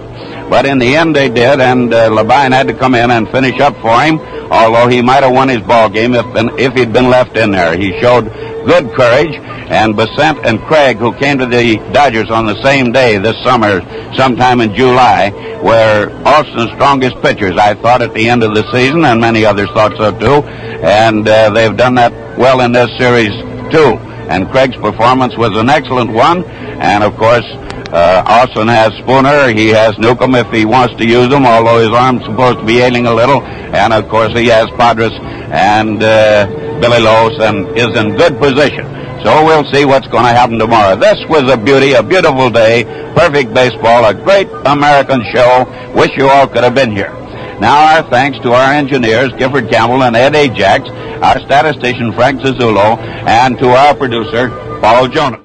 [SPEAKER 5] But in the end they did, and Labine had to come in and finish up for him, although he might have won his ball game if he'd been left in there. He showed good courage, and Besant and Craig, who came to the Dodgers on the same day this summer, sometime in July, were Austin's strongest pitchers, I thought, at the end of the season, and many others thought so too. And they've done that well in this series too. And Craig's performance was an excellent one. And of course, Austin has Spooner, he has Newcomb if he wants to use them, although his arm's supposed to be ailing a little. And of course he has Padres and Billy Loos, and is in good position. So we'll see what's going to happen tomorrow. This was a beauty, a beautiful day, perfect baseball, a great American show. Wish you all could have been here. Now our thanks to our engineers, Gifford Campbell and Ed Ajax, our statistician, Frank Zazzulo, and to our producer, Paul Jonas.